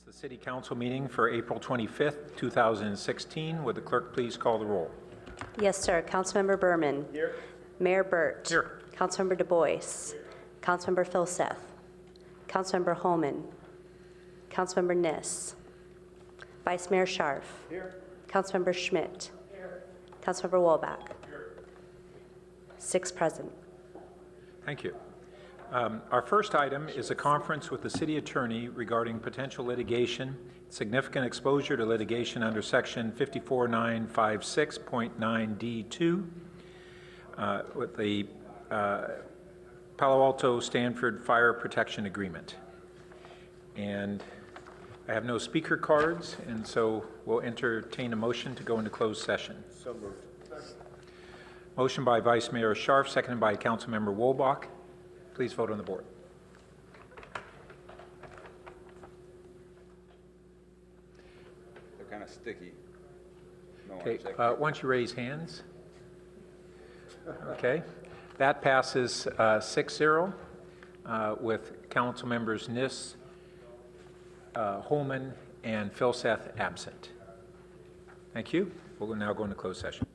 It's the City Council meeting for April 25th, 2016. Would the clerk please call the roll? Yes, sir. Councilmember Berman. Here. Mayor Burt. Here. Councilmember Du Bois. Councilmember Filseth. Councilmember Holman. Councilmember Niss. Vice Mayor Scharf. Here. Councilmember Schmidt. Here. Councilmember Wolbach. Here. 6 present. Thank you. Our first item is a conference with the City Attorney regarding potential litigation, significant exposure to litigation under Section 54956.9D2 with the Palo Alto Stanford Fire Protection Agreement. And I have no speaker cards, and so we'll entertain a motion to go into closed session. So moved. Motion by Vice Mayor Scharf, seconded by Councilmember Wolbach. Please vote on the board. They're kind of sticky. No Okay, one why don't you raise hands? Okay, that passes 6-0 with Council members Niss, Holman, and Filseth absent. Thank you. We'll now go into closed session.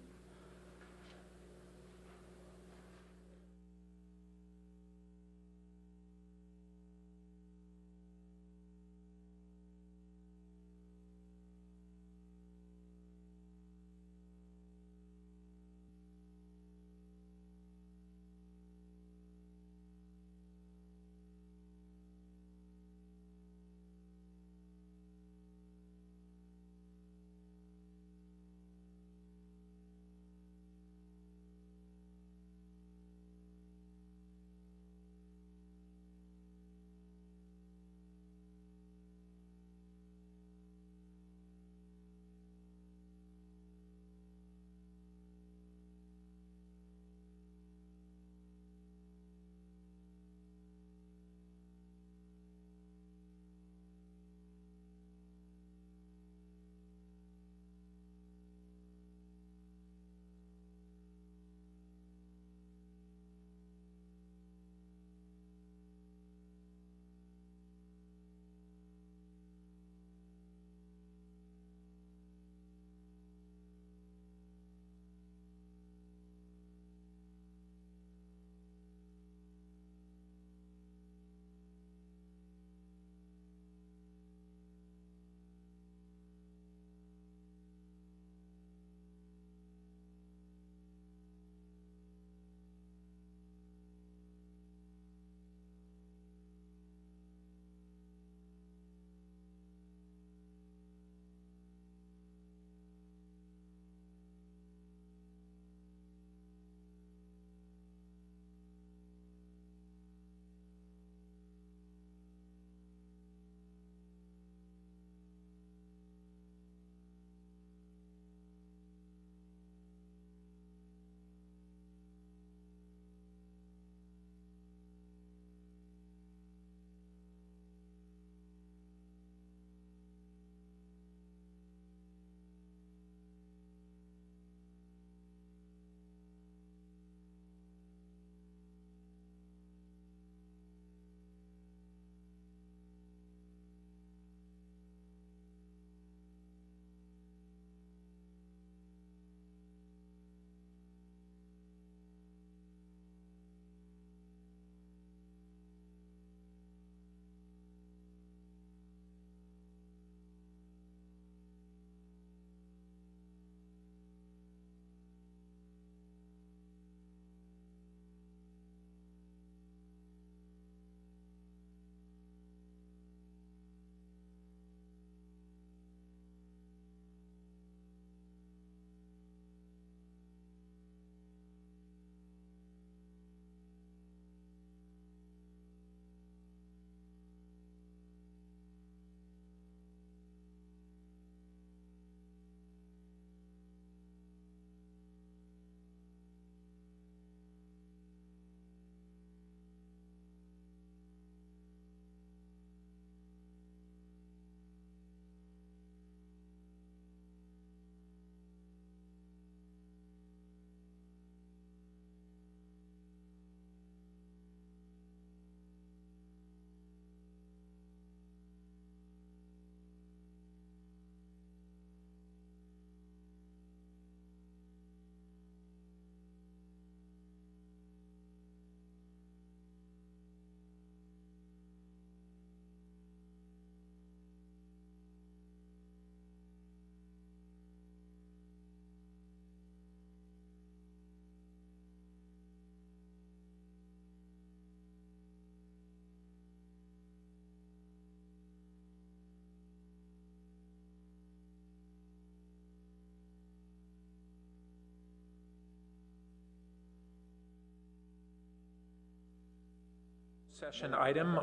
Session item,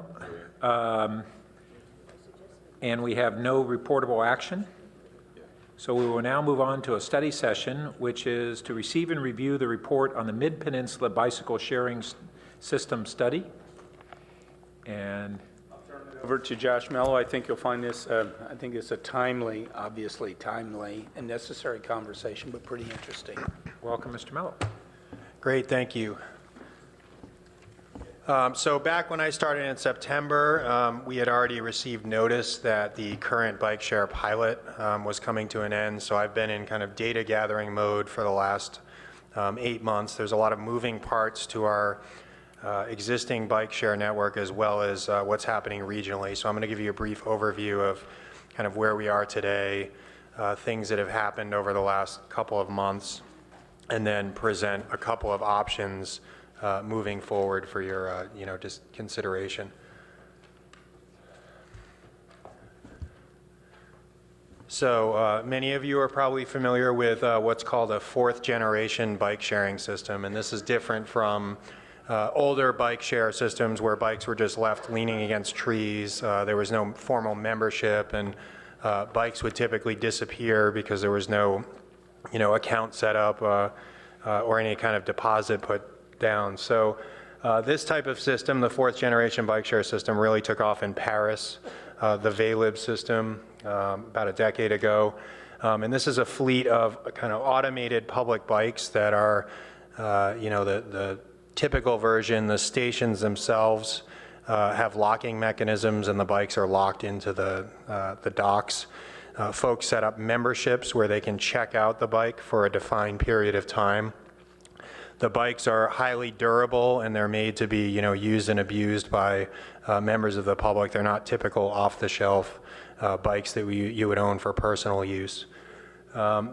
and we have no reportable action. So we will now move on to a study session, which is to receive and review the report on the Mid-Peninsula Bicycle Sharing System Study. And Over to Josh Mello. I think you'll find this, I think it's a timely, obviously timely and necessary conversation, but pretty interesting. welcome, Mr. Mello. Great, thank you. So back when I started in September, we had already received notice that the current bike share pilot was coming to an end. So I've been in kind of data gathering mode for the last 8 months. There's a lot of moving parts to our existing bike share network as well as what's happening regionally. So I'm going to give you a brief overview of kind of where we are today, things that have happened over the last couple of months, and then present a couple of options moving forward for your, just consideration. So many of you are probably familiar with what's called a fourth generation bike sharing system, and this is different from older bike share systems where bikes were just left leaning against trees. There was no formal membership, and bikes would typically disappear because there was no, account set up or any kind of deposit put down. So this type of system, the fourth generation bike share system, really took off in Paris, the Vélib system, about a decade ago. And this is a fleet of kind of automated public bikes that are, the typical version. The stations themselves have locking mechanisms, and the bikes are locked into the docks. Folks set up memberships where they can check out the bike for a defined period of time. The bikes are highly durable, and they're made to be, used and abused by members of the public. They're not typical off-the-shelf bikes that you would own for personal use.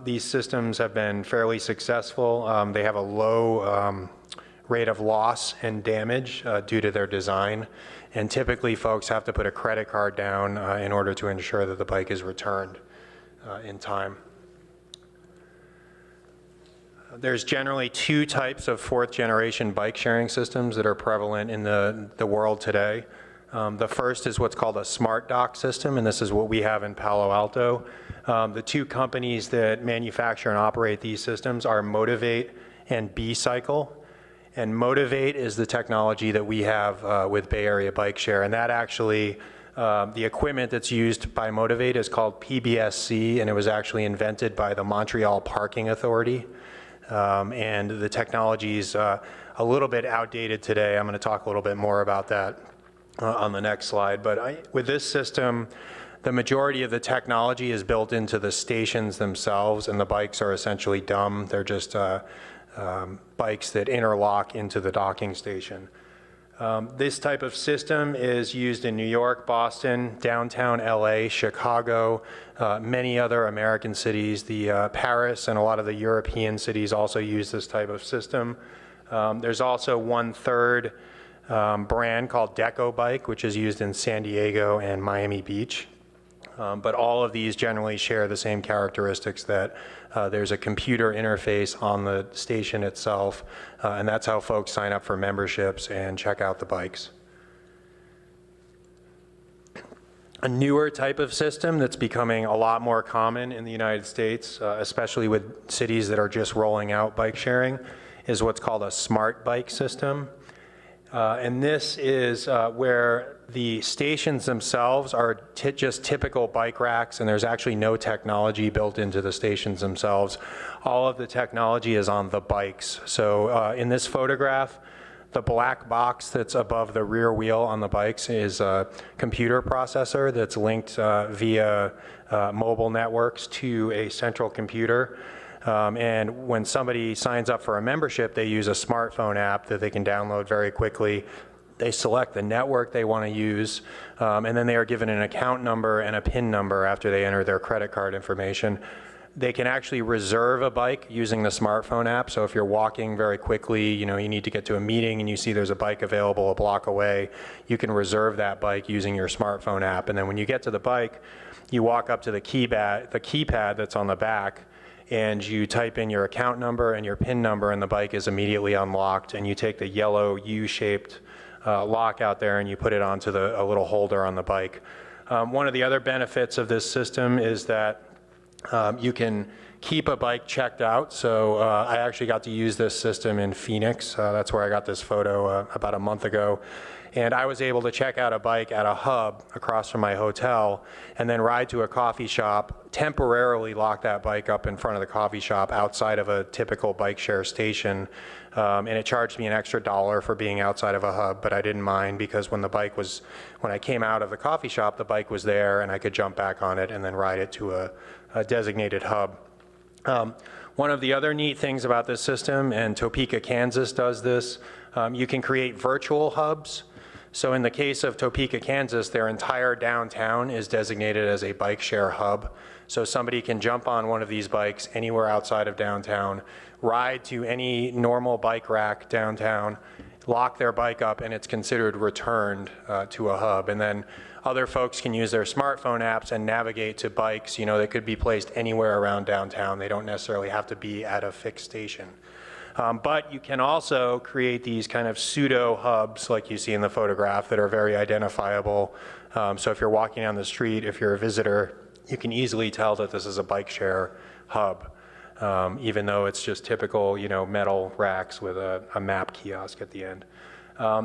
These systems have been fairly successful. They have a low rate of loss and damage due to their design, and typically folks have to put a credit card down in order to ensure that the bike is returned in time. There's generally two types of fourth generation bike sharing systems that are prevalent in the world today. The first is what's called a smart dock system, and this is what we have in Palo Alto. The two companies that manufacture and operate these systems are Motivate and B-Cycle. And Motivate is the technology that we have with Bay Area Bike Share, and that actually, the equipment that's used by Motivate is called PBSC, and it was actually invented by the Montreal Parking Authority. And the technology is a little bit outdated today. I'm going to talk a little bit more about that on the next slide. But with this system, the majority of the technology is built into the stations themselves, and the bikes are essentially dumb. They're just bikes that interlock into the docking station. This type of system is used in New York, Boston, downtown LA, Chicago, many other American cities. Paris and a lot of the European cities also use this type of system. There's also 1/3 brand called Deco Bike, which is used in San Diego and Miami Beach. But all of these generally share the same characteristics, that there's a computer interface on the station itself, and that's how folks sign up for memberships and check out the bikes. A newer type of system that's becoming a lot more common in the United States, especially with cities that are just rolling out bike sharing, is what's called a smart bike system. And this is where the stations themselves are just typical bike racks, and there's actually no technology built into the stations themselves. All of the technology is on the bikes. So in this photograph, the black box that's above the rear wheel on the bikes is a computer processor that's linked via mobile networks to a central computer. And when somebody signs up for a membership, they use a smartphone app that they can download very quickly. They select the network they want to use, and then they are given an account number and a PIN number after they enter their credit card information. They can actually reserve a bike using the smartphone app. So if you're walking very quickly, you need to get to a meeting and you see there's a bike available a block away, you can reserve that bike using your smartphone app. And then when you get to the bike, you walk up to the keypad that's on the back, and you type in your account number and your PIN number, and the bike is immediately unlocked, and you take the yellow U-shaped lock out there, and you put it onto a little holder on the bike. One of the other benefits of this system is that you can keep a bike checked out. So I actually got to use this system in Phoenix. That's where I got this photo about a month ago. And I was able to check out a bike at a hub across from my hotel and then ride to a coffee shop, temporarily lock that bike up in front of the coffee shop outside of a typical bike share station. And it charged me an extra $1 for being outside of a hub, but I didn't mind because when I came out of the coffee shop, the bike was there and I could jump back on it and then ride it to a designated hub. One of the other neat things about this system, and Topeka, Kansas does this, you can create virtual hubs. So in the case of Topeka, Kansas, their entire downtown is designated as a bike share hub. So somebody can jump on one of these bikes anywhere outside of downtown, ride to any normal bike rack downtown, lock their bike up, and it's considered returned to a hub. And then other folks can use their smartphone apps and navigate to bikes, that could be placed anywhere around downtown. They don't necessarily have to be at a fixed station. But you can also create these kind of pseudo hubs like you see in the photograph that are very identifiable. So if you're walking down the street, if you're a visitor, you can easily tell that this is a bike share hub, even though it's just typical, metal racks with a map kiosk at the end.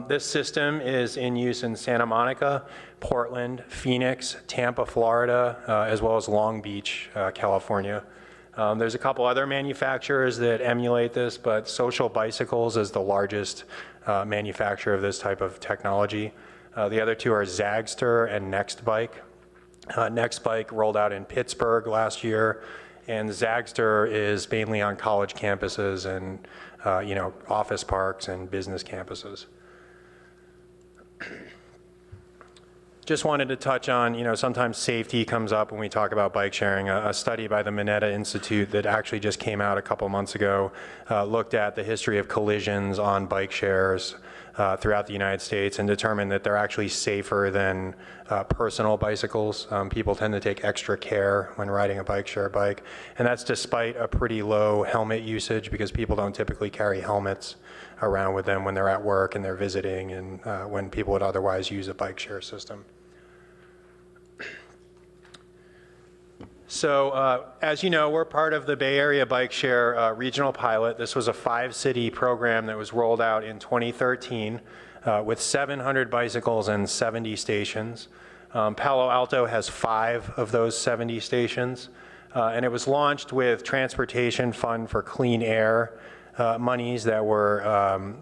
This system is in use in Santa Monica, Portland, Phoenix, Tampa, Florida, as well as Long Beach, California. There's a couple other manufacturers that emulate this, but Social Bicycles is the largest manufacturer of this type of technology. The other two are Zagster and Next Bike. Next Bike rolled out in Pittsburgh last year, and Zagster is mainly on college campuses and office parks and business campuses. Just wanted to touch on, sometimes safety comes up when we talk about bike sharing. A study by the Mineta Institute that actually just came out a couple months ago looked at the history of collisions on bike shares throughout the United States and determined that they're actually safer than personal bicycles. People tend to take extra care when riding a bike share bike, and that's despite a pretty low helmet usage because people don't typically carry helmets around with them when they're at work and they're visiting and when people would otherwise use a bike share system. So as you know, we're part of the Bay Area Bike Share regional pilot. This was a 5-city program that was rolled out in 2013 with 700 bicycles and 70 stations. Palo Alto has 5 of those 70 stations, and it was launched with Transportation Fund for Clean Air monies that were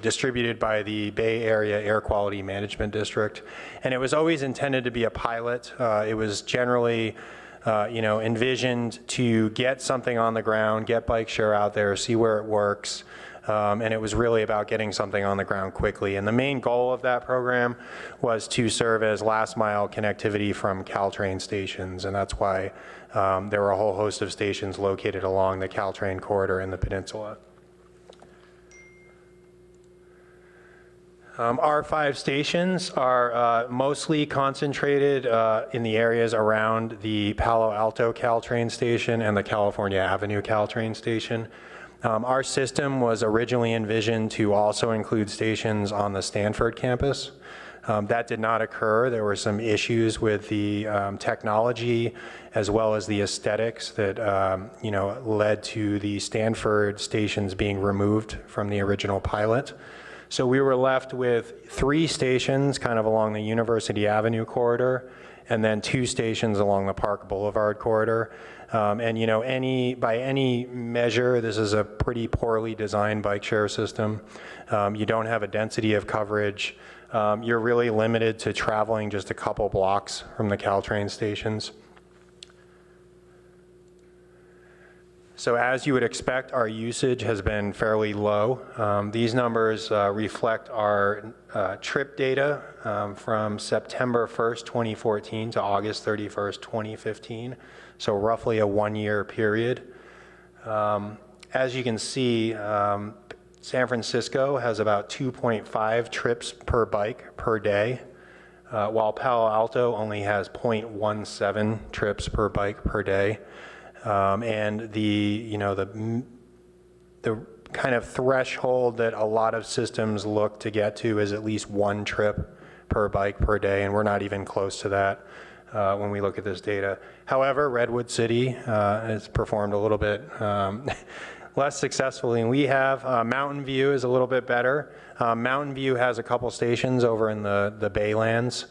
distributed by the Bay Area Air Quality Management District. And it was always intended to be a pilot. It was generally, envisioned to get something on the ground, get bike share out there, see where it works. And it was really about getting something on the ground quickly. And the main goal of that program was to serve as last mile connectivity from Caltrain stations. And that's why there were a whole host of stations located along the Caltrain corridor in the peninsula. Our 5 stations are mostly concentrated in the areas around the Palo Alto Caltrain station and the California Avenue Caltrain station. Our system was originally envisioned to also include stations on the Stanford campus. That did not occur. There were some issues with the technology as well as the aesthetics that led to the Stanford stations being removed from the original pilot. So we were left with 3 stations kind of along the University Avenue corridor and then 2 stations along the Park Boulevard corridor. And by any measure, this is a pretty poorly designed bike share system. You don't have a density of coverage. You're really limited to traveling just a couple blocks from the Caltrain stations. So as you would expect, our usage has been fairly low. These numbers reflect our trip data from September 1st, 2014 to August 31st, 2015, so roughly a 1-year period. As you can see, San Francisco has about 2.5 trips per bike per day, while Palo Alto only has 0.17 trips per bike per day. And the kind of threshold that a lot of systems look to get to is at least 1 trip per bike per day, and we're not even close to that when we look at this data. However, Redwood City has performed a little bit less successfully than we have. Mountain View is a little bit better. Mountain View has a couple stations over in the Baylands,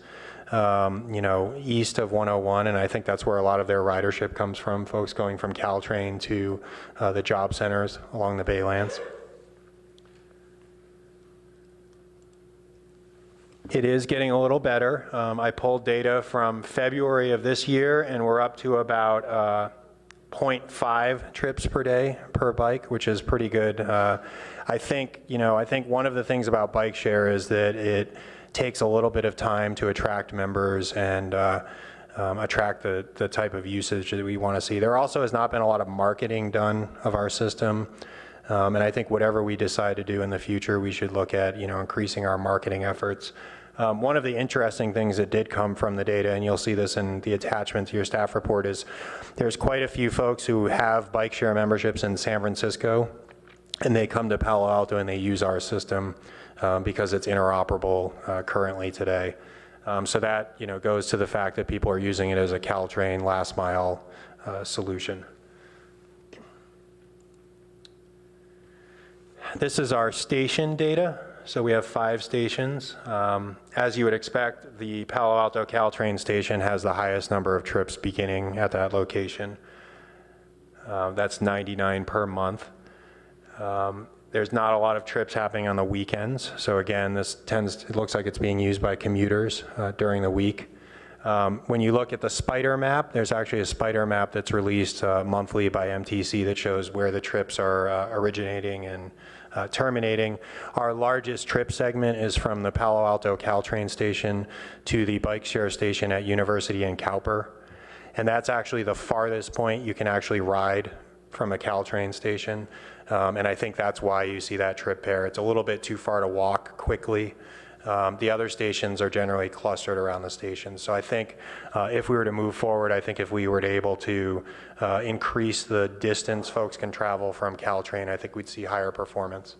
east of 101, and I think that's where a lot of their ridership comes from, folks going from Caltrain to the job centers along the Baylands. It is getting a little better. I pulled data from February of this year, and we're up to about 0.5 trips per day per bike, which is pretty good. I think one of the things about bike share is that it takes a little bit of time to attract members and attract the type of usage that we want to see. There also has not been a lot of marketing done of our system. And I think whatever we decide to do in the future, we should look at, increasing our marketing efforts. One of the interesting things that did come from the data, and you'll see this in the attachment to your staff report, is there's quite a few folks who have bike share memberships in San Francisco, and they come to Palo Alto and they use our system because it's interoperable currently today. So that goes to the fact that people are using it as a Caltrain last mile solution. This is our station data. So we have 5 stations. As you would expect, the Palo Alto Caltrain station has the highest number of trips beginning at that location. That's 99 per month. There's not a lot of trips happening on the weekends. So again, it looks like it's being used by commuters during the week. When you look at the spider map, there's actually a spider map that's released monthly by MTC that shows where the trips are originating and terminating. Our largest trip segment is from the Palo Alto Caltrain station to the bike share station at University and Cowper. And that's actually the farthest point you can actually ride from a Caltrain station. And I think that's why you see that trip pair. It's a little bit too far to walk quickly. The other stations are generally clustered around the station. So I think if we were to move forward, I think if we were able to increase the distance folks can travel from Caltrain, I think we'd see higher performance.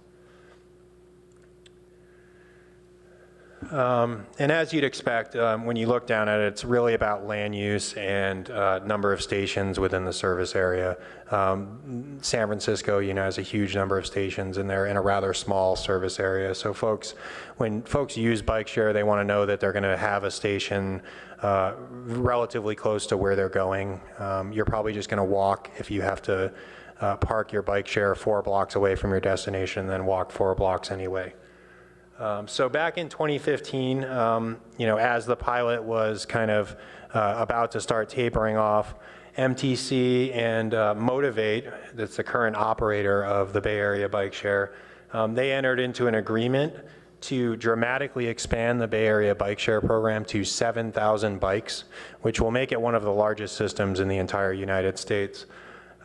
And as you'd expect, when you look down at it, it's really about land use and number of stations within the service area. San Francisco, has a huge number of stations, and they're in a rather small service area. So when folks use bike share, they want to know that they're going to have a station relatively close to where they're going. You're probably just going to walk if you have to park your bike share 4 blocks away from your destination, and then walk 4 blocks anyway. So back in 2015, as the pilot was kind of about to start tapering off, MTC and Motivate, that's the current operator of the Bay Area Bike Share, they entered into an agreement to dramatically expand the Bay Area Bike Share program to 7,000 bikes, which will make it one of the largest systems in the entire United States.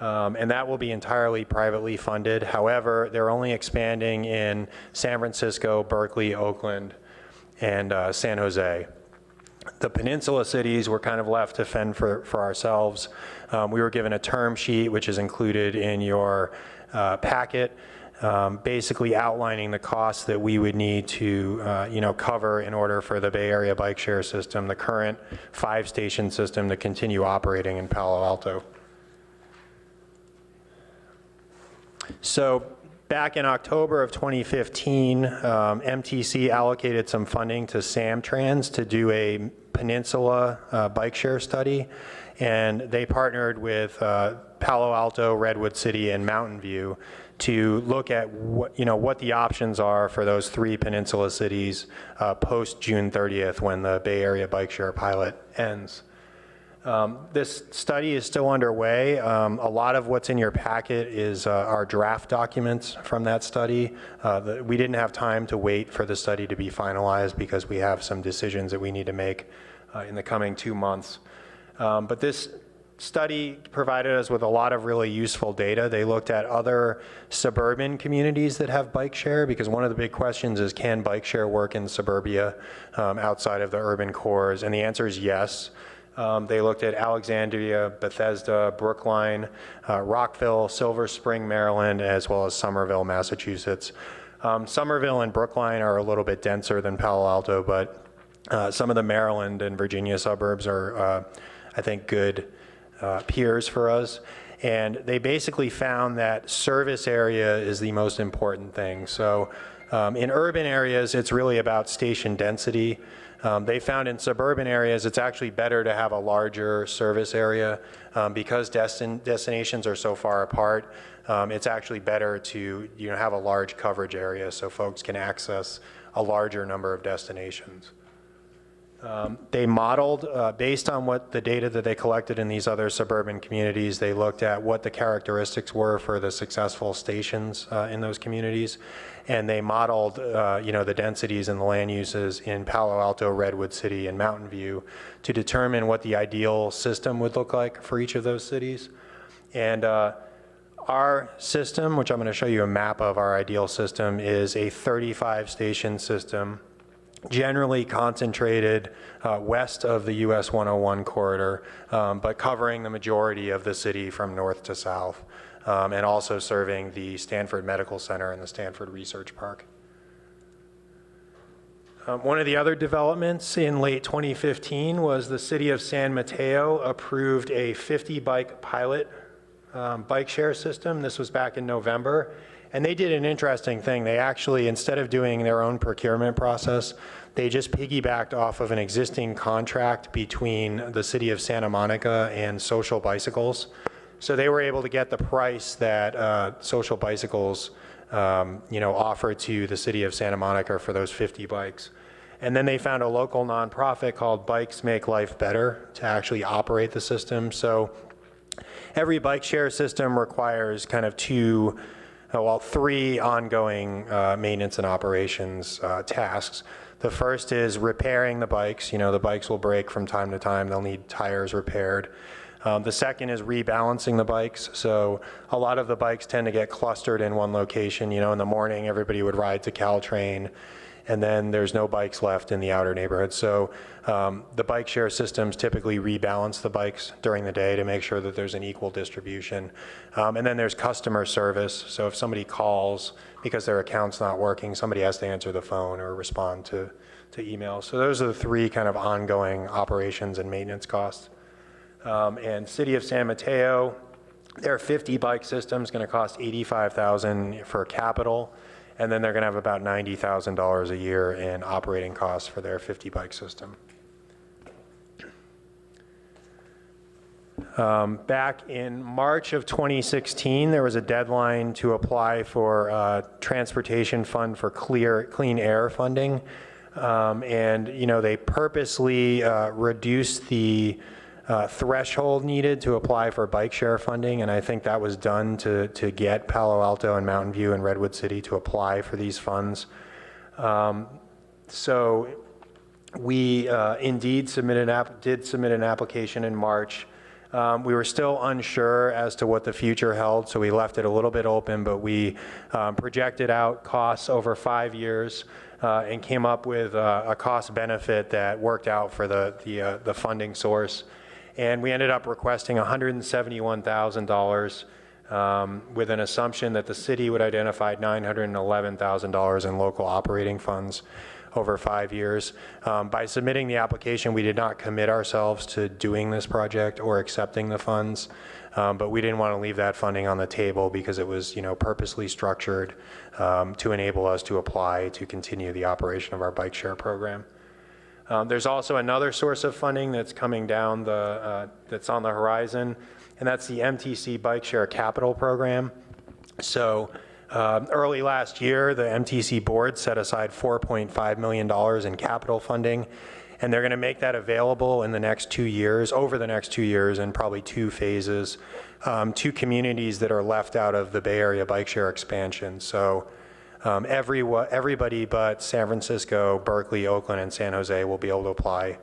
And that will be entirely privately funded. However, they're only expanding in San Francisco, Berkeley, Oakland, and San Jose. The peninsula cities were kind of left to fend for ourselves. We were given a term sheet, which is included in your packet, basically outlining the costs that we would need to cover in order for the Bay Area Bike Share system, the current 5-station system, to continue operating in Palo Alto. So back in October of 2015, MTC allocated some funding to Samtrans to do a peninsula bike share study, and they partnered with Palo Alto, Redwood City, and Mountain View to look at what the options are for those 3 peninsula cities post June 30th when the Bay Area Bike Share pilot ends. This study is still underway. A lot of what's in your packet is our draft documents from that study. We didn't have time to wait for the study to be finalized because we have some decisions that we need to make in the coming 2 months. But this study provided us with a lot of really useful data. They looked at other suburban communities that have bike share, because one of the big questions is, can bike share work in suburbia outside of the urban cores? And the answer is yes. They looked at Alexandria, Bethesda, Brookline, Rockville, Silver Spring, Maryland, as well as Somerville, Massachusetts. Somerville and Brookline are a little bit denser than Palo Alto, but some of the Maryland and Virginia suburbs are, I think, good peers for us. And they basically found that service area is the most important thing. So in urban areas, it's really about station density. They found in suburban areas, it's actually better to have a larger service area because destinations are so far apart. It's actually better to have a large coverage area so folks can access a larger number of destinations. They modeled, based on what the data that they collected in these other suburban communities, they looked at what the characteristics were for the successful stations in those communities, and they modeled the densities and the land uses in Palo Alto, Redwood City, and Mountain View to determine what the ideal system would look like for each of those cities. And our system, which I'm going to show you a map of our ideal system, is a 35-station system, generally concentrated west of the US 101 corridor, but covering the majority of the city from north to south, and also serving the Stanford Medical Center and the Stanford Research Park. One of the other developments in late 2015 was the city of San Mateo approved a 50-bike pilot bike share system. This was back in November. And they did an interesting thing. They actually, instead of doing their own procurement process, they just piggybacked off of an existing contract between the city of Santa Monica and Social Bicycles. So they were able to get the price that Social Bicycles offered to the city of Santa Monica for those 50 bikes. And then they found a local nonprofit called Bikes Make Life Better to actually operate the system. So every bike share system requires kind of three ongoing maintenance and operations tasks. The first is repairing the bikes. The bikes will break from time to time. They'll need tires repaired. The second is rebalancing the bikes. So a lot of the bikes tend to get clustered in one location. In the morning, everybody would ride to Caltrain, and then there's no bikes left in the outer neighborhood. So the bike share systems typically rebalance the bikes during the day to make sure that there's an equal distribution. And then there's customer service. So if somebody calls because their account's not working, somebody has to answer the phone or respond to emails. So those are the three kind of ongoing operations and maintenance costs. And City of San Mateo, their 50 bike system is going to cost $85,000 for capital. And then they're going to have about $90,000 a year in operating costs for their 50 bike system. Back in March of 2016, there was a deadline to apply for transportation fund for clean air funding. And they purposely reduced the threshold needed to apply for bike share funding, and I think that was done to get Palo Alto and Mountain View and Redwood City to apply for these funds. So we indeed did submit an application in March. We were still unsure as to what the future held, so we left it a little bit open, but we projected out costs over 5 years and came up with a cost benefit that worked out for the funding source. And we ended up requesting $171,000 with an assumption that the city would identify $911,000 in local operating funds over 5 years. By submitting the application, we did not commit ourselves to doing this project or accepting the funds, but we didn't want to leave that funding on the table because it was, purposely structured to enable us to apply to continue the operation of our bike share program. There's also another source of funding that's coming down that's on the horizon, and that's the MTC Bike Share Capital Program. So early last year, the MTC board set aside $4.5 million in capital funding, and they're going to make that available in the next 2 years, over the next 2 years, in probably 2 phases, to communities that are left out of the Bay Area bike share expansion. So everybody but San Francisco, Berkeley, Oakland, and San Jose will be able to apply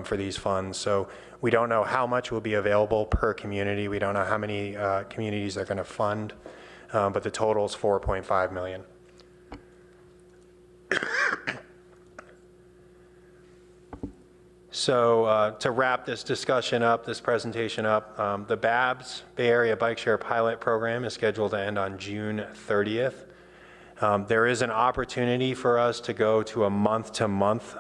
for these funds. So we don't know how much will be available per community. We don't know how many communities they're going to fund, but the total is $4.5 million. So to wrap this discussion up, this presentation up, the BABS, Bay Area Bike Share Pilot Program, is scheduled to end on June 30th. There is an opportunity for us to go to a month-to-month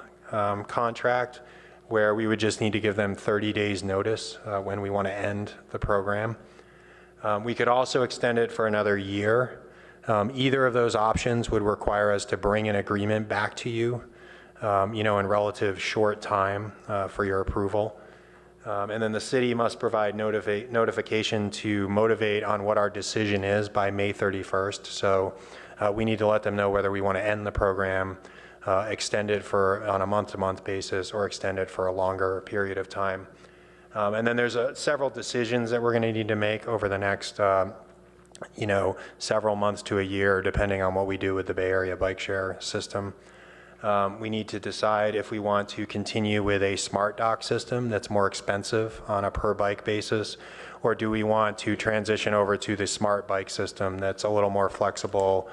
contract where we would just need to give them 30 days notice when we want to end the program. We could also extend it for another year. Either of those options would require us to bring an agreement back to you, in relative short time for your approval. And then the city must provide notification to motivate on what our decision is by May 31st. So we need to let them know whether we want to end the program, extend it on a month-to-month basis, or extend it for a longer period of time. And then there's several decisions that we're going to need to make over the next, several months to a year, depending on what we do with the Bay Area bike share system. We need to decide if we want to continue with a smart dock system that's more expensive on a per bike basis, or do we want to transition over to the smart bike system that's a little more flexible,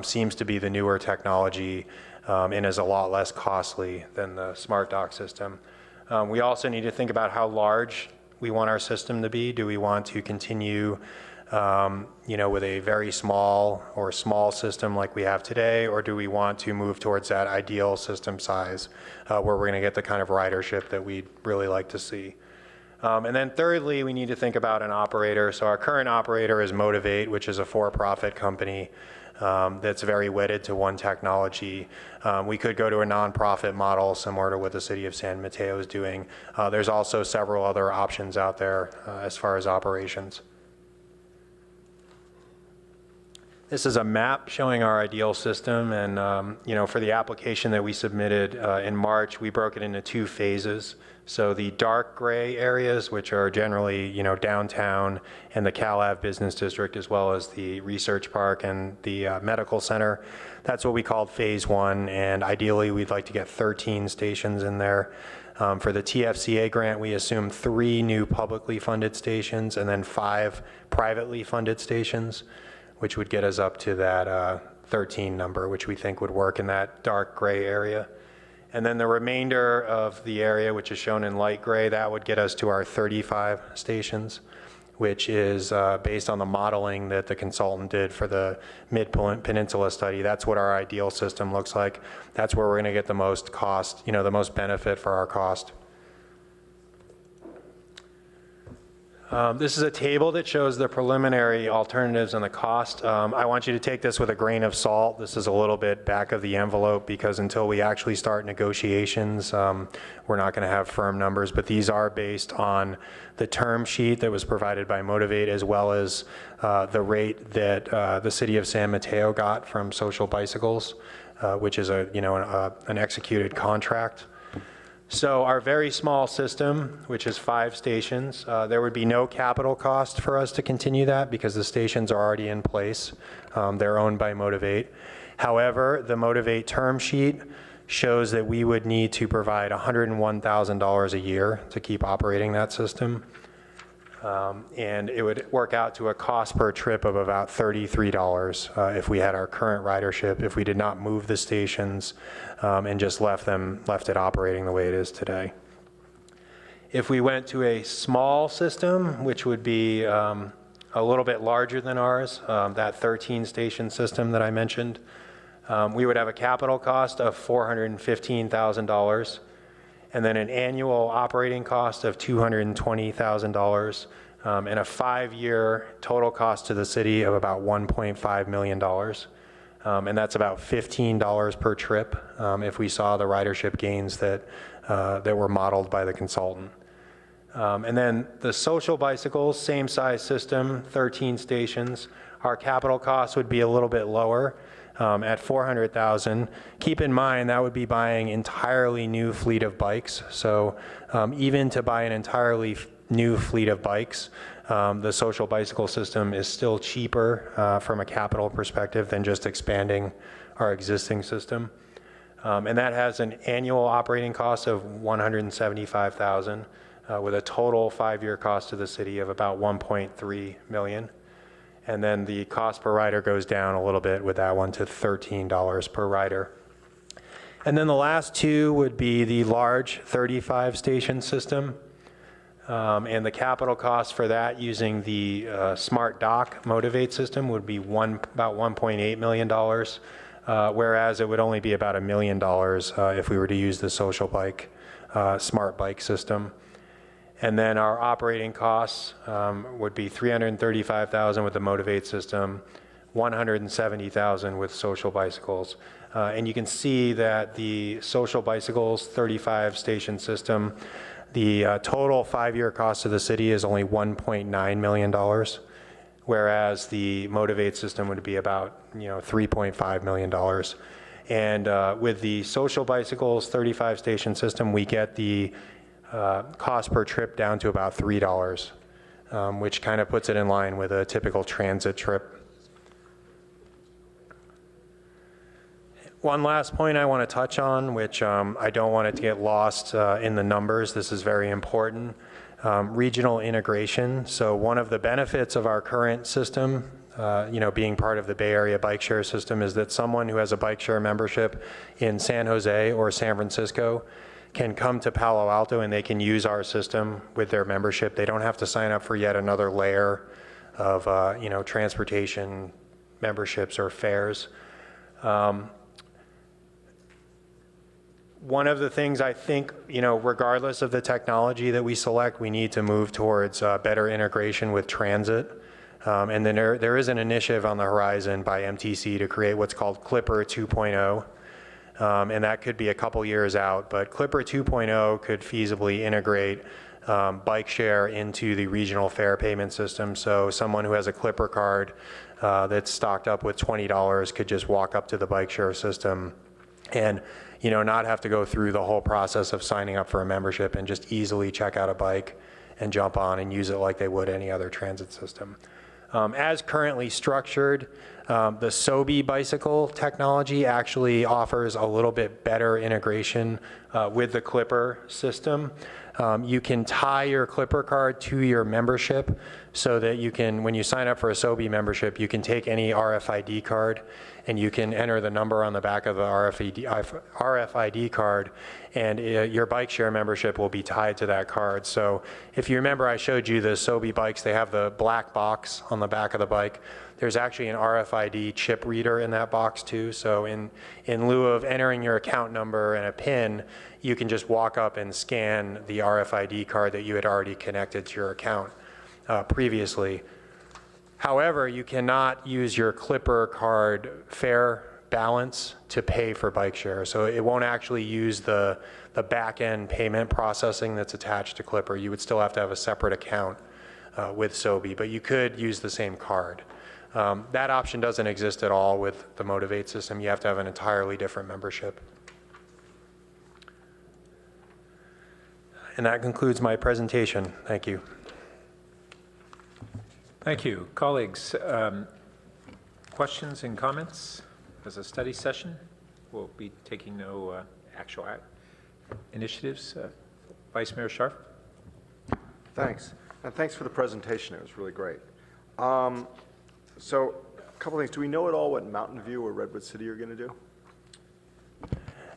seems to be the newer technology, and is a lot less costly than the smart dock system. We also need to think about how large we want our system to be. Do we want to continue with a very small or small system like we have today, or do we want to move towards that ideal system size where we're going to get the kind of ridership that we'd really like to see? And then thirdly, we need to think about an operator. So our current operator is Motivate, which is a for-profit company that's very wedded to one technology. We could go to a nonprofit model similar to what the city of San Mateo is doing. There's also several other options out there as far as operations. This is a map showing our ideal system, and for the application that we submitted in March, we broke it into 2 phases. So the dark gray areas, which are generally downtown and the Cal Ave Business District, as well as the Research Park and the Medical Center, that's what we called phase 1, and ideally we'd like to get 13 stations in there. For the TFCA grant, we assumed 3 new publicly funded stations and then 5 privately funded stations, which would get us up to that 13 number, which we think would work in that dark gray area. And then the remainder of the area, which is shown in light gray, that would get us to our 35 stations, which is based on the modeling that the consultant did for the Mid-Peninsula study. That's what our ideal system looks like. That's where we're going to get the most cost, the most benefit for our cost. This is a table that shows the preliminary alternatives and the cost. I want you to take this with a grain of salt. This is a little bit back of the envelope because until we actually start negotiations, we're not going to have firm numbers, but these are based on the term sheet that was provided by Motivate, as well as the rate that the city of San Mateo got from Social Bicycles, which is an executed contract. So our very small system, which is 5 stations, there would be no capital cost for us to continue that because the stations are already in place. They're owned by Motivate. However, the Motivate term sheet shows that we would need to provide $101,000 a year to keep operating that system. And it would work out to a cost per trip of about $33 if we had our current ridership, if we did not move the stations and just left it operating the way it is today. If we went to a small system, which would be a little bit larger than ours, that 13 station system that I mentioned, we would have a capital cost of $415,000. And then an annual operating cost of $220,000, and a 5-year total cost to the city of about $1.5 million. And that's about $15 per trip if we saw the ridership gains that were modeled by the consultant. And then the Social Bicycles, same size system, 13 stations. Our capital cost would be a little bit lower. At $400,000. Keep in mind that would be buying entirely new fleet of bikes. So even to buy an entirely new fleet of bikes, the Social Bicycle system is still cheaper from a capital perspective than just expanding our existing system. And that has an annual operating cost of $175,000 with a total 5-year cost to the city of about $1.3 million. And then the cost per rider goes down a little bit with that one to $13 per rider. And then the last two would be the large 35-station system. And the capital cost for that using the smart dock motivate system would be about $1.8 million, whereas it would only be about $1 million if we were to use the social bike, smart bike system. And then our operating costs would be $335,000 with the motivate system, $170,000 with social bicycles. And you can see that the social bicycles 35-station system, the total 5-year cost to the city is only $1.9 million, whereas the motivate system would be about $3.5 million. And with the social bicycles 35-station system, we get the cost per trip down to about $3, which kind of puts it in line with a typical transit trip. One last point I want to touch on, which I don't want it to get lost in the numbers. This is very important. Regional integration. So one of the benefits of our current system, being part of the Bay Area bike share system, is that someone who has a bike share membership in San Jose or San Francisco can come to Palo Alto and they can use our system with their membership. They don't have to sign up for yet another layer of transportation memberships or fares. One of the things I think, regardless of the technology that we select, we need to move towards better integration with transit. And then there is an initiative on the horizon by MTC to create what's called Clipper 2.0. And that could be a couple years out, but Clipper 2.0 could feasibly integrate bike share into the regional fare payment system. So someone who has a Clipper card that's stocked up with $20 could just walk up to the bike share system and not have to go through the whole process of signing up for a membership and just easily check out a bike and jump on and use it like they would any other transit system. As currently structured, the SOBI bicycle technology actually offers a little bit better integration with the Clipper system. You can tie your Clipper card to your membership so that you can, when you sign up for a SOBI membership, you can take any RFID card and you can enter the number on the back of the RFID card, and your bike share membership will be tied to that card. So if you remember, I showed you the SOBI bikes. They have the black box on the back of the bike. There's actually an RFID chip reader in that box too. So in lieu of entering your account number and a PIN, you can just walk up and scan the RFID card that you had already connected to your account previously. However, you cannot use your Clipper card fare balance to pay for bike share. So it won't actually use the back-end payment processing that's attached to Clipper. You would still have to have a separate account with SOBI, but you could use the same card. That option doesn't exist at all with the Motivate system. You have to have an entirely different membership. And that concludes my presentation. Thank you. Thank you. Colleagues, questions and comments? As a study session, we'll be taking no actual initiatives. Vice Mayor Scharf? Thanks. And thanks for the presentation. It was really great. So a couple things. Do we know at all what Mountain View or Redwood City are going to do?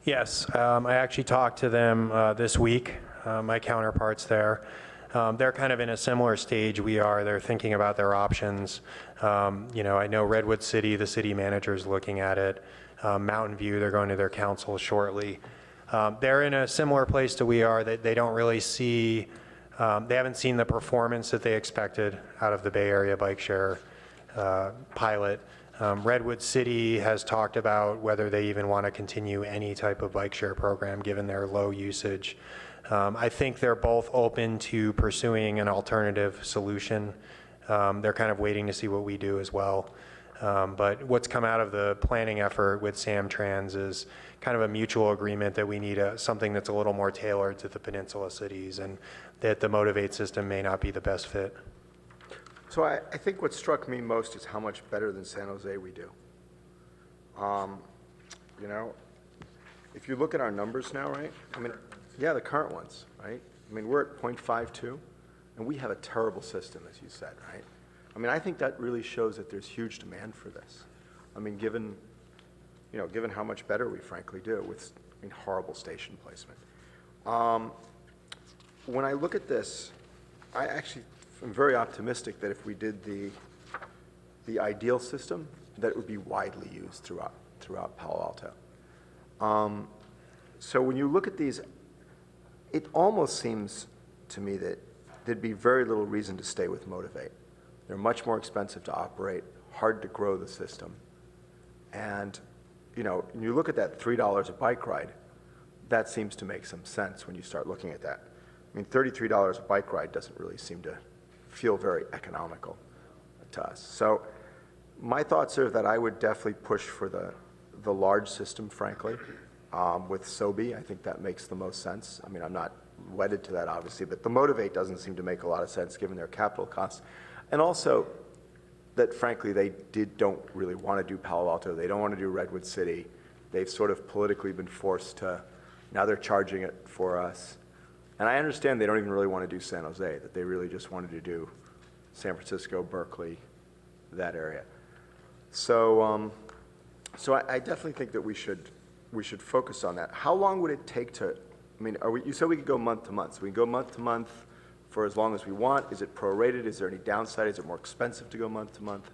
Yes, I actually talked to them this week, my counterparts there. They're kind of in a similar stage we are. They're thinking about their options. I know Redwood City, the city manager is looking at it. Mountain View, they're going to their council shortly. They're in a similar place to we are. They don't really see, they haven't seen the performance that they expected out of the Bay Area bike share pilot. Redwood City has talked about whether they even want to continue any type of bike share program given their low usage. I think they're both open to pursuing an alternative solution. They're kind of waiting to see what we do as well. But what's come out of the planning effort with Samtrans is kind of a mutual agreement that we need something that's a little more tailored to the peninsula cities, and that the Motivate system may not be the best fit. So I think what struck me most is how much better than San Jose we do. If you look at our numbers now, right? I mean, yeah, the current ones, right? I mean, we're at 0.52, and we have a terrible system, as you said, right? I mean, I think that really shows that there's huge demand for this. I mean, given how much better we frankly do with I mean, horrible station placement. When I look at this, I actually am very optimistic that if we did the ideal system, that it would be widely used throughout Palo Alto. So when you look at these, it almost seems to me that there'd be very little reason to stay with Motivate. They're much more expensive to operate, hard to grow the system. And, you know, when you look at that $3 a bike ride, that seems to make some sense when you start looking at that. I mean, $33 a bike ride doesn't really seem to feel very economical to us. So my thoughts are that I would definitely push for the large system, frankly, with SOBI. I think that makes the most sense. I mean, I'm not wedded to that, obviously, but the Motivate doesn't seem to make a lot of sense given their capital costs. And also that, frankly, they don't really want to do Palo Alto. They don't want to do Redwood City. They've sort of politically been forced to, now they're charging it for us. And I understand they don't even really want to do San Jose, that they really just wanted to do San Francisco, Berkeley, that area. So, I definitely think that we should focus on that. How long would it take to, I mean, you said we could go month to month. So we can go month to month for as long as we want. Is it prorated? Is there any downside? Is it more expensive to go month to month?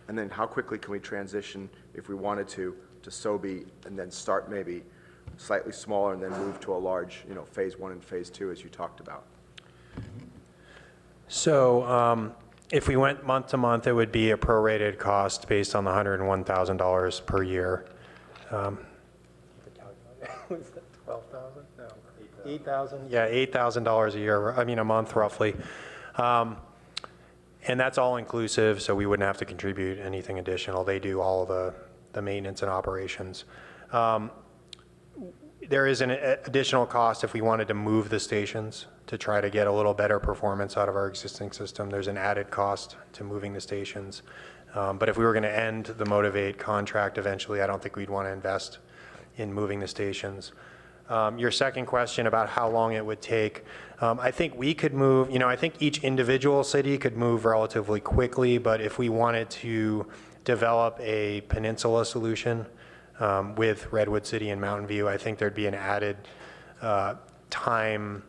And then how quickly can we transition, if we wanted to SOBI, and then start maybe slightly smaller and then move to a large, you know, phase 1 and phase 2 as you talked about? So if we went month to month, it would be a prorated cost based on the $101,000 per year. Was that 12,000? No. 8,000? Yeah, $8,000 a year, I mean, a month roughly. And that's all inclusive, so we wouldn't have to contribute anything additional. They do all the maintenance and operations. There is an additional cost if we wanted to move the stations to try to get a little better performance out of our existing system. There's an added cost to moving the stations. But if we were going to end the Motivate contract eventually, I don't think we'd want to invest in moving the stations. Your second question about how long it would take, I think we could move, you know, I think each individual city could move relatively quickly, but if we wanted to develop a peninsula solution with Redwood City and Mountain View, I think there'd be an added time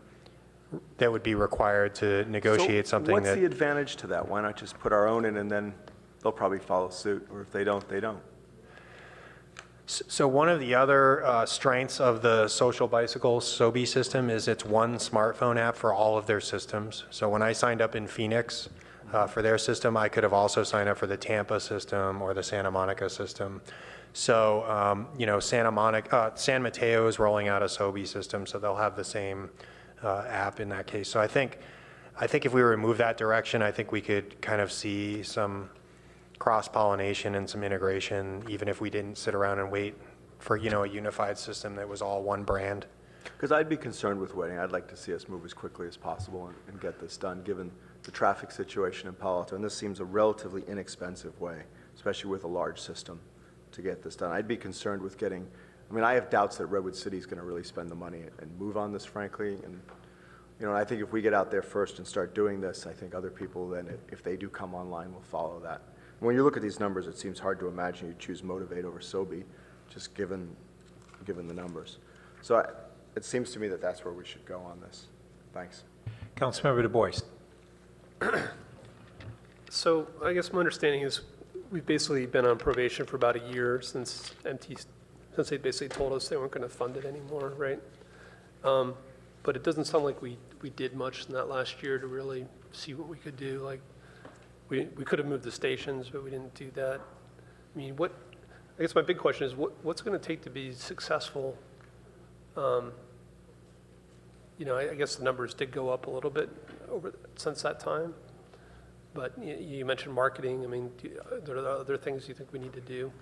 that would be required to negotiate something what's that... the advantage to that? Why not just put our own in and then they'll probably follow suit, or if they don't, they don't? So one of the other strengths of the Social Bicycle SOBI system is it's one smartphone app for all of their systems. So when I signed up in Phoenix for their system, I could have also signed up for the Tampa system or the Santa Monica system. So, you know, San Mateo is rolling out a SOBI system, so they'll have the same app in that case. So I think if we were to move that direction, I think we could kind of see some cross-pollination and some integration, even if we didn't sit around and wait for, you know, a unified system that was all one brand. Because I'd be concerned with waiting. I'd like to see us move as quickly as possible and get this done, given the traffic situation in Palo Alto. And this seems a relatively inexpensive way, especially with a large system, to get this done. I'd be concerned with getting, I mean, I have doubts that Redwood City is going to really spend the money and move on this, frankly. And, you know, I think if we get out there first and start doing this, I think other people then, if they do come online, will follow that. When you look at these numbers, it seems hard to imagine you'd choose Motivate over SOBI, just given the numbers. So it seems to me that that's where we should go on this. Thanks. Councilmember Du Bois. So I guess my understanding is we've basically been on probation for about a year since they basically told us they weren't going to fund it anymore, right? But it doesn't sound like we did much in that last year to really see what we could do. Like we could have moved the stations, but we didn't do that. I mean, I guess my big question is what's going to take to be successful? You know, I guess the numbers did go up a little bit since that time. But you mentioned marketing. I mean, are there other things you think we need to do?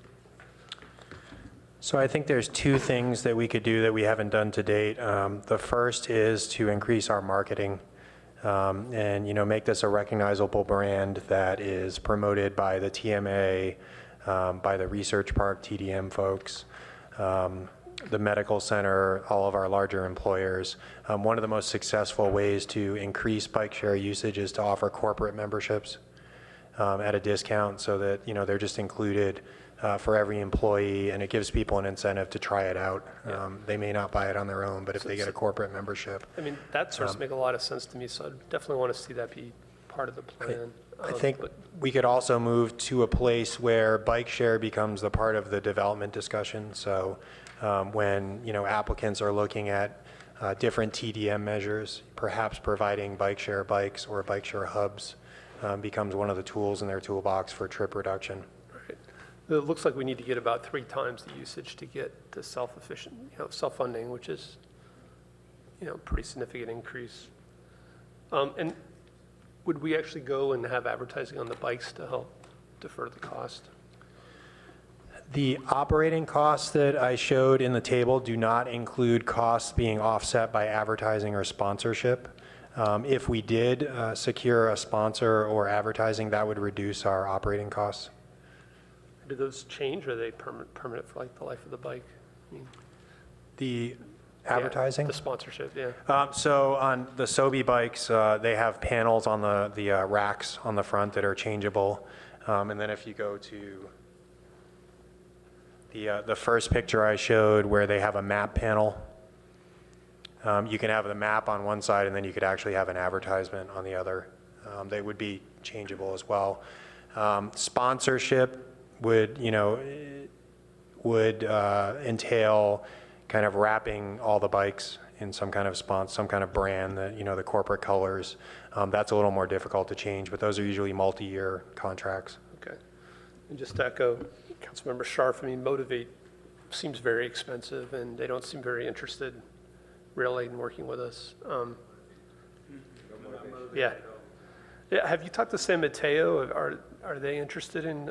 So I think there's two things that we could do that we haven't done to date. The first is to increase our marketing and, you know, make this a recognizable brand that is promoted by the TMA, by the Research Park TDM folks, the medical center, all of our larger employers. One of the most successful ways to increase bike share usage is to offer corporate memberships. at a discount so that, they're just included for every employee, and it gives people an incentive to try it out. They may not buy it on their own, but if they get a corporate membership. I mean, that starts to make a lot of sense to me, so I definitely want to see that be part of the plan. I think we could also move to a place where bike share becomes the part of the development discussion. So when, applicants are looking at different TDM measures, perhaps providing bike share bikes or bike share hubs becomes one of the tools in their toolbox for trip reduction. Right. It looks like we need to get about 3 times the usage to get to self-efficient, self-funding, which is, a pretty significant increase. And would we actually go and have advertising on the bikes to help defer the cost? The operating costs that I showed in the table do not include costs being offset by advertising or sponsorship. If we did secure a sponsor or advertising, that would reduce our operating costs. Do those change, or are they permanent for like the life of the bike? I mean, The advertising? The sponsorship, yeah. So on the Sobe bikes, they have panels on the racks on the front that are changeable. And then if you go to the first picture I showed where they have a map panel, you can have the map on one side and then you could actually have an advertisement on the other. They would be changeable as well. Sponsorship would entail kind of wrapping all the bikes in some kind of some kind of brand that, the corporate colors. That's a little more difficult to change, but those are usually multi-year contracts. Okay. And just to echo Councilmember Scharf, I mean, Motivate seems very expensive, and they don't seem very interested really in working with us. Yeah. Yeah. Have you talked to San Mateo? Are they interested in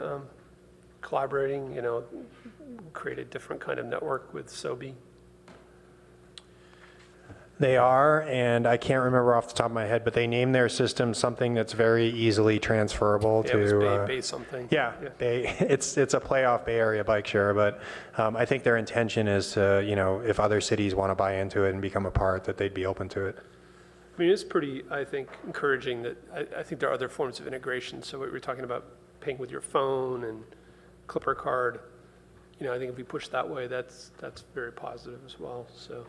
collaborating, create a different kind of network with Sobe? They are, and I can't remember off the top of my head, but they named their system something that's very easily transferable Yeah, to. it was Bay something. Yeah, Bay. It's a playoff Bay Area bike share, but I think their intention is to, if other cities want to buy into it and become a part, that they'd be open to it. I mean, it's pretty, I think, encouraging that I think there are other forms of integration. So what we're talking about, paying with your phone and Clipper card, I think if we push that way, that's very positive as well. So.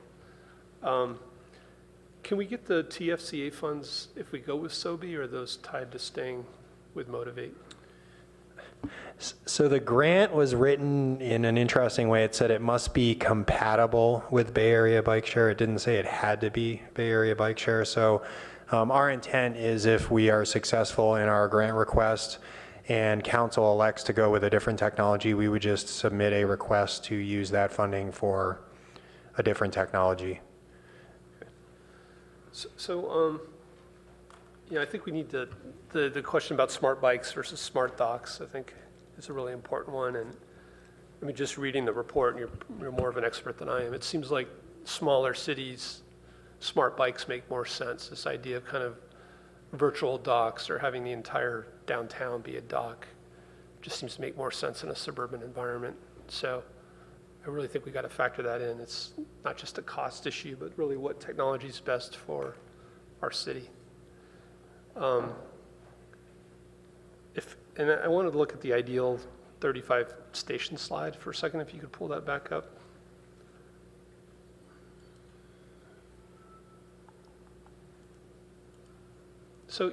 Can we get the TFCA funds if we go with Sobe, or are those tied to staying with Motivate? So the grant was written in an interesting way. It said it must be compatible with Bay Area Bike Share. It didn't say it had to be Bay Area Bike Share. So our intent is, if we are successful in our grant request and council elects to go with a different technology, we would just submit a request to use that funding for a different technology. So, I think we need the question about smart bikes versus smart docks, I think, is a really important one. And I mean, just reading the report, and you're more of an expert than I am, it seems like smaller cities, smart bikes make more sense. This idea of kind of virtual docks or having the entire downtown be a dock just seems to make more sense in a suburban environment. So I really think we got to factor that in. It's not just a cost issue, but really what technology is best for our city. And I wanted to look at the ideal 35 station slide for a second, if you could pull that back up. So,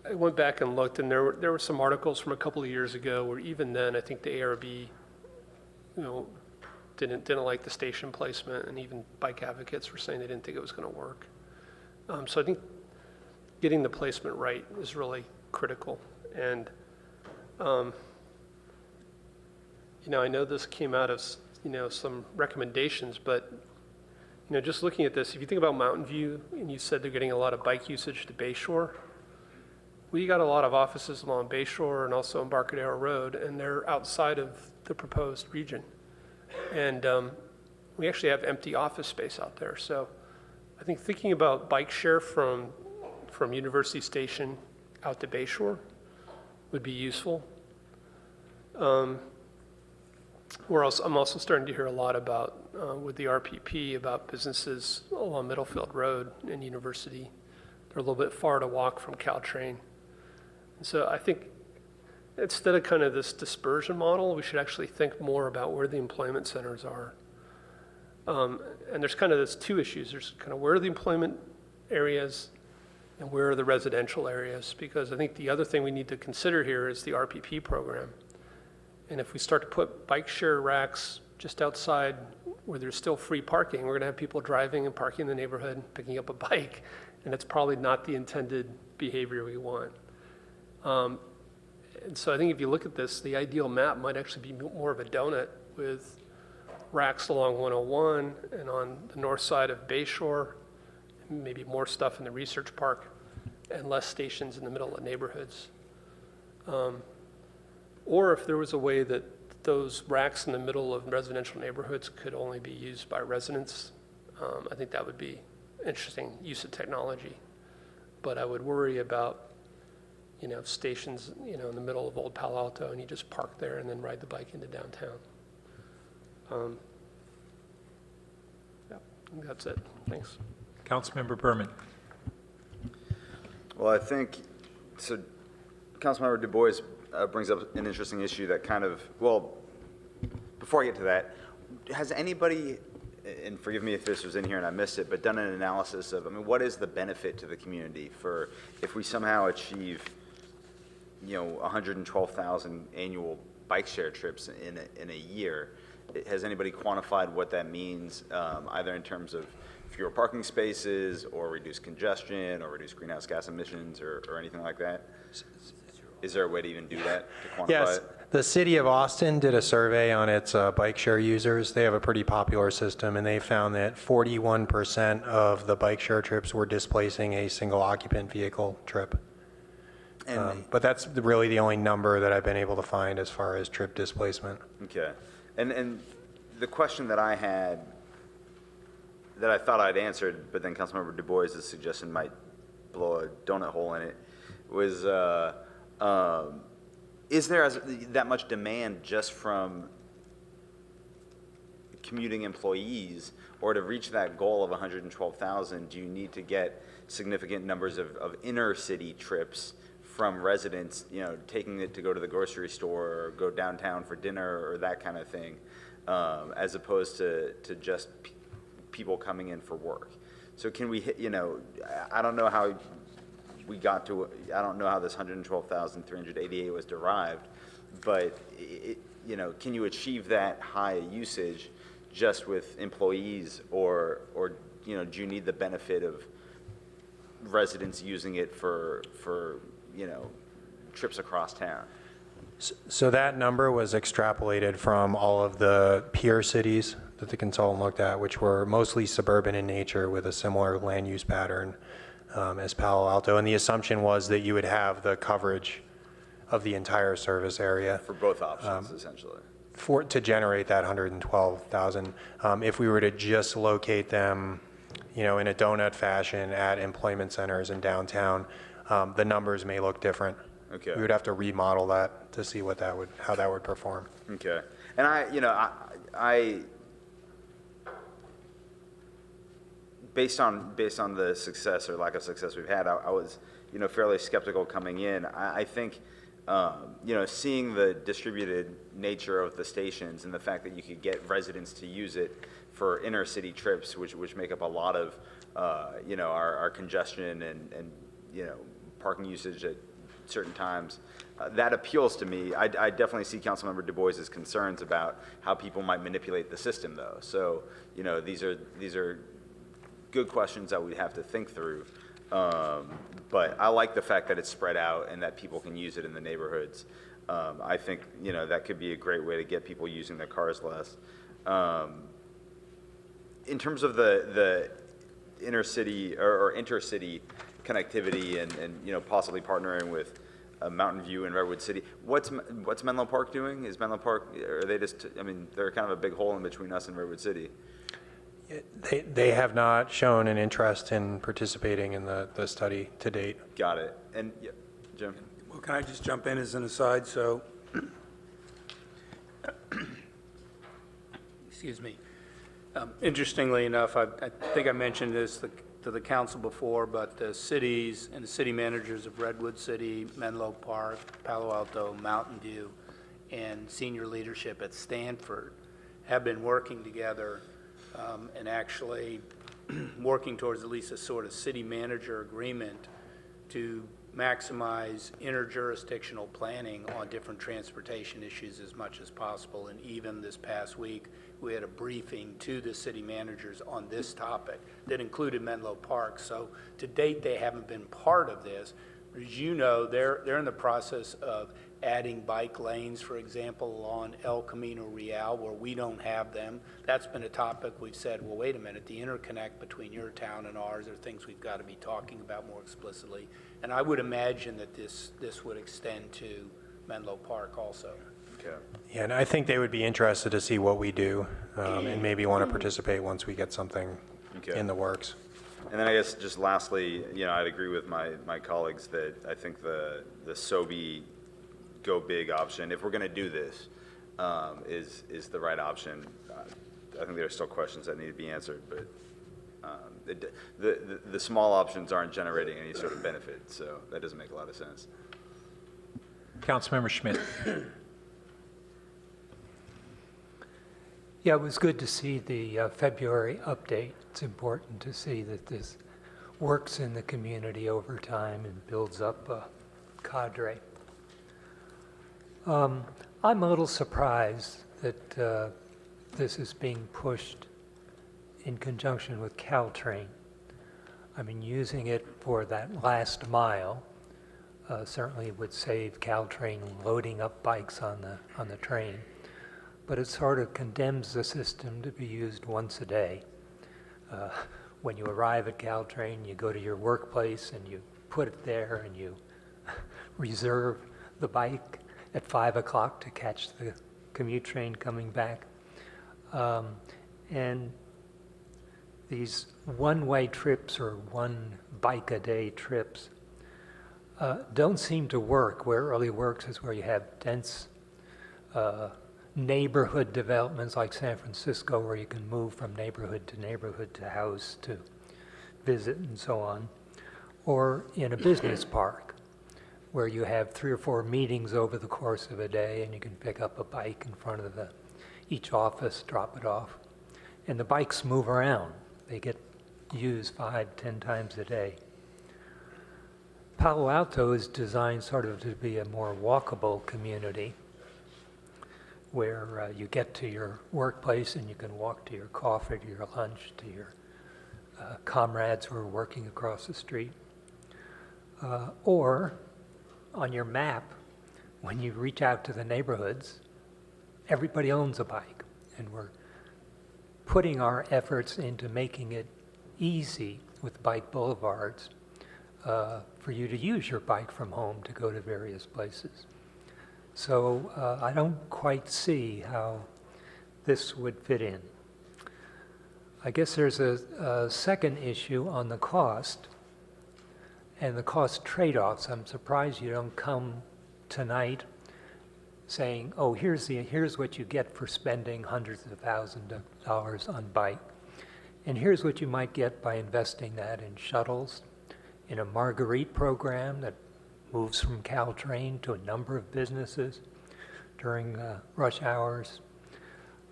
I went back and looked, and there were some articles from a couple of years ago where even then I think the ARB, didn't like the station placement, and even bike advocates were saying they didn't think it was going to work. So I think getting the placement right is really critical. And, I know this came out of, some recommendations, but, just looking at this, if you think about Mountain View, and you said they're getting a lot of bike usage to Bayshore, we got a lot of offices along Bayshore and also Embarcadero Road, and they're outside of the proposed region. And we actually have empty office space out there. So I think thinking about bike share from University Station out to Bayshore would be useful. I'm also starting to hear a lot about, with the RPP, about businesses along Middlefield Road and University. They're a little bit far to walk from Caltrain. And so I think instead of kind of this dispersion model, we should actually think more about where the employment centers are. And there's kind of this two issues. There's kind of where are the employment areas and where are the residential areas? Because I think the other thing we need to consider here is the RPP program. And if we start to put bike share racks just outside where there's still free parking, we're gonna have people driving and parking in the neighborhood, picking up a bike, and that's probably not the intended behavior we want. And so I think if you look at this, the ideal map might actually be more of a donut with racks along 101 and on the north side of Bayshore, maybe more stuff in the research park, and less stations in the middle of neighborhoods. Or if there was a way that those racks in the middle of residential neighborhoods could only be used by residents, I think that would be interesting use of technology. But I would worry about, stations, in the middle of Old Palo Alto, and you just park there and then ride the bike into downtown. Yeah, I think that's it. Thanks. Councilmember Berman. Well, I think, so Councilmember Du Bois brings up an interesting issue that kind of, well, before I get to that, has anybody, and forgive me if this was in here and I missed it, but done an analysis of, what is the benefit to the community for if we somehow achieve, 112,000 annual bike share trips in a year? Has anybody quantified what that means, either in terms of fewer parking spaces or reduced congestion or reduced greenhouse gas emissions or anything like that? Is there a way to even do that, to quantify Yes, it? the city of Austin did a survey on its bike share users. They have a pretty popular system, and they found that 41% of the bike share trips were displacing a single occupant vehicle trip. But that's really the only number that I've been able to find as far as trip displacement. Okay. And the question that I had, that I thought I'd answered, but then Councilmember Du Bois' suggestion might blow a donut hole in it, was is there that much demand just from commuting employees, or to reach that goal of 112,000, do you need to get significant numbers of inner city trips from residents, taking it to go to the grocery store or go downtown for dinner or that kind of thing, as opposed to just people coming in for work? So can we hit, I don't know how we got to, I don't know how this 112,388 was derived, but can you achieve that high usage just with employees, or do you need the benefit of residents using it for trips across town? So that number was extrapolated from all of the peer cities that the consultant looked at, which were mostly suburban in nature with a similar land use pattern as Palo Alto. And the assumption was that you would have the coverage of the entire service area. For both options, essentially. To generate that 112,000. If we were to just locate them, in a donut fashion at employment centers in downtown, the numbers may look different. Okay. We would have to remodel that to see how that would perform. Okay. And I based on the success or lack of success we've had, I was, fairly skeptical coming in. I think, seeing the distributed nature of the stations and the fact that you could get residents to use it for inner city trips, which make up a lot of, our congestion and parking usage at certain times, that appeals to me. I definitely see Councilmember Du Bois' concerns about how people might manipulate the system, though. So, these are good questions that we have to think through. But I like the fact that it's spread out and that people can use it in the neighborhoods. I think, that could be a great way to get people using their cars less. In terms of the inner city or intercity connectivity and possibly partnering with Mountain View and Redwood City, what's Menlo Park doing? Is Menlo Park, are they just, they're kind of a big hole in between us and Redwood City. They have not shown an interest in participating in the study to date. Got it. And yeah, Jim? Well, can I just jump in as an aside? So, excuse me. Interestingly enough, I think I mentioned this, to the council before, but the cities and the city managers of Redwood City, Menlo Park, Palo Alto, Mountain View, and senior leadership at Stanford have been working together and actually working towards at least a sort of city manager agreement to maximize interjurisdictional planning on different transportation issues as much as possible. And even this past week, we had a briefing to the city managers on this topic that included Menlo Park. So to date, they haven't been part of this. As you know, they're in the process of adding bike lanes, for example, on El Camino Real, where we don't have them. That's been a topic we've said, well, wait a minute, the interconnect between your town and ours are things we've got to be talking about more explicitly. And I would imagine that this would extend to Menlo Park also. Okay. Yeah, and I think they would be interested to see what we do and maybe want to participate once we get something in the works. And then I guess just lastly, I'd agree with my colleagues that I think the SOBI go big option, if we're going to do this, is the right option. I think there are still questions that need to be answered, but the small options aren't generating any sort of benefit, so that doesn't make a lot of sense. Councilmember Schmidt. Yeah, it was good to see the February update. It's important to see that this works in the community over time and builds up a cadre. I'm a little surprised that this is being pushed in conjunction with Caltrain. I mean, using it for that last mile certainly would save Caltrain loading up bikes on the train, but it sort of condemns the system to be used once a day. When you arrive at Caltrain, you go to your workplace and you put it there and you reserve the bike at 5 o'clock to catch the commute train coming back. And these one-way trips or one bike-a-day trips don't seem to work. Where it really works is where you have dense neighborhood developments like San Francisco, where you can move from neighborhood to house to visit and so on, or in a business park where you have 3 or 4 meetings over the course of a day and you can pick up a bike in front of each office, drop it off. And the bikes move around. They get used 5, 10 times a day. Palo Alto is designed sort of to be a more walkable community where you get to your workplace and you can walk to your coffee, to your lunch, to your comrades who are working across the street. Or on your map, when you reach out to the neighborhoods, everybody owns a bike, and we're putting our efforts into making it easy with bike boulevards for you to use your bike from home to go to various places. So I don't quite see how this would fit in. I guess there's a second issue on the cost and the cost trade-offs. I'm surprised you don't come tonight saying, oh, here's what you get for spending hundreds of thousands of dollars on bike. And here's what you might get by investing that in shuttles, in a Marguerite program that moves from Caltrain to a number of businesses during rush hours,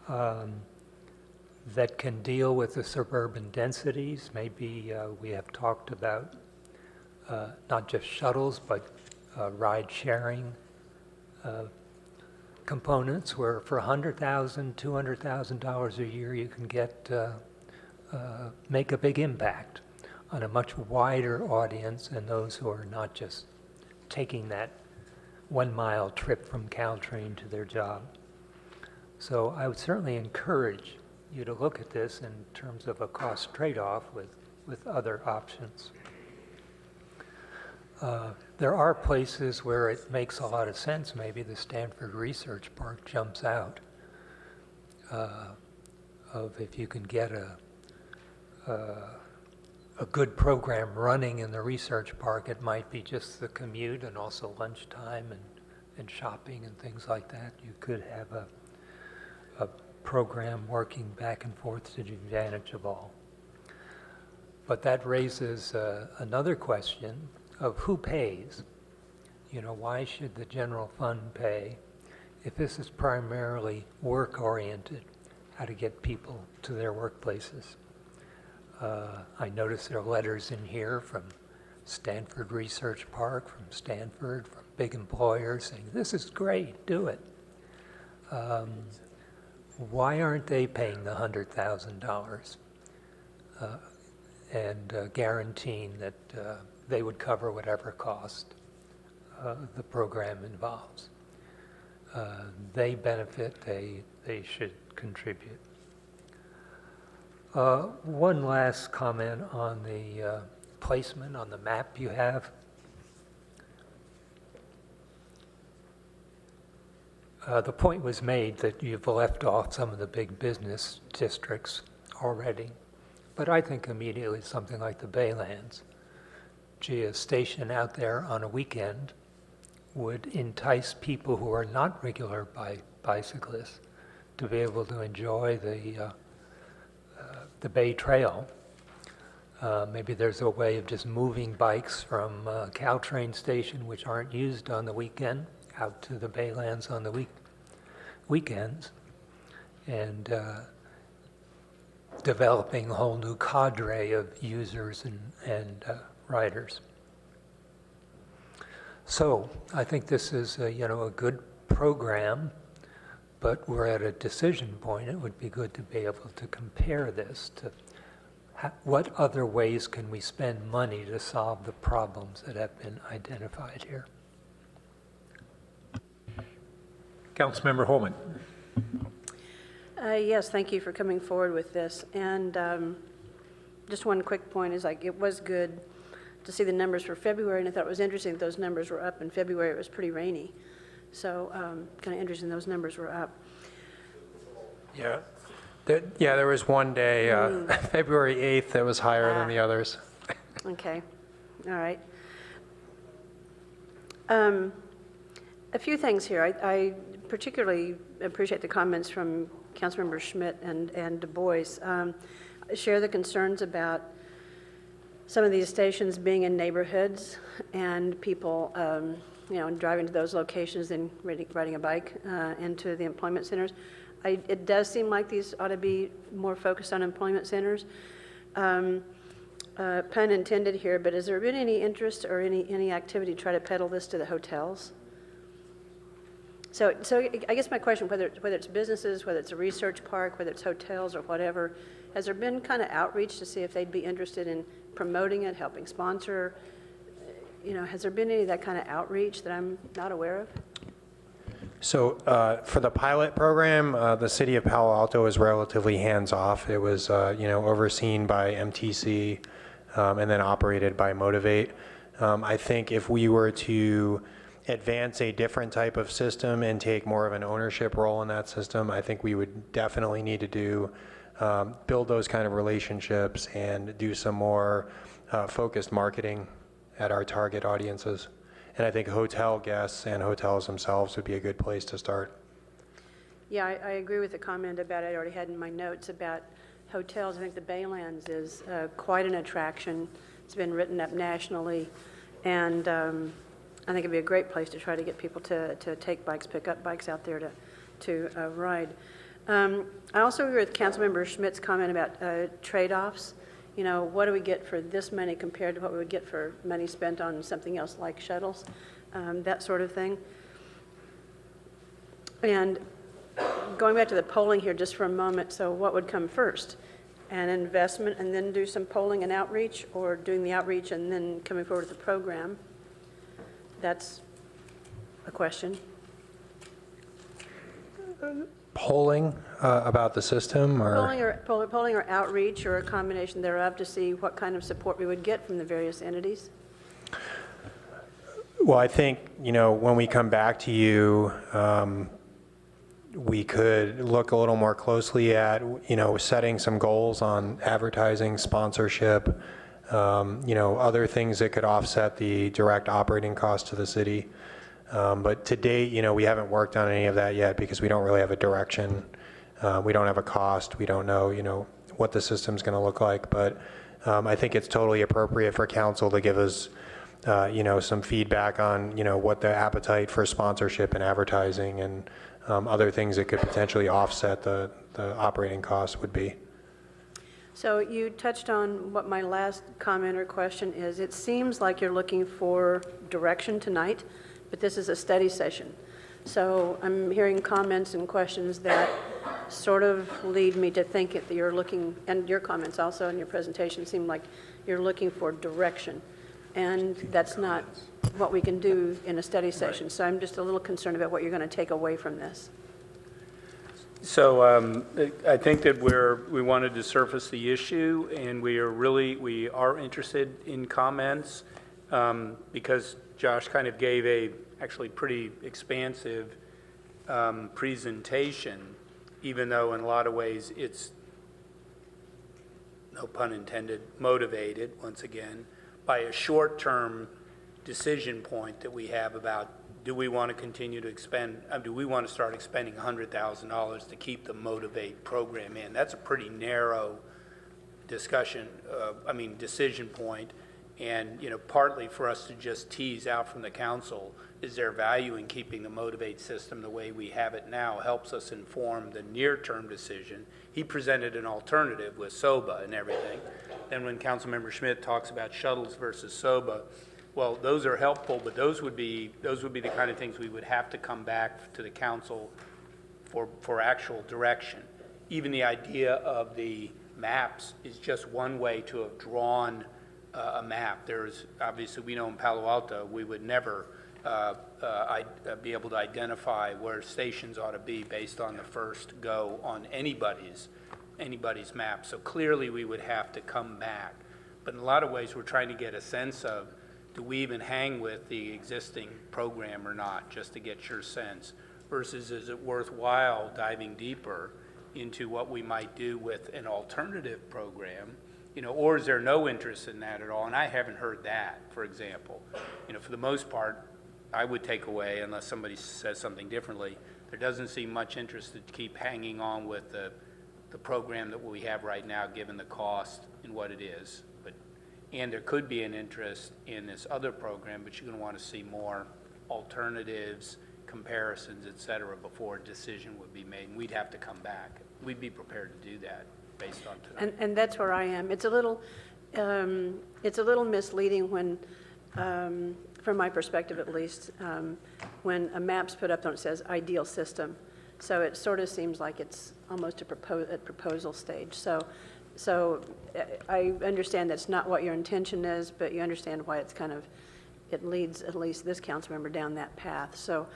that can deal with the suburban densities. Maybe we have talked about not just shuttles, but ride sharing components where for $100,000, $200,000 a year you can get make a big impact on a much wider audience and those who are not just taking that 1 mile trip from Caltrain to their job. So I would certainly encourage you to look at this in terms of a cost trade-off with other options. There are places where it makes a lot of sense. Maybe the Stanford Research Park jumps out of if you can get a good program running in the research park. It might be just the commute and also lunchtime and shopping and things like that. You could have a program working back and forth to the advantage of all. But that raises another question of who pays. You know, why should the general fund pay if this is primarily work-oriented, how to get people to their workplaces? I noticed there are letters in here from Stanford Research Park, from Stanford, from big employers saying, this is great, do it. Why aren't they paying the $100,000 and guaranteeing that they would cover whatever cost the program involves? They benefit, they should contribute. One last comment on the placement on the map you have. The point was made that you've left off some of the big business districts already, but I think immediately something like the Baylands. Gee, a station out there on a weekend would entice people who are not regular bicyclists to be able to enjoy the Bay Trail. Maybe there's a way of just moving bikes from Caltrain station, which aren't used on the weekend, out to the Baylands on the weekends, and developing a whole new cadre of users and riders. So I think this is a good program, but we're at a decision point. It would be good to be able to compare this to what other ways can we spend money to solve the problems that have been identified here. Councilmember Holman. Yes, thank you for coming forward with this. And just one quick point is, like, it was good to see the numbers for February, and I thought it was interesting that those numbers were up. In February, it was pretty rainy. So kind of interesting those numbers were up. Yeah. There was one day, February 8th, that was higher than the others. Okay, all right. A few things here. I particularly appreciate the comments from Councilmember Schmidt and Du Bois. I share the concerns about some of these stations being in neighborhoods and people, driving to those locations and riding a bike into the employment centers. It does seem like these ought to be more focused on employment centers. Pun intended here, but has there been any interest or any activity to try to peddle this to the hotels? So I guess my question, whether it's businesses, whether it's a research park, whether it's hotels or whatever, has there been kind of outreach to see if they'd be interested in promoting it, helping sponsor? Has there been any of that kind of outreach that I'm not aware of? So for the pilot program, the city of Palo Alto is relatively hands-off. It was, overseen by MTC and then operated by Motivate. I think if we were to advance a different type of system and take more of an ownership role in that system, I think we would definitely need to build those kind of relationships and do some more focused marketing at our target audiences. And I think hotel guests and hotels themselves would be a good place to start. Yeah, I agree with the comment about, I already had in my notes about hotels. I think the Baylands is quite an attraction. It's been written up nationally, and I think it'd be a great place to try to get people to take bikes, pick up bikes out there to ride. I also agree with Councilmember Schmidt's comment about trade-offs. What do we get for this money compared to what we would get for money spent on something else like shuttles, that sort of thing. And going back to the polling here just for a moment, so what would come first? An investment and then do some polling and outreach, or doing the outreach and then coming forward with a program? That's a question. Polling about the system, or Polling or outreach, or a combination thereof, to see what kind of support we would get from the various entities? Well, I think, when we come back to you, we could look a little more closely at, setting some goals on advertising, sponsorship, other things that could offset the direct operating costs to the city. But to date, we haven't worked on any of that yet because we don't really have a direction. We don't have a cost. We don't know, what the system's going to look like. But I think it's totally appropriate for council to give us, some feedback on, what the appetite for sponsorship and advertising and other things that could potentially offset the operating costs would be. So you touched on what my last comment or question is. It seems like you're looking for direction tonight, but this is a study session. So I'm hearing comments and questions that sort of lead me to think that you're looking, and your comments also in your presentation seem like you're looking for direction. And that's not what we can do in a study session. So I'm just a little concerned about what you're going to take away from this. So I think that we wanted to surface the issue, and we are interested in comments because Josh kind of gave a actually pretty expansive presentation, even though in a lot of ways it's, no pun intended, motivated, once again, by a short-term decision point that we have about do we want to continue to expend, do we want to start expending $100,000 to keep the Motivate program in? That's a pretty narrow discussion, decision point. And, partly for us to just tease out from the council, is there value in keeping the Motivate system the way we have it now helps us inform the near-term decision. He presented an alternative with SOBA and everything. Then when Councilmember Schmidt talks about shuttles versus SOBA, well, those are helpful, but those would be the kind of things we would have to come back to the council for actual direction. Even the idea of the maps is just one way to have drawn a map. There's obviously, we know in Palo Alto, we would never be able to identify where stations ought to be based on the first go on anybody's map. So clearly we would have to come back. But in a lot of ways, we're trying to get a sense of, do we even hang with the existing program or not, just to get your sense, versus is it worthwhile diving deeper into what we might do with an alternative program, or is there no interest in that at all? And I haven't heard that, for example. For the most part, I would take away, unless somebody says something differently, there doesn't seem much interest to keep hanging on with the program that we have right now, given the cost and what it is. And there could be an interest in this other program, but you're going to want to see more alternatives, comparisons, et cetera, before a decision would be made. And we'd have to come back. We'd be prepared to do that based on tonight. And that's where I am. It's a little misleading when, from my perspective at least, when a map's put up and it says ideal system. So it sort of seems like it's almost a proposal stage. So I understand that's not what your intention is, but you understand why it's it leads at least this council member down that path. So,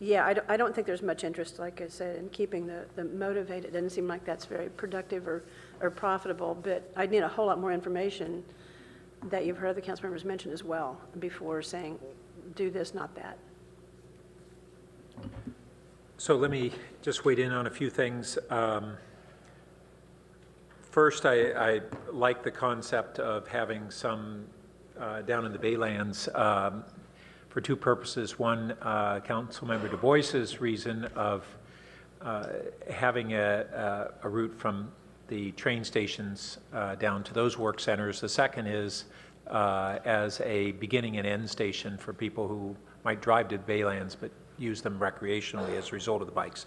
yeah, I don't think there's much interest, like I said, in keeping the Motivate. It doesn't seem like that's very productive or profitable, but I need a whole lot more information that you've heard the council members mention as well before saying, do this, not that. So let me just wade in on a few things. First, I like the concept of having some down in the Baylands for two purposes. One, Councilmember Du Bois's reason of having a route from the train stations down to those work centers. The second is as a beginning and end station for people who might drive to Baylands but use them recreationally as a result of the bikes.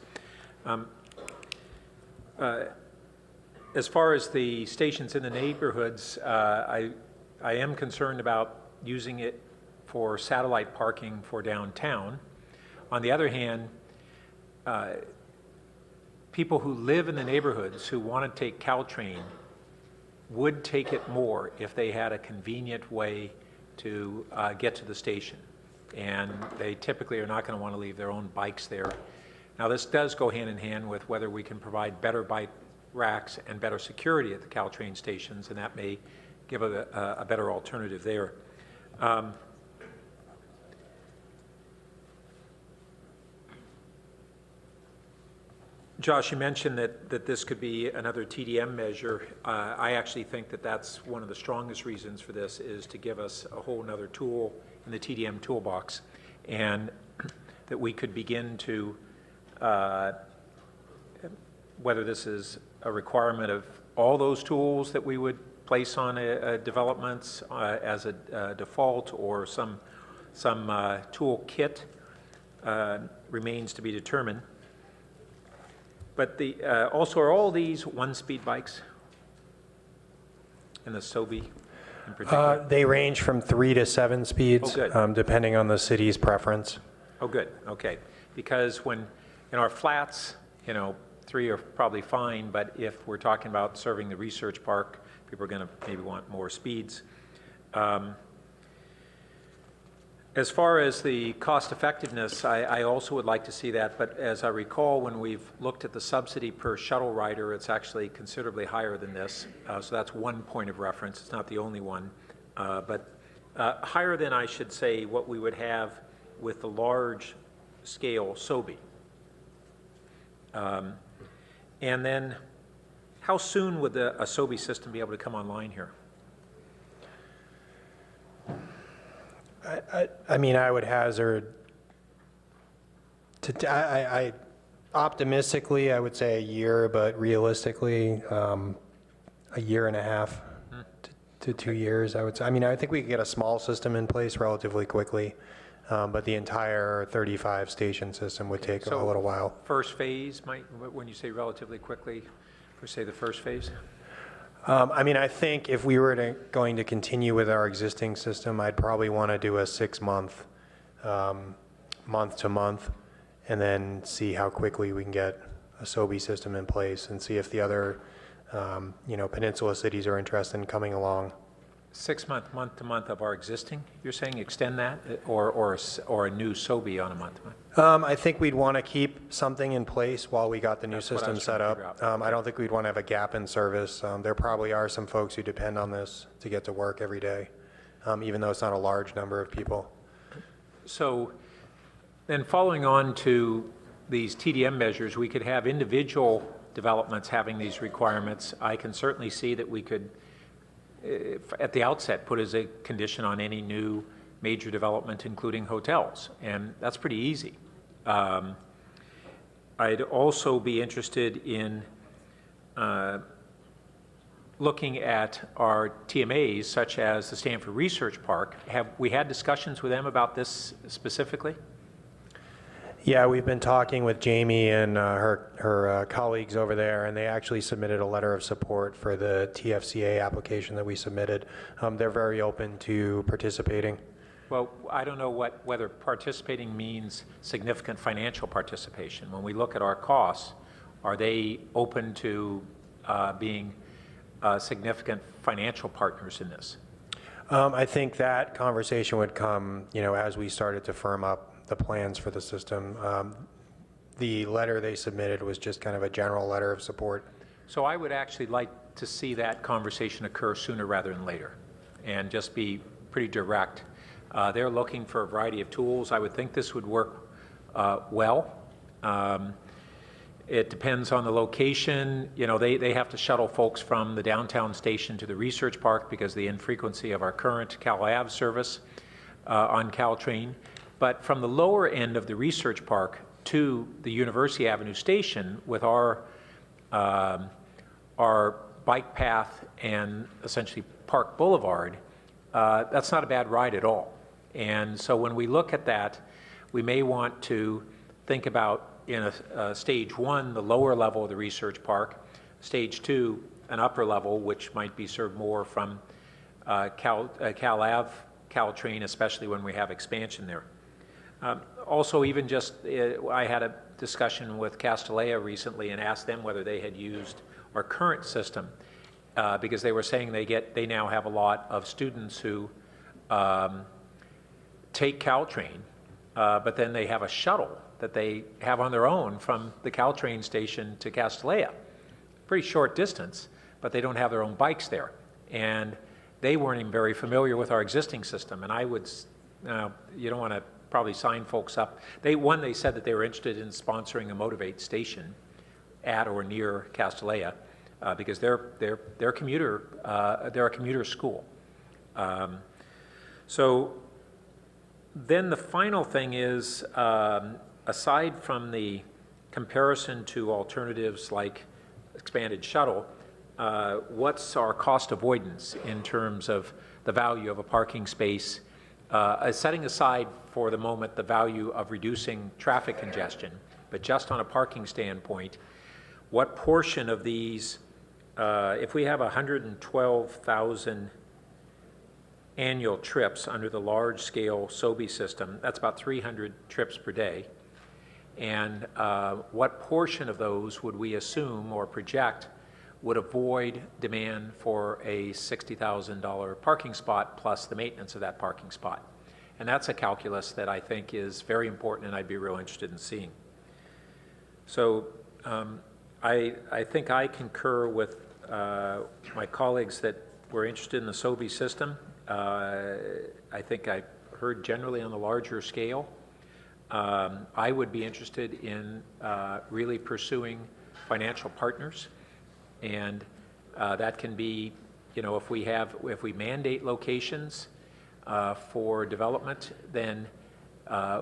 As far as the stations in the neighborhoods, I am concerned about using it for satellite parking for downtown. On the other hand, people who live in the neighborhoods who want to take Caltrain would take it more if they had a convenient way to get to the station. And they typically are not going to want to leave their own bikes there. Now, this does go hand in hand with whether we can provide better bike racks and better security at the Caltrain stations, and that may give a better alternative there. Josh, you mentioned that this could be another TDM measure. I actually think that that's one of the strongest reasons for this, is to give us a whole nother tool in the TDM toolbox, and that we could begin to, whether this is a requirement of all those tools that we would place on developments as a default, or some tool kit remains to be determined. But also, are all these one-speed bikes in the SOBI in particular? They range from 3 to 7 speeds, Oh, good. depending on the city's preference. Oh, good, okay. Because when, in our flats, 3 are probably fine, but if we're talking about serving the research park, people are going to maybe want more speeds. As far as the cost effectiveness, I also would like to see that, but as I recall, when we've looked at the subsidy per shuttle rider, it's actually considerably higher than this. So that's one point of reference. It's not the only one, but higher than, I should say, what we would have with the large scale SOBI. And then how soon would a SOBI system be able to come online here? I mean, I would hazard, optimistically, I would say a year, but realistically, a year and a half to 2 years, I would say. I mean, I think we could get a small system in place relatively quickly, but the entire 35 station system would take a little while. First phase, when you say relatively quickly, for say the first phase? I mean, I think if we were going to continue with our existing system, I'd probably want to do a 6-month, month to month, and then see how quickly we can get a SOBI system in place and see if the other, peninsula cities are interested in coming along. 6-month, month to month of our existing, you're saying extend that, or a new SOBI on a month to month? I think we'd want to keep something in place while we got the new That's what I system was set trying to up. figure out. I don't think we'd want to have a gap in service. There probably are some folks who depend on this to get to work every day, even though it's not a large number of people. So then following on to these TDM measures, we could have individual developments having these requirements. I can certainly see that we could, at the outset, put as a condition on any new major development, including hotels, and that's pretty easy. I'd also be interested in looking at our TMAs, such as the Stanford Research Park. Have we had discussions with them about this specifically? Yeah, we've been talking with Jamie and her colleagues over there, and they actually submitted a letter of support for the TFCA application that we submitted. They're very open to participating. Well, I don't know whether participating means significant financial participation. When we look at our costs, are they open to being significant financial partners in this? I think that conversation would come, as we started to firm up the plans for the system. The letter they submitted was just kind of a general letter of support. So I would actually like to see that conversation occur sooner rather than later, and just be pretty direct. They're looking for a variety of tools. I would think this would work well. It depends on the location. They have to shuttle folks from the downtown station to the research park because of the infrequency of our current Cal Ave service on Caltrain. But from the lower end of the research park to the University Avenue station with our bike path and essentially Park Boulevard, that's not a bad ride at all. And so when we look at that, we may want to think about in a stage 1, the lower level of the research park, stage 2, an upper level, which might be served more from Cal Ave, Caltrain, especially when we have expansion there. Also, even just, I had a discussion with Castellea recently and asked them whether they had used our current system because they were saying they now have a lot of students who take Caltrain, but then they have a shuttle that they have on their own from the Caltrain station to Castellea. Pretty short distance, but they don't have their own bikes there. And they weren't even very familiar with our existing system. And I would, you don't want to probably sign folks up. They said that they were interested in sponsoring a Motivate station at or near Castellea because they're a commuter school. So then the final thing is, aside from the comparison to alternatives like expanded shuttle, what's our cost avoidance in terms of the value of a parking space, setting aside for the moment the value of reducing traffic congestion, but just on a parking standpoint, what portion of these, if we have 112,000 annual trips under the large-scale SOBI system, that's about 300 trips per day. And what portion of those would we assume or project would avoid demand for a $60,000 parking spot plus the maintenance of that parking spot? And that's a calculus that I think is very important and I'd be real interested in seeing. So I think I concur with my colleagues that we're interested in the SOBI system. I think I heard generally on the larger scale. I would be interested in really pursuing financial partners, and that can be, if we mandate locations for development, then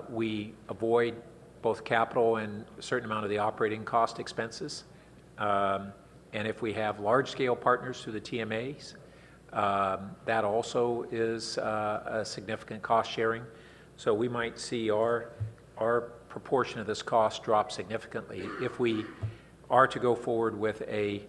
we avoid both capital and a certain amount of the operating cost expenses. And if we have large-scale partners through the TMAs, that also is a significant cost sharing. So we might see our proportion of this cost drop significantly if we are to go forward with a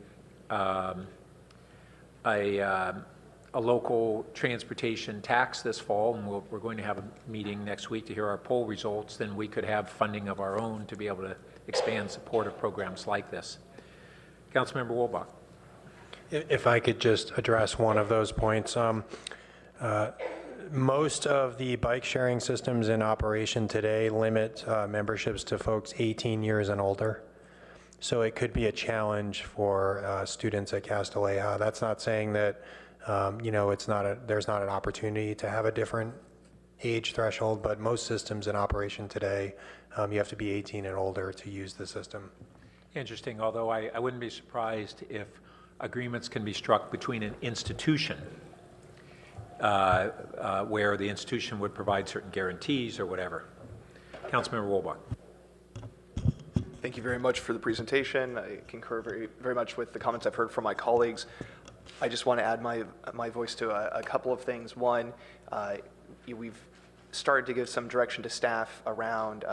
local transportation tax this fall, and we're going to have a meeting next week to hear our poll results. Then we could have funding of our own to be able to expand support of programs like this. Councilmember Wolbach. If I could just address one of those points. Most of the bike sharing systems in operation today limit memberships to folks 18 years and older. So it could be a challenge for students at Castilleja. That's not saying that there's not an opportunity to have a different age threshold, but most systems in operation today, you have to be 18 and older to use the system. Interesting, although I wouldn't be surprised if agreements can be struck between an institution where the institution would provide certain guarantees or whatever. Councilmember Wolbach. Thank you very much for the presentation. I concur very, very much with the comments I've heard from my colleagues. I just want to add my voice to a couple of things. One, we've started to give some direction to staff around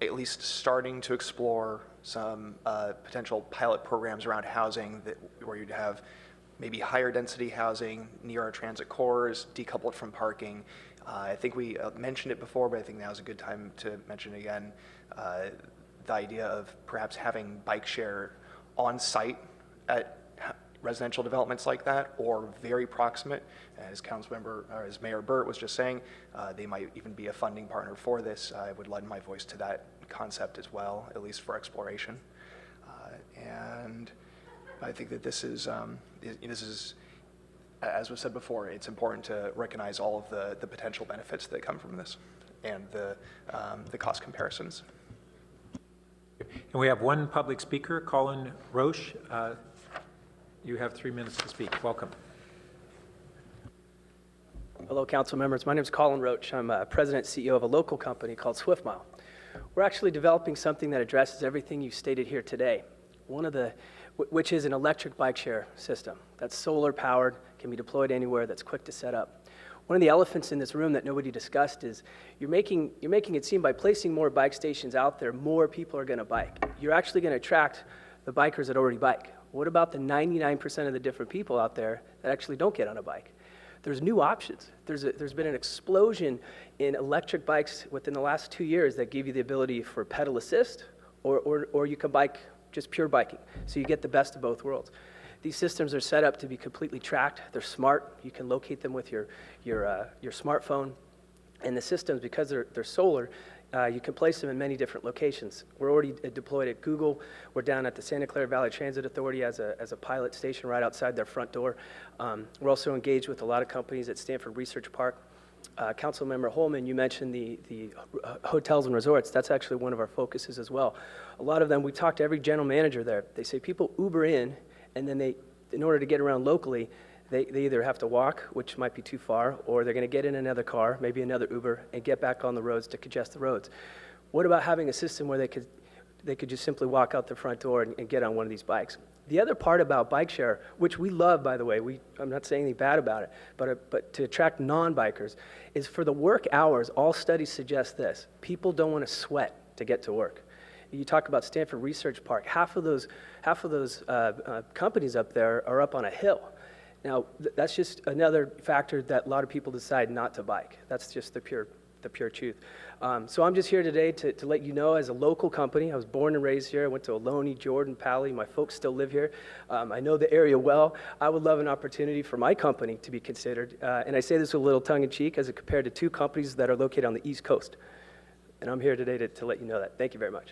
at least starting to explore some potential pilot programs around housing where you'd have maybe higher density housing near our transit cores, decoupled from parking. I think we mentioned it before, but I think now is a good time to mention it again. The idea of perhaps having bike share on site at residential developments like that, or very proximate, as Mayor Burt was just saying, they might even be a funding partner for this. I would lend my voice to that concept as well, at least for exploration. And I think that this is, as was said before, it's important to recognize all of the potential benefits that come from this and the cost comparisons. And we have one public speaker, Colin Roche. You have 3 minutes to speak. Welcome. Hello, council members. My name is Colin Roach. I'm president and CEO of a local company called SwiftMile. We're actually developing something that addresses everything you stated here today, which is an electric bike share system that's solar powered, can be deployed anywhere, that's quick to set up. One of the elephants in this room that nobody discussed is you're making it seem by placing more bike stations out there, more people are going to bike. You're actually going to attract the bikers that already bike. What about the 99% of the different people out there that actually don't get on a bike? There's new options. There's been an explosion in electric bikes within the last 2 years that give you the ability for pedal assist, or you can bike just pure biking. So you get the best of both worlds. These systems are set up to be completely tracked. They're smart. You can locate them with your smartphone. And the systems, because they're solar, you can place them in many different locations. We're already deployed at Google. We're down at the Santa Clara Valley Transit Authority as a pilot station right outside their front door. We're also engaged with a lot of companies at Stanford Research Park. Councilmember Holman, you mentioned the hotels and resorts. That's actually one of our focuses as well. A lot of them, we talk to every general manager there. They say people Uber in, and then in order to get around locally, they either have to walk, which might be too far, or they're going to get in another car, maybe another Uber, and get back on the roads to congest the roads. What about having a system where they could they could just simply walk out the front door and get on one of these bikes. The other part about bike share, which we love, by the way, I'm not saying anything bad about it, but to attract non-bikers, is for the work hours, all studies suggest this: people don't want to sweat to get to work. You talk about Stanford Research Park, half of those companies up there are up on a hill. Now, that's just another factor that a lot of people decide not to bike. That's just the pure truth. So I'm just here today to let you know, as a local company, I was born and raised here. I went to Ohlone, Jordan, Palo. My folks still live here. I know the area well. I would love an opportunity for my company to be considered. And I say this with a little tongue-in-cheek, as compared to two companies that are located on the East Coast. And I'm here today to let you know that. Thank you very much.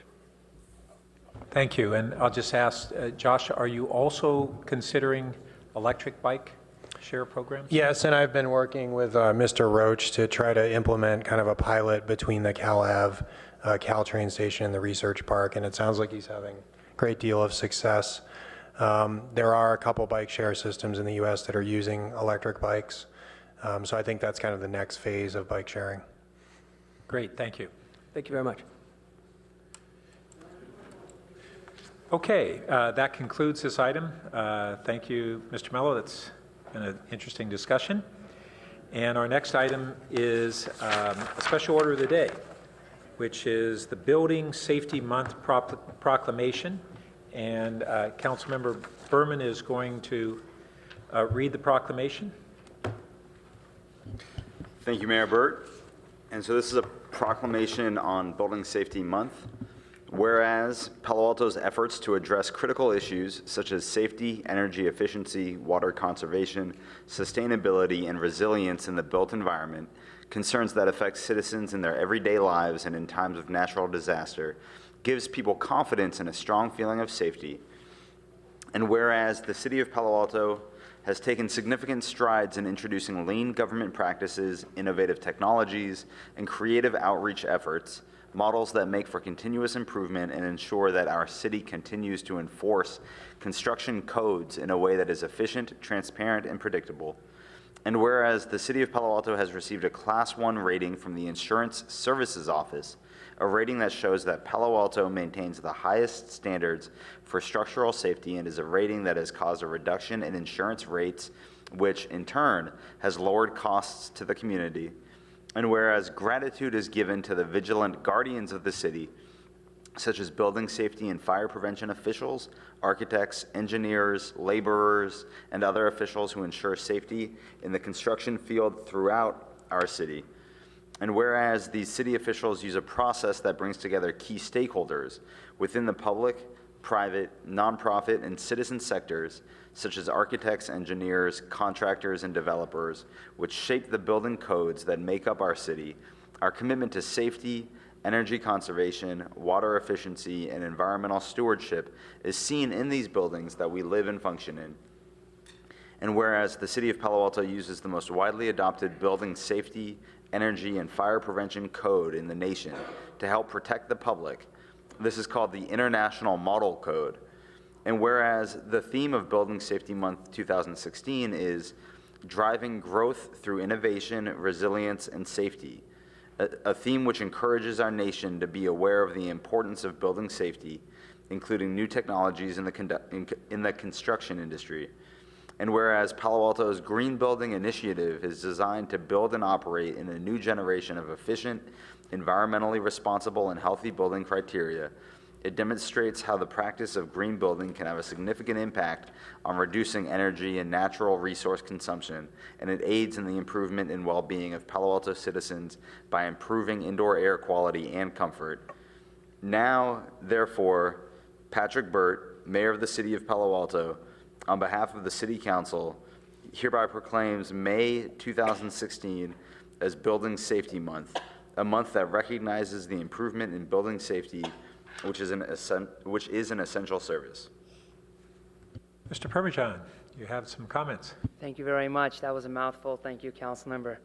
Thank you. And I'll just ask, Josh, are you also considering electric bike share programs? Yes, and I've been working with Mr. Roach to try to implement kind of a pilot between the CalAV, Caltrain station, and the research park, and it sounds like he's having a great deal of success. There are a couple bike share systems in the U.S. that are using electric bikes, so I think that's kind of the next phase of bike sharing. Great, thank you. Thank you very much. Okay, that concludes this item. Thank you, Mr. Mello. That's been an interesting discussion. And our next item is a special order of the day, which is the Building Safety Month proclamation. And Councilmember Berman is going to read the proclamation. Thank you, Mayor Burt. And so this is a proclamation on Building Safety Month. Whereas Palo Alto's efforts to address critical issues such as safety, energy efficiency, water conservation, sustainability, and resilience in the built environment, concerns that affect citizens in their everyday lives and in times of natural disaster, gives people confidence and a strong feeling of safety. And whereas the City of Palo Alto has taken significant strides in introducing lean government practices, innovative technologies, and creative outreach efforts, models that make for continuous improvement and ensure that our city continues to enforce construction codes in a way that is efficient, transparent, and predictable. And whereas the City of Palo Alto has received a Class 1 rating from the Insurance Services Office, a rating that shows that Palo Alto maintains the highest standards for structural safety and is a rating that has caused a reduction in insurance rates, which in turn has lowered costs to the community. And whereas gratitude is given to the vigilant guardians of the city, such as building safety and fire prevention officials, architects, engineers, laborers, and other officials who ensure safety in the construction field throughout our city. And whereas these city officials use a process that brings together key stakeholders within the public, private, nonprofit, and citizen sectors, such as architects, engineers, contractors, and developers, which shape the building codes that make up our city, our commitment to safety, energy conservation, water efficiency, and environmental stewardship is seen in these buildings that we live and function in. And whereas the City of Palo Alto uses the most widely adopted building safety, energy, and fire prevention code in the nation to help protect the public, this is called the International Model Code. And whereas the theme of Building Safety Month 2016 is driving growth through innovation, resilience, and safety, a theme which encourages our nation to be aware of the importance of building safety, including new technologies in the construction industry. And whereas Palo Alto's Green Building Initiative is designed to build and operate in a new generation of efficient, environmentally responsible, and healthy building criteria, it demonstrates how the practice of green building can have a significant impact on reducing energy and natural resource consumption, and it aids in the improvement and well-being of Palo Alto citizens by improving indoor air quality and comfort. Now, therefore, Patrick Burt, Mayor of the City of Palo Alto, on behalf of the City Council, hereby proclaims May 2016 as Building Safety Month, a month that recognizes the improvement in building safety, which is an essential service. Mr. Parmesan, you have some comments. Thank you very much. That was a mouthful. Thank you, Councilmember.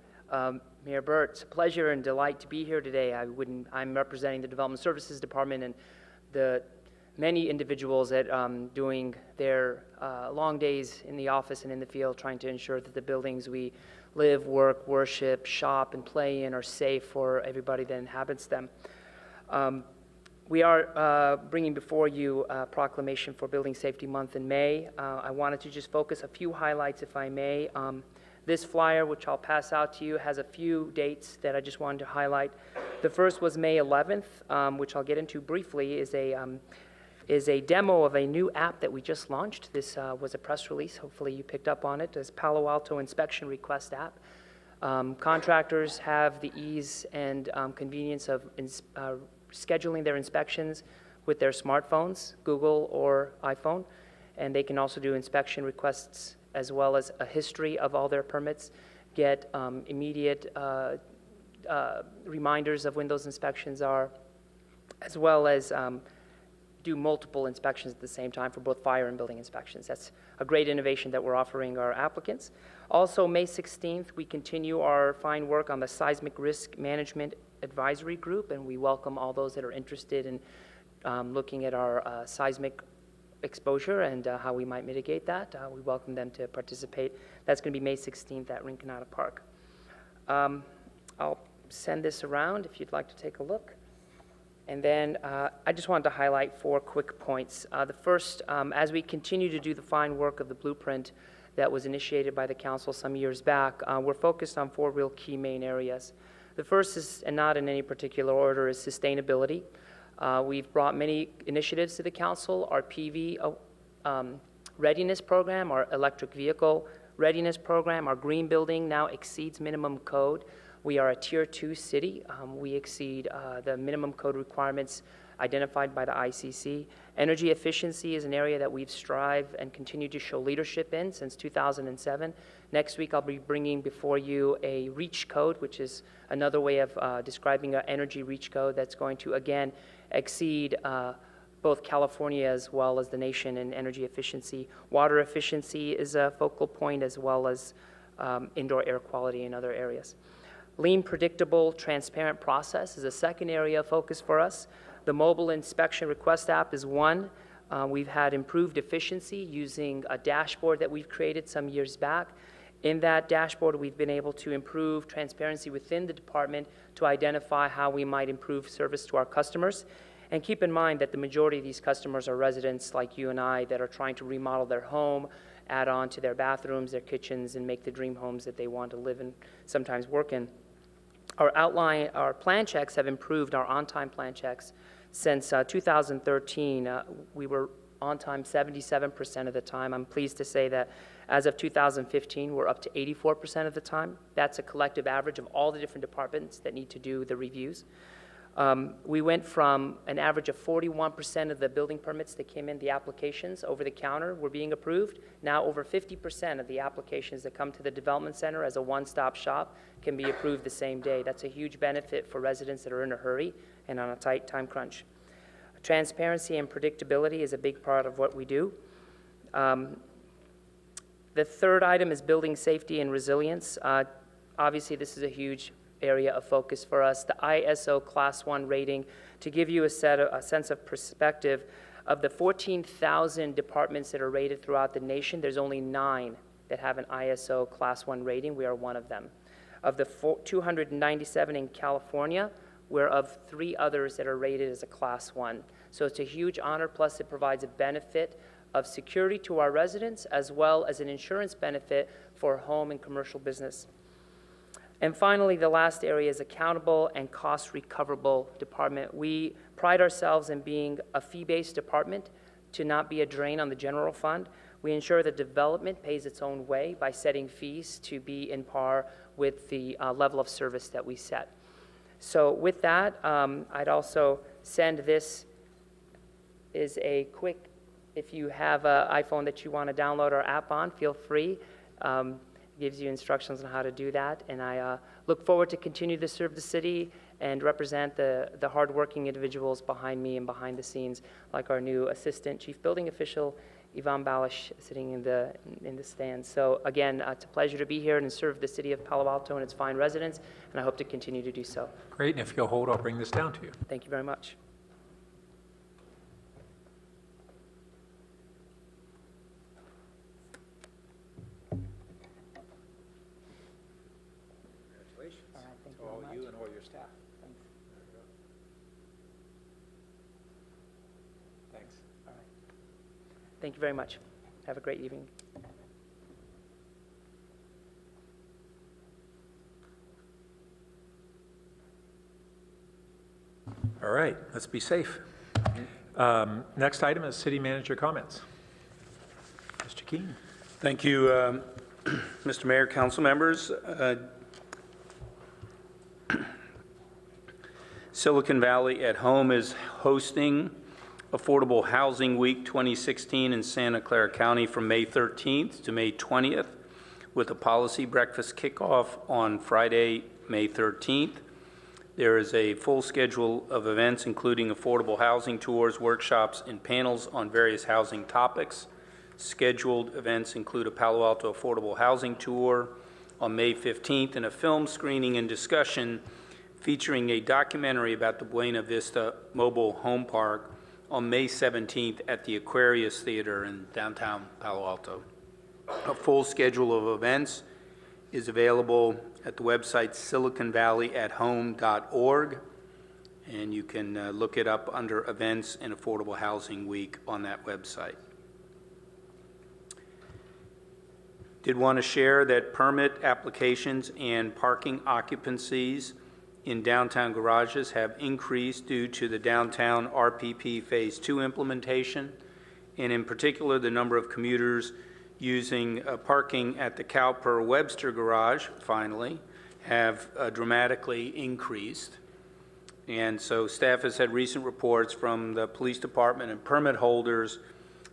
Mayor Burt, it's a pleasure and delight to be here today. I'm representing the Development Services Department and the many individuals that doing their long days in the office and in the field, trying to ensure that the buildings we live, work, worship, shop, and play in are safe for everybody that inhabits them. We are bringing before you a proclamation for Building Safety Month in May. I wanted to just focus a few highlights, if I may. This flyer, which I'll pass out to you, has a few dates that I just wanted to highlight. The first was May 11th, which I'll get into briefly, is a demo of a new app that we just launched. This was a press release. Hopefully you picked up on it. It's Palo Alto Inspection Request app. Contractors have the ease and convenience of scheduling their inspections with their smartphones, Google or iPhone, and they can also do inspection requests as well as a history of all their permits, get immediate reminders of when those inspections are, as well as do multiple inspections at the same time for both fire and building inspections. That's a great innovation that we're offering our applicants. Also, May 16th, we continue our fine work on the Seismic Risk Management Advisory Group, and we welcome all those that are interested in looking at our seismic exposure and how we might mitigate that. We welcome them to participate. That's going to be May 16th at Rinconada Park. I'll send this around if you'd like to take a look. And then I just wanted to highlight 4 quick points. The first, as we continue to do the fine work of the blueprint that was initiated by the council some years back, we're focused on 4 real key main areas. The first is, and not in any particular order, is sustainability. We've brought many initiatives to the council. Our PV readiness program, our electric vehicle readiness program, our green building now exceeds minimum code. We are a Tier 2 city. We exceed the minimum code requirements identified by the ICC. Energy efficiency is an area that we've strived and continue to show leadership in since 2007. Next week, I'll be bringing before you a REACH code, which is another way of describing our energy REACH code that's going to, again, exceed both California as well as the nation in energy efficiency. Water efficiency is a focal point, as well as indoor air quality in other areas. Lean, predictable, transparent process is a second area of focus for us. The mobile inspection request app is one. We've had improved efficiency using a dashboard that we've created some years back. In that dashboard, we've been able to improve transparency within the department to identify how we might improve service to our customers. And keep in mind that the majority of these customers are residents like you and I that are trying to remodel their home, add on to their bathrooms, their kitchens, and make the dream homes that they want to live and sometimes work in. Our plan checks have improved, our on-time plan checks. Since 2013, we were on time 77% of the time. I'm pleased to say that as of 2015, we're up to 84% of the time. That's a collective average of all the different departments that need to do the reviews. We went from an average of 41% of the building permits that came in, the applications over the counter were being approved. Now over 50% of the applications that come to the development center as a one-stop shop can be approved the same day. That's a huge benefit for residents that are in a hurry and on a tight time crunch. Transparency and predictability is a big part of what we do. The third item is building safety and resilience. Obviously, this is a huge area of focus for us. The ISO Class 1 rating, to give you a sense of perspective, of the 14,000 departments that are rated throughout the nation, there's only 9 that have an ISO Class 1 rating. We are one of them. Of the 297 in California, we're of 3 others that are rated as a Class 1. So it's a huge honor, plus it provides a benefit of security to our residents, as well as an insurance benefit for home and commercial business. And finally, the last area is accountable and cost recoverable department. We pride ourselves in being a fee-based department to not be a drain on the general fund. We ensure that development pays its own way by setting fees to be in par with the level of service that we set. So with that, I'd also send this is a quick, if you have an iPhone that you want to download our app on, feel free. Gives you instructions on how to do that. And I look forward to continue to serve the city and represent the hardworking individuals behind me and behind the scenes, like our new Assistant Chief Building Official, Ivan Balish, sitting in the stands. So again, it's a pleasure to be here and serve the city of Palo Alto and its fine residents, and I hope to continue to do so. Great, and if you'll hold, I'll bring this down to you. Thank you very much. To all you and all your staff. Thank you very much. Have a great evening. All right, let's be safe. Next item is city manager comments. Mr. Keene. Thank you, Mr. Mayor, council members. Silicon Valley at Home is hosting Affordable Housing Week 2016 in Santa Clara County from May 13th to May 20th, with a policy breakfast kickoff on Friday, May 13th. There is a full schedule of events, including affordable housing tours, workshops, and panels on various housing topics. Scheduled events include a Palo Alto affordable housing tour on May 15th and a film screening and discussion featuring a documentary about the Buena Vista Mobile Home Park on May 17th at the Aquarius Theater in downtown Palo Alto. A full schedule of events is available at the website siliconvalleyathome.org, and you can look it up under Events and Affordable Housing Week on that website. Did want to share that permit applications and parking occupancies in downtown garages have increased due to the downtown RPP Phase 2 implementation, and in particular, the number of commuters using parking at the Cowper Webster garage, finally, have dramatically increased. And so staff has had recent reports from the police department and permit holders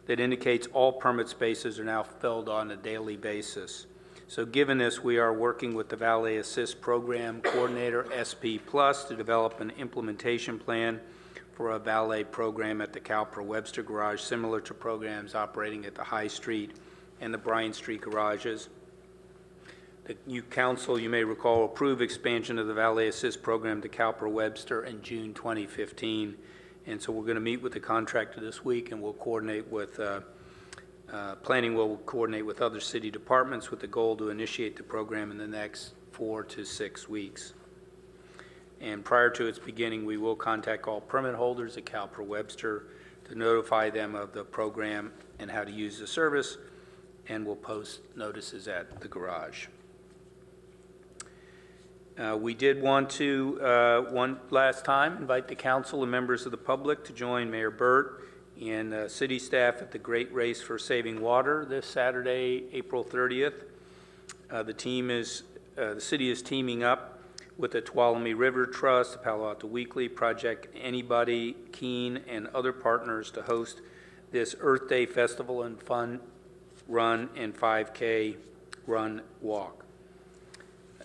that indicates all permit spaces are now filled on a daily basis. So given this, we are working with the Valet Assist Program Coordinator, SP Plus, to develop an implementation plan for a valet program at the Cowper Webster garage, similar to programs operating at the High Street and the Bryant Street garages. The new council, you may recall, approved expansion of the Valet Assist program to Cowper Webster in June 2015. And so we're going to meet with the contractor this week, and we'll coordinate with, planning will coordinate with other city departments with the goal to initiate the program in the next 4 to 6 weeks. And prior to its beginning, we will contact all permit holders at Cowper Webster to notify them of the program and how to use the service, and we'll post notices at the garage. We did want to, one last time, invite the council and members of the public to join Mayor Burt and city staff at the Great Race for Saving Water this Saturday, April 30th. The city is teaming up with the Tuolumne River Trust, the Palo Alto Weekly, Project Anybody, Keene, and other partners to host this Earth Day Festival and Fun Run and 5K Run Walk.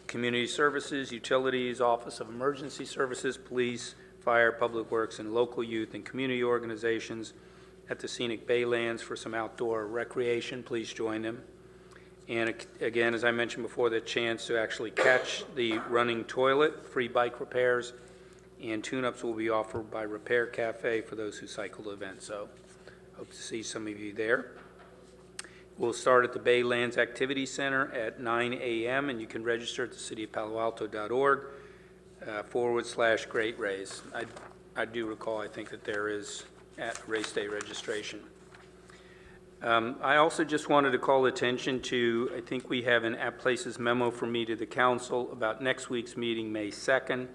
Community Services, Utilities, Office of Emergency Services, Police, Fire, Public Works, and local youth and community organizations at the Scenic Baylands for some outdoor recreation. Please join them. And again, as I mentioned before, the chance to actually catch the running toilet, free bike repairs, and tune-ups will be offered by Repair Cafe for those who cycle the event. So hope to see some of you there. We'll start at the Baylands Activity Center at 9 a.m., and you can register at thecityofpaloalto.org /Great Race. I do recall, I think, that there is at race day registration. I also just wanted to call attention to, I think we have an App Places memo from me to the council about next week's meeting, May 2nd.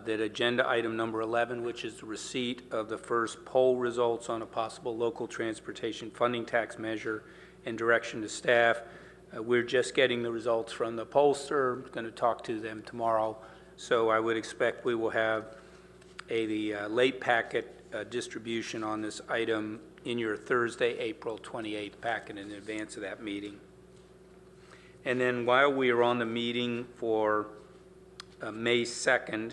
That agenda item number 11, which is the receipt of the first poll results on a possible local transportation funding tax measure and direction to staff. We're just getting the results from the pollster. I'm going to talk to them tomorrow. So I would expect we will have the late packet distribution on this item in your Thursday, April 28th packet in advance of that meeting. And then while we are on the meeting for May 2nd,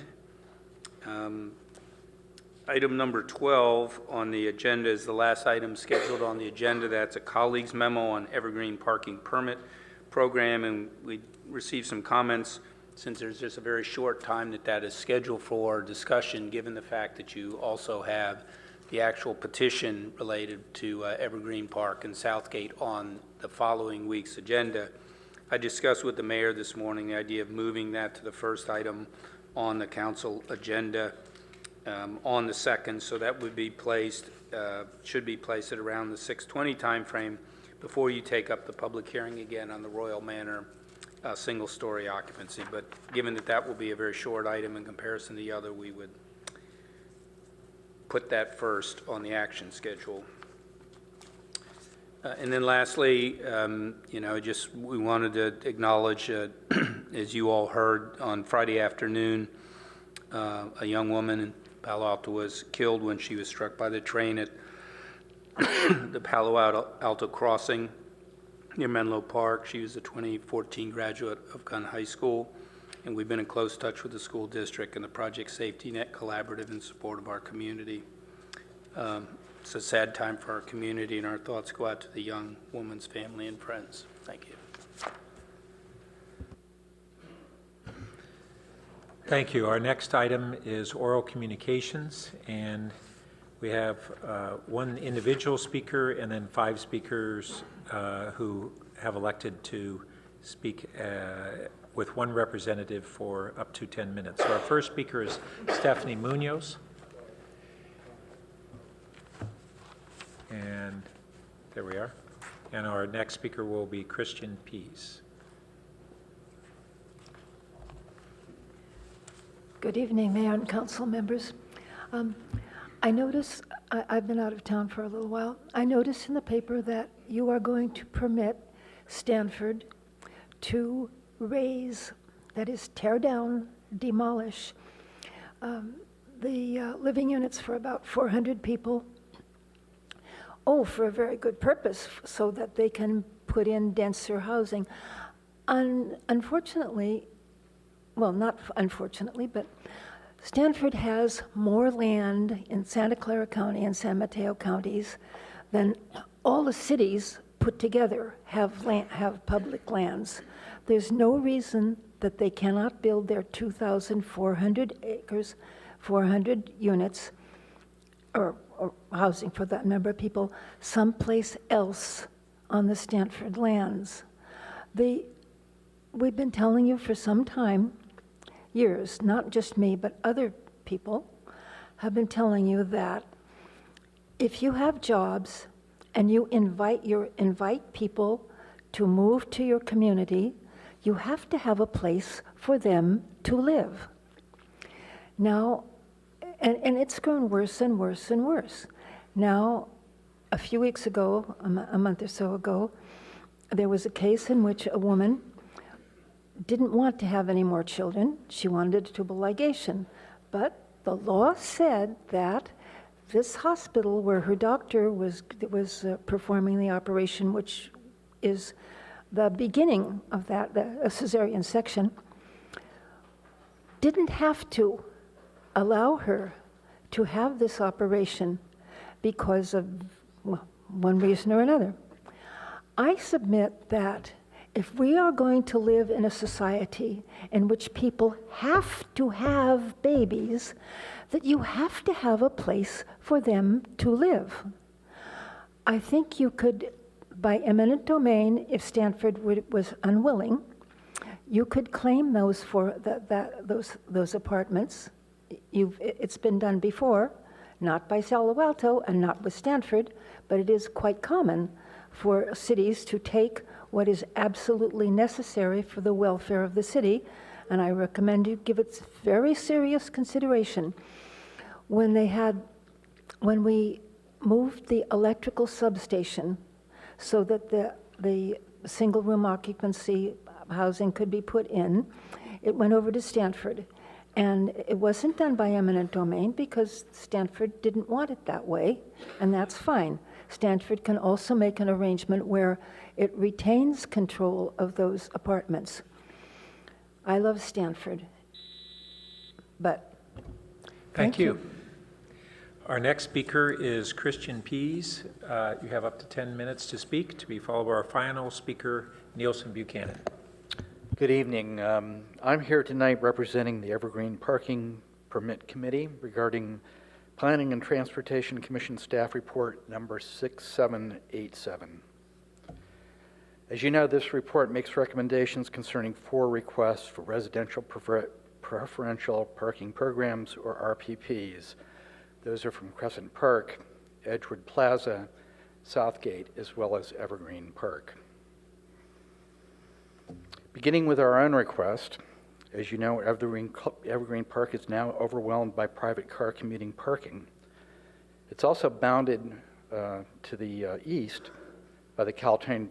item number 12 on the agenda is the last item scheduled on the agenda. That's a colleague's memo on Evergreen Parking Permit Program, and we received some comments since there's just a very short time that is scheduled for discussion, given the fact that you also have the actual petition related to Evergreen Park and Southgate on the following week's agenda. I discussed with the mayor this morning the idea of moving that to the first item on the council agenda on the 2nd, so that would be placed, should be placed at around the 6:20 timeframe before you take up the public hearing again on the Royal Manor single-story occupancy. But given that that will be a very short item in comparison to the other, we would put that first on the action schedule. And then lastly, just we wanted to acknowledge, as you all heard on Friday afternoon, a young woman in Palo Alto was killed when she was struck by the train at the Palo Alto crossing near Menlo Park. She was a 2014 graduate of Gunn High School, and we've been in close touch with the school district and the Project Safety Net Collaborative in support of our community. It's a sad time for our community, and our thoughts go out to the young woman's family and friends. Thank you. Thank you. Our next item is oral communications, and we have one individual speaker and then 5 speakers who have elected to speak with one representative for up to 10 minutes. So our first speaker is Stephanie Munoz. And there we are. And our next speaker will be Christian Pease. Good evening, Mayor and council members. I notice, I've been out of town for a little while. I noticed in the paper that you are going to permit Stanford to raise, that is tear down, demolish, the living units for about 400 people. Oh, for a very good purpose, so that they can put in denser housing. Unfortunately, well, not unfortunately, but Stanford has more land in Santa Clara County and San Mateo counties than all the cities put together have public lands. There's no reason that they cannot build their 2,400 acres, 400 units, or housing for that number of people, someplace else on the Stanford lands. We've been telling you for some time, years, not just me, but other people have been telling you that if you have jobs and you invite people to move to your community, you have to have a place for them to live. Now, and it's grown worse and worse and worse. Now, a few weeks ago, a month or so ago, there was a case in which a woman didn't want to have any more children. She wanted a tubal ligation. But the law said that this hospital where her doctor was performing the operation, which is the beginning of that, a cesarean section, didn't have to allow her to have this operation because of, well, one reason or another. I submit that if we are going to live in a society in which people have to have babies, that you have to have a place for them to live. I think you could, by eminent domain, if Stanford was unwilling, you could claim those for those apartments. It's been done before, not by Palo Alto and not with Stanford, but it is quite common for cities to take what is absolutely necessary for the welfare of the city, and I recommend you give it very serious consideration. When we moved the electrical substation so that the single room occupancy housing could be put in, it went over to Stanford. And it wasn't done by eminent domain because Stanford didn't want it that way, and that's fine. Stanford can also make an arrangement where it retains control of those apartments. I love Stanford, but Thank you. Our next speaker is Christian Pease. You have up to 10 minutes to speak, to be followed by our final speaker, Nielsen Buchanan. Good evening. I'm here tonight representing the Evergreen Parking Permit Committee regarding Planning and Transportation Commission Staff Report number 6787. As you know, this report makes recommendations concerning 4 requests for residential preferential parking programs, or RPPs. Those are from Crescent Park, Edgewood Plaza, Southgate, as well as Evergreen Park. Beginning with our own request, as you know, Evergreen Park is now overwhelmed by private car commuting parking. It's also bounded to the east by the Caltrain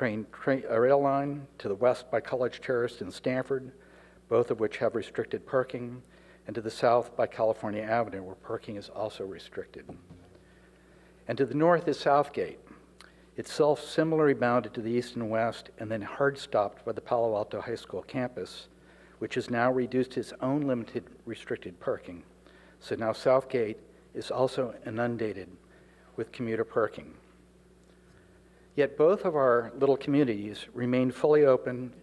rail line, to the west by College Terrace and Stanford, both of which have restricted parking, and to the south by California Avenue, where parking is also restricted. And to the north is Southgate, itself similarly bounded to the east and west, and then hard stopped by the Palo Alto High School campus, which has now reduced its own limited restricted parking. So now Southgate is also inundated with commuter parking. Yet both of our little communities remain fully open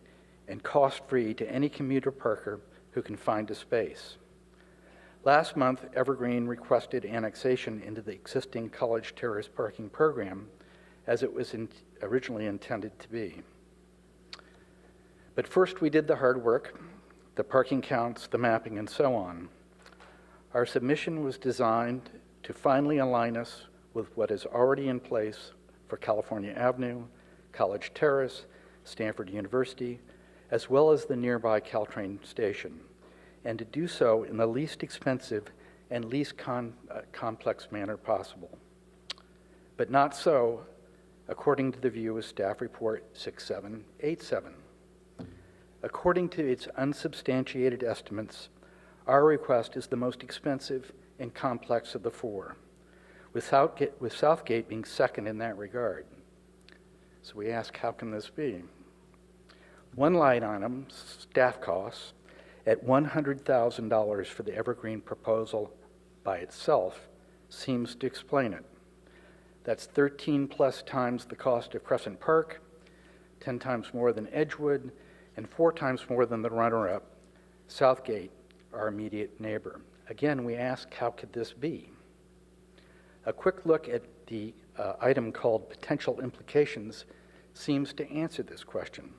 and cost-free to any commuter parker who can find a space. Last month, Evergreen requested annexation into the existing College Terrace parking program, as it was originally intended to be. But first we did the hard work, the parking counts, the mapping, and so on. Our submission was designed to finally align us with what is already in place for California Avenue, College Terrace, Stanford University, as well as the nearby Caltrain station, and to do so in the least expensive and least complex manner possible. But not so, according to the view of Staff Report 6787. According to its unsubstantiated estimates, our request is the most expensive and complex of the four, with Southgate being second in that regard. So we ask, how can this be? One line item, staff costs, at $100,000 for the Evergreen proposal by itself seems to explain it. That's 13 plus times the cost of Crescent Park, 10 times more than Edgewood, and 4 times more than the runner-up, Southgate, our immediate neighbor. Again, we ask, how could this be? A quick look at the item called potential implications seems to answer this question.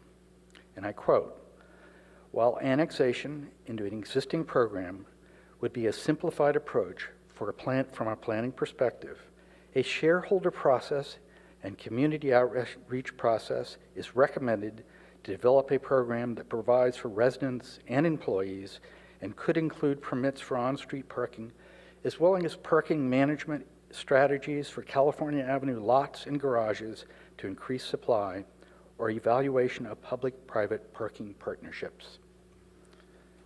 And I quote, while annexation into an existing program would be a simplified approach from a planning perspective, a shareholder process and community outreach process is recommended to develop a program that provides for residents and employees and could include permits for on-street parking, as well as parking management strategies for California Avenue lots and garages to increase supply, or evaluation of public-private parking partnerships.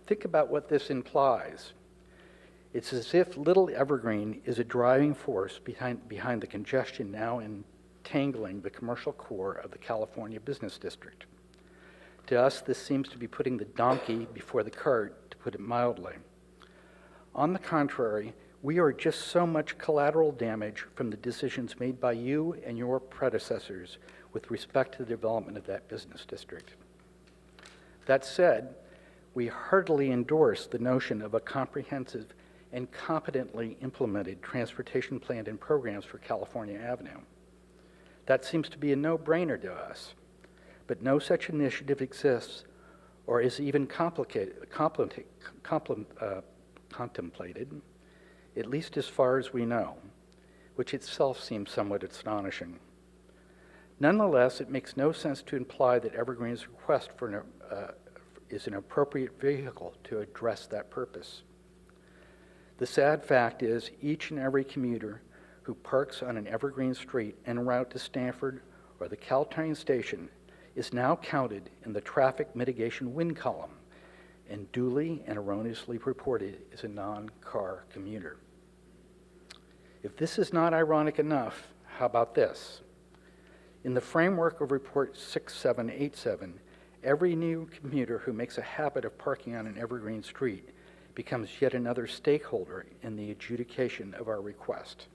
Think about what this implies. It's as if Little Evergreen is a driving force behind the congestion now entangling the commercial core of the California business district. To us, this seems to be putting the donkey before the cart, to put it mildly. On the contrary, we are just so much collateral damage from the decisions made by you and your predecessors with respect to the development of that business district. That said, we heartily endorse the notion of a comprehensive and competently implemented transportation plan and programs for California Avenue. That seems to be a no-brainer to us, but no such initiative exists or is even contemplated, at least as far as we know, which itself seems somewhat astonishing. Nonetheless, it makes no sense to imply that Evergreen's request is an appropriate vehicle to address that purpose. The sad fact is each and every commuter who parks on an Evergreen street en route to Stanford or the Caltrain station is now counted in the traffic mitigation win column and duly and erroneously reported as a non-car commuter. If this is not ironic enough, how about this? In the framework of Report 6787, every new commuter who makes a habit of parking on an Evergreen street becomes yet another stakeholder in the adjudication of our request.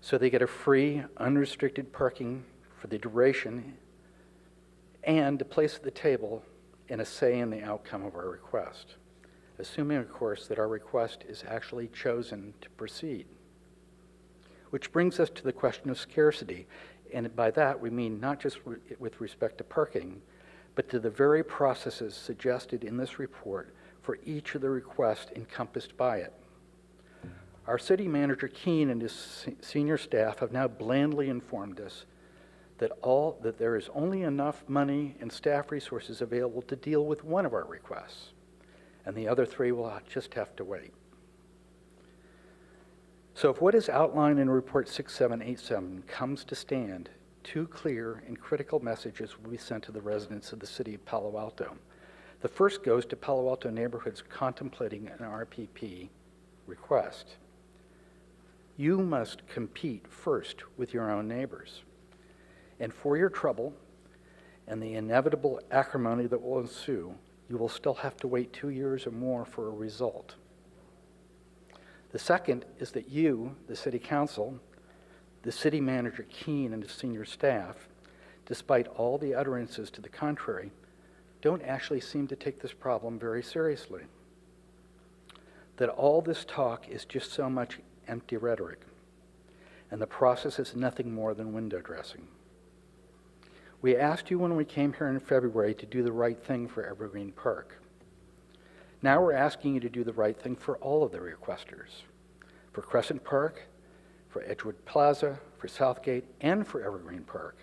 So they get a free, unrestricted parking for the duration and a place at the table and a say in the outcome of our request, assuming, of course, that our request is actually chosen to proceed. Which brings us to the question of scarcity, and by that we mean not just with respect to parking, but to the very processes suggested in this report for each of the requests encompassed by it. Our city manager, Keene, and his senior staff have now blandly informed us that there is only enough money and staff resources available to deal with one of our requests, and the other three will just have to wait. So if what is outlined in Report 6787 comes to stand, two clear and critical messages will be sent to the residents of the city of Palo Alto. The first goes to Palo Alto neighborhoods contemplating an RPP request. You must compete first with your own neighbors. And for your trouble and the inevitable acrimony that will ensue, you will still have to wait 2 years or more for a result. The second is that you, the City Council, the City Manager Keene and his senior staff, despite all the utterances to the contrary, don't actually seem to take this problem very seriously. That all this talk is just so much empty rhetoric, and the process is nothing more than window dressing. We asked you when we came here in February to do the right thing for Evergreen Park. Now we're asking you to do the right thing for all of the requesters, for Crescent Park, for Edgewood Plaza, for Southgate, and for Evergreen Park,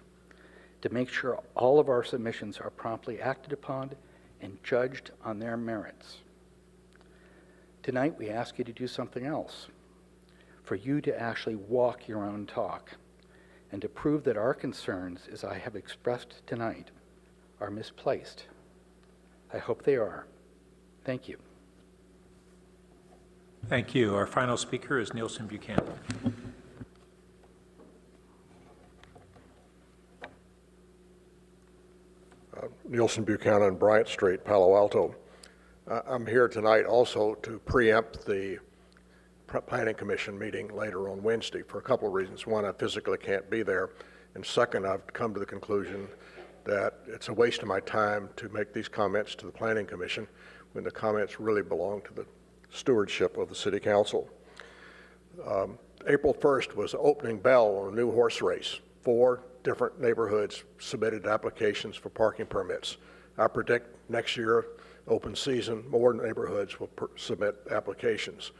to make sure all of our submissions are promptly acted upon and judged on their merits. Tonight we ask you to do something else, for you to actually walk your own talk, and to prove that our concerns, as I have expressed tonight, are misplaced. I hope they are. Thank you. Thank you. Our final speaker is Nielsen Buchanan. Nielsen Buchanan, Bryant Street, Palo Alto. I'm here tonight also to preempt the Planning Commission meeting later on Wednesday for a couple of reasons. One, I physically can't be there, and second, I've come to the conclusion that it's a waste of my time to make these comments to the Planning Commission when the comments really belong to the stewardship of the City Council. April 1st was the opening bell on a new horse race. 4 different neighborhoods submitted applications for parking permits. I predict next year, open season, more neighborhoods will submit applications.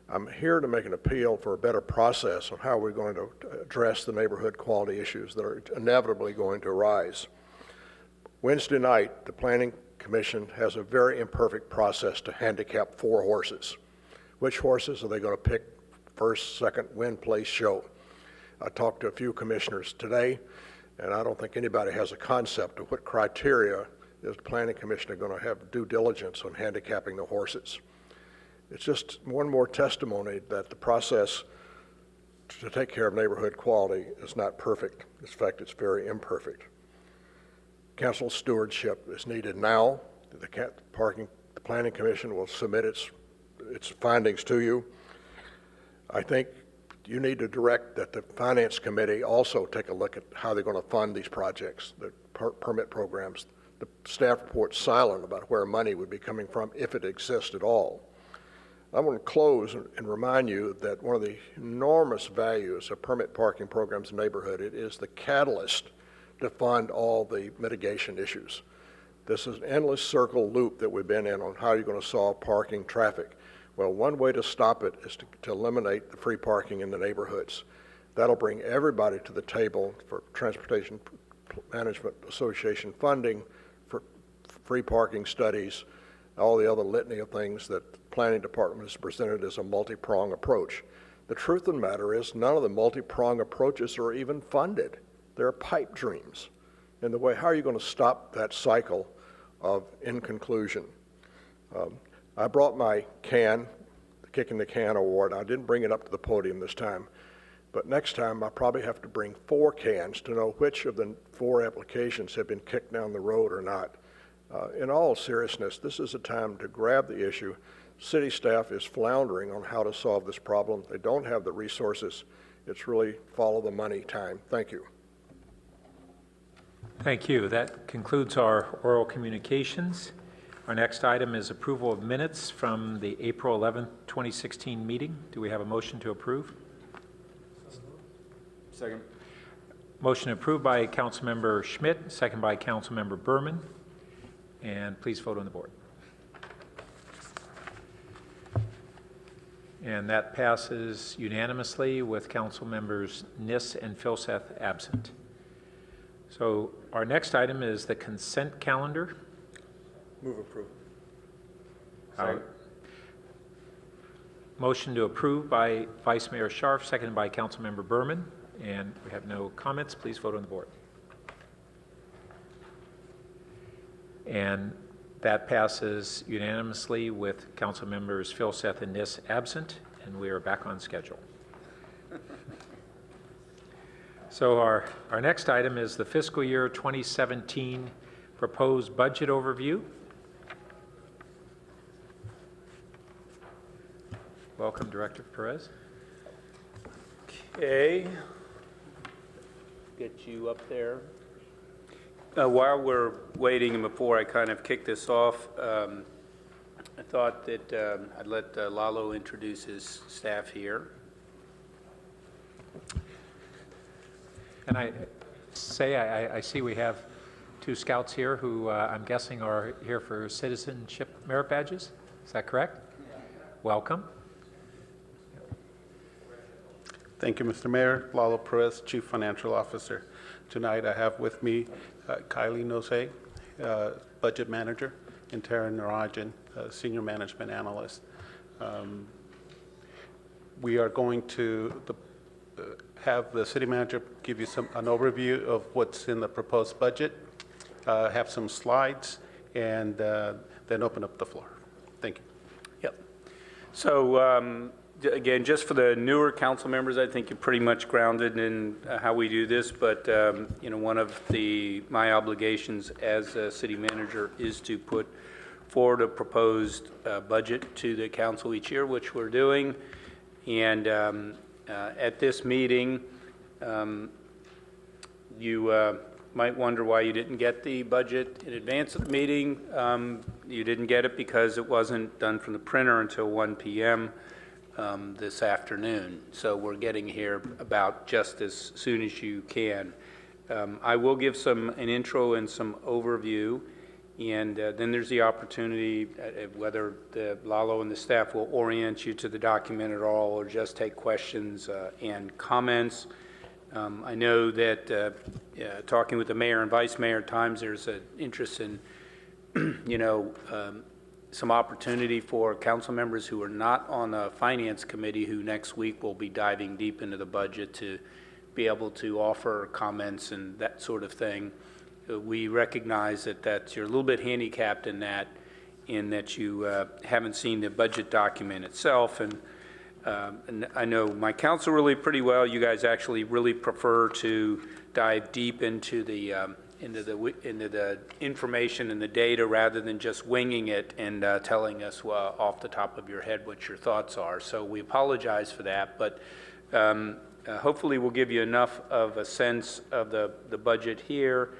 I'm here to make an appeal for a better process on how we're going to address the neighborhood quality issues that are inevitably going to arise. Wednesday night, the Planning Commission has a very imperfect process to handicap 4 horses. Which horses are they going to pick first, second, win, place, show? I talked to a few commissioners today, and I don't think anybody has a concept of what criteria is the Planning Commission going to have due diligence on handicapping the horses. It's just one more testimony that the process to take care of neighborhood quality is not perfect. In fact, it's very imperfect. Council stewardship is needed now. The Planning Commission will submit its findings to you. I think you need to direct that the Finance Committee also take a look at how they're going to fund these projects, the permit programs. The staff report's silent about where money would be coming from, if it exists at all. I want to close and remind you that one of the enormous values of permit parking programs in the neighborhood, it is the catalyst to fund all the mitigation issues. This is an endless circle loop that we've been in on how you're going to solve parking traffic. Well, one way to stop it is to eliminate the free parking in the neighborhoods. That'll bring everybody to the table for Transportation Management Association funding, for free parking studies, all the other litany of things that the Planning Department has presented as a multi-prong approach. The truth of the matter is none of the multi-prong approaches are even funded. They're pipe dreams. And the way, how are you going to stop that cycle of inconclusion? I brought my can, the Kicking the Can Award. I didn't bring it up to the podium this time, but next time I probably have to bring 4 cans to know which of the 4 applications have been kicked down the road or not. In all seriousness, this is a time to grab the issue. City staff is floundering on how to solve this problem. They don't have the resources. It's really follow the money time. Thank you. Thank you. That concludes our oral communications. Our next item is approval of minutes from the April 11th, 2016 meeting. Do we have a motion to approve? Second. Motion approved by Councilmember Schmidt, second by Councilmember Berman. And please vote on the board. And that passes unanimously with council members Niss and Filseth absent. So our next item is the consent calendar. Move approval. Motion to approve by Vice Mayor Scharf, seconded by Councilmember Berman. And we have no comments. Please vote on the board. And that passes unanimously with council members Filseth and Niss absent, and we are back on schedule. So our next item is the fiscal year 2017 proposed budget overview. Welcome, Director Perez. Okay. Get you up there. While we're waiting and before I kind of kick this off, I thought that I'd let Lalo introduce his staff here. And I see we have two scouts here who I'm guessing are here for citizenship merit badges. Is that correct? Welcome. Thank you, Mr. Mayor. Lalo Perez, Chief Financial Officer. Tonight I have with me Kylie Nose, Budget Manager, and Tara Narajan, Senior Management Analyst. We are going to have the City Manager give you an overview of what's in the proposed budget, have some slides, and then open up the floor. Thank you. Yep. So again, just for the newer council members, I think you're pretty much grounded in how we do this, but you know, one of my obligations as a city manager is to put forward a proposed budget to the council each year, which we're doing. And at this meeting, you might wonder why you didn't get the budget in advance of the meeting. You didn't get it because it wasn't done from the printer until 1 p.m. This afternoon. So we're getting here about just as soon as you can. I will give an intro and some overview, and then there's the opportunity, whether Lalo and the staff will orient you to the document at all or just take questions and comments. I know that talking with the mayor and vice mayor, at times there's an interest in, you know, some opportunity for council members who are not on the finance committee, who next week will be diving deep into the budget, to be able to offer comments and that sort of thing. We recognize that you're a little bit handicapped in that you haven't seen the budget document itself. And I know my council really pretty well. You guys actually really prefer to dive deep into the information and the data rather than just winging it and telling us off the top of your head what your thoughts are. So we apologize for that, but hopefully we'll give you enough of a sense of the budget here,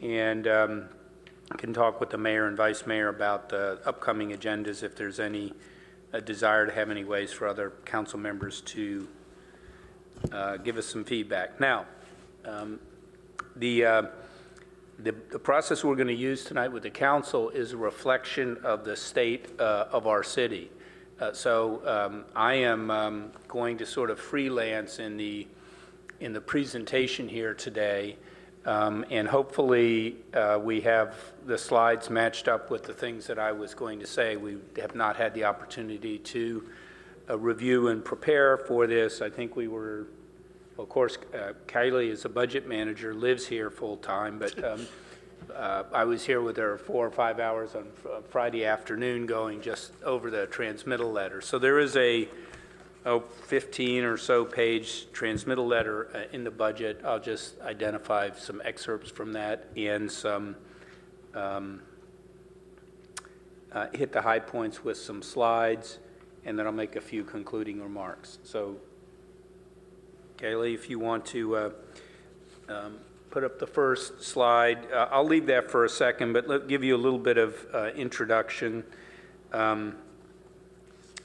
and can talk with the mayor and vice mayor about the upcoming agendas if there's any desire to have any ways for other council members to give us some feedback. Now, the process we're going to use tonight with the council is a reflection of the state of our city. So I am going to sort of freelance in the presentation here today, and hopefully we have the slides matched up with the things that I was going to say. We have not had the opportunity to review and prepare for this. I think we were, of course, Kylie is a budget manager, lives here full-time, but I was here with her 4 or 5 hours on Friday afternoon going just over the transmittal letter. So there is a 15 or so page transmittal letter in the budget. I'll just identify some excerpts from that and some hit the high points with some slides, and then I'll make a few concluding remarks. So Kaylee, if you want to put up the first slide. I'll leave that for a second, but let me give you a little bit of introduction.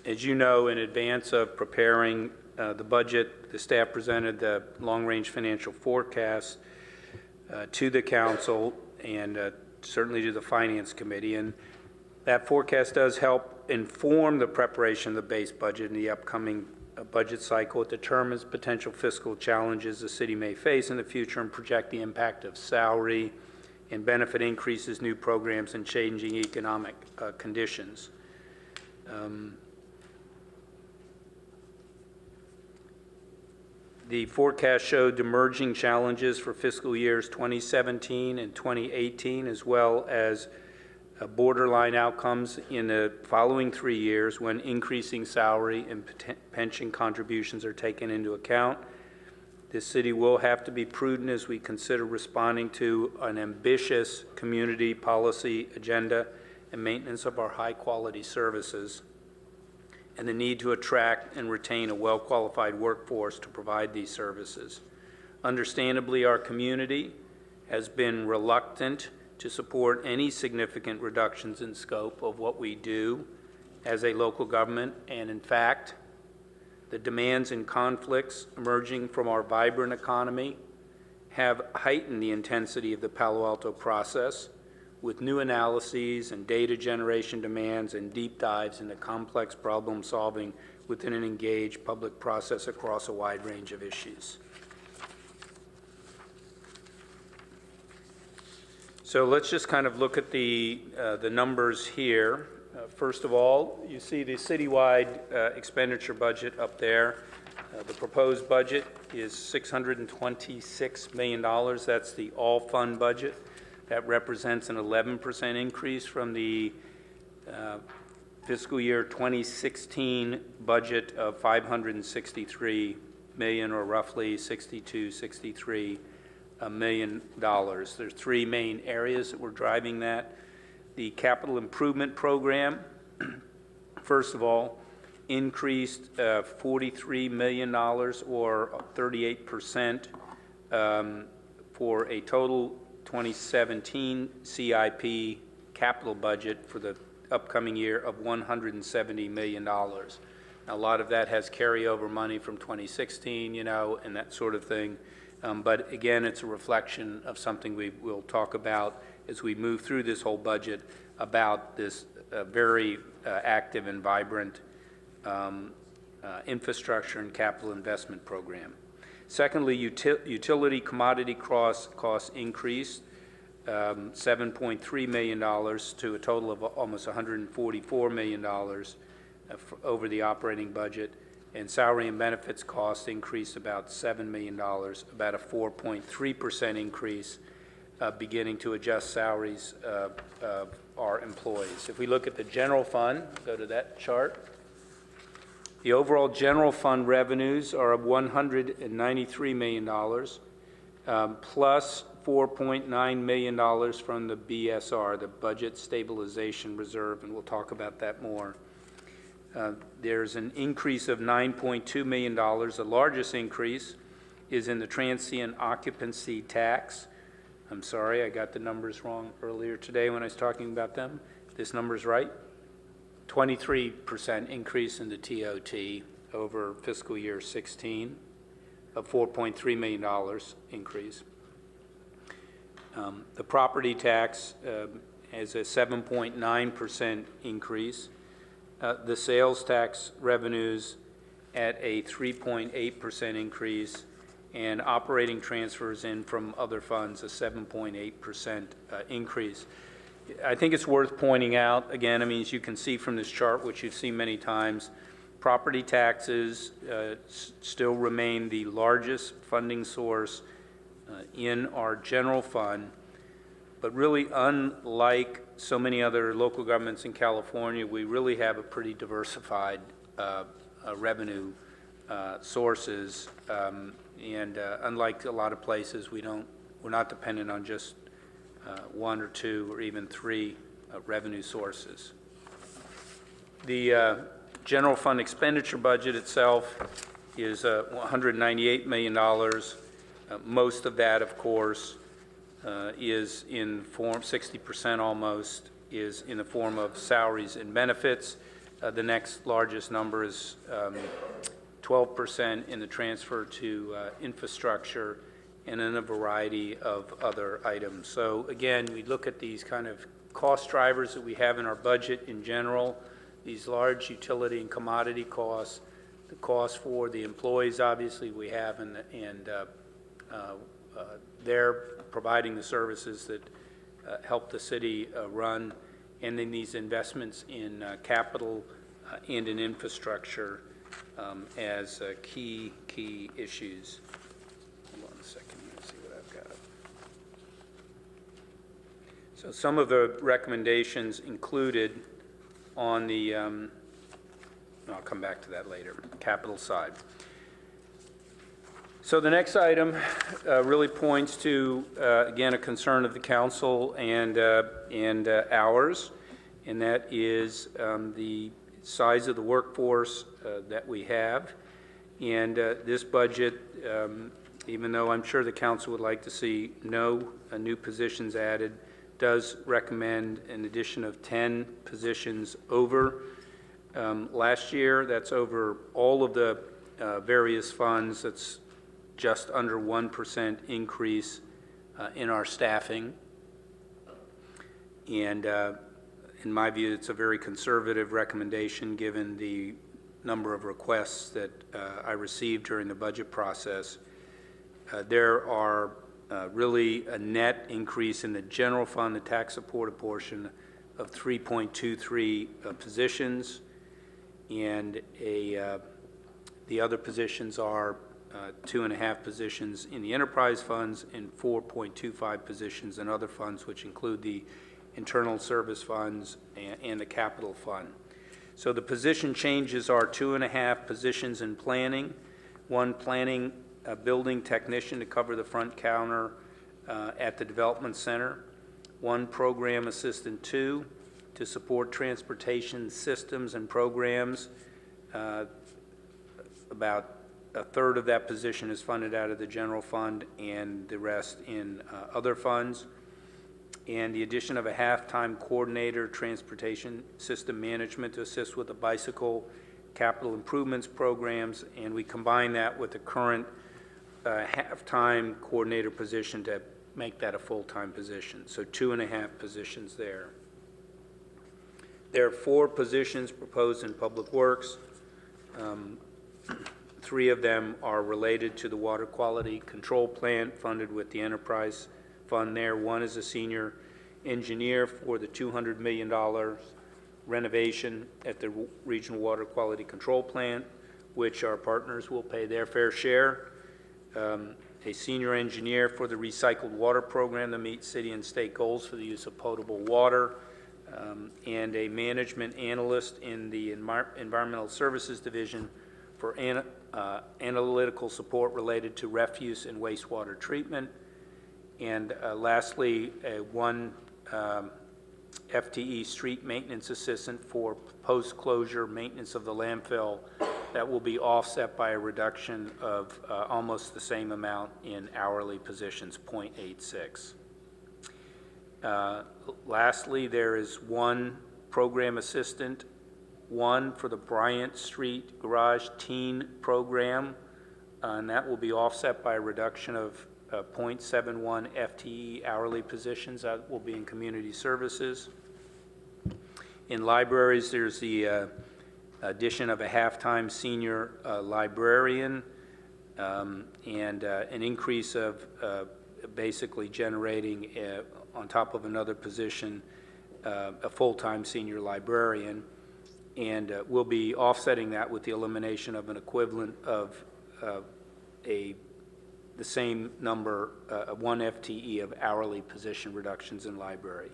As you know, in advance of preparing the budget, the staff presented the long-range financial forecast to the council, and certainly to the Finance Committee. And that forecast does help inform the preparation of the base budget in the upcoming budget cycle. It determines potential fiscal challenges the city may face in the future and project the impact of salary and benefit increases, new programs, and changing economic conditions. The forecast showed emerging challenges for fiscal years 2017 and 2018, as well as borderline outcomes in the following 3 years when increasing salary and pension contributions are taken into account. This city will have to be prudent as we consider responding to an ambitious community policy agenda and maintenance of our high-quality services, and the need to attract and retain a well-qualified workforce to provide these services. Understandably, our community has been reluctant to support any significant reductions in scope of what we do as a local government, and in fact, the demands and conflicts emerging from our vibrant economy have heightened the intensity of the Palo Alto process, with new analyses and data generation demands and deep dives into complex problem solving within an engaged public process across a wide range of issues. So let's just kind of look at the numbers here. First of all, you see the citywide expenditure budget up there. The proposed budget is $626 million. That's the all-fund budget. That represents an 11% increase from the fiscal year 2016 budget of $563 million, or roughly $63 million. There's three main areas that we're driving that. The capital improvement program, first of all, increased $43 million, or 38%, for a total 2017 CIP capital budget for the upcoming year of $170 million. Now, a lot of that has carryover money from 2016, and that sort of thing. But again, it's a reflection of something we will talk about as we move through this whole budget, about this very active and vibrant infrastructure and capital investment program. Secondly, utility commodity costs increased $7.3 million to a total of almost $144 million over the operating budget, and salary and benefits costs increased about $7 million, about a 4.3% increase, beginning to adjust salaries of our employees. If we look at the general fund, go to that chart. The overall general fund revenues are of $193 million, plus $4.9 million from the BSR, the Budget Stabilization Reserve, and we'll talk about that more. There's an increase of $9.2 million. The largest increase is in the transient occupancy tax. I'm sorry, I got the numbers wrong earlier today when I was talking about them. This number's right. 23% increase in the TOT over fiscal year 16, a $4.3 million increase. The property tax has a 7.9% increase. The sales tax revenues at a 3.8% increase, and operating transfers in from other funds a 7.8% increase. I think it's worth pointing out, again, as you can see from this chart, which you've seen many times, property taxes still remain the largest funding source in our general fund, but really, unlike so many other local governments in California, we really have a pretty diversified revenue sources, and unlike a lot of places, we're not dependent on just one or two or even three revenue sources. The general fund expenditure budget itself is $198 million. Most of that, of course, is in form, 60% almost, is in the form of salaries and benefits. The next largest number is 12% in the transfer to infrastructure, and in a variety of other items. So again, we look at these kind of cost drivers that we have in our budget in general, these large utility and commodity costs, the cost for the employees, obviously, we have, and they're providing the services that help the city run, and then these investments in capital and in infrastructure as key issues. Hold on a second here, see what I've got. So some of the recommendations included on the, I'll come back to that later, capital side. So the next item really points to, again, a concern of the council and ours, and that is the size of the workforce that we have. And this budget, even though I'm sure the council would like to see no new positions added, does recommend an addition of 10 positions over last year. That's over all of the various funds. That's just under 1% increase in our staffing. And in my view, it's a very conservative recommendation given the number of requests that I received during the budget process. There are really a net increase in the general fund, the tax supported portion, of 3.23 positions, and the other positions are 2.5 positions in the enterprise funds and 4.25 positions in other funds, which include the internal service funds and the capital fund. So the position changes are 2.5 positions in planning, 1 planning building technician to cover the front counter at the development center, 1 program assistant 2 to support transportation systems and programs. About a third of that position is funded out of the general fund and the rest in other funds. And the addition of a half-time coordinator, transportation system management to assist with the bicycle capital improvements programs, and we combine that with the current half-time coordinator position to make that a full-time position. So 2.5 positions there. There are 4 positions proposed in Public Works. 3 of them are related to the water quality control plant funded with the enterprise fund there. 1 is a senior engineer for the $200 million renovation at the regional water quality control plant, which our partners will pay their fair share. A senior engineer for the recycled water program to meet city and state goals for the use of potable water, and a management analyst in the environmental services division for analytical support related to refuse and wastewater treatment. And lastly, 1 FTE street maintenance assistant for post-closure maintenance of the landfill that will be offset by a reduction of almost the same amount in hourly positions, 0.86. Lastly, there is 1 program assistant, 1 for the Bryant Street Garage Teen Program, and that will be offset by a reduction of 0.71 FTE hourly positions. That will be in community services. In libraries, there's the addition of a half-time senior librarian and an increase of basically generating, on top of another position, a full-time senior librarian. And we'll be offsetting that with the elimination of an equivalent of the same number, 1 FTE of hourly position reductions in library.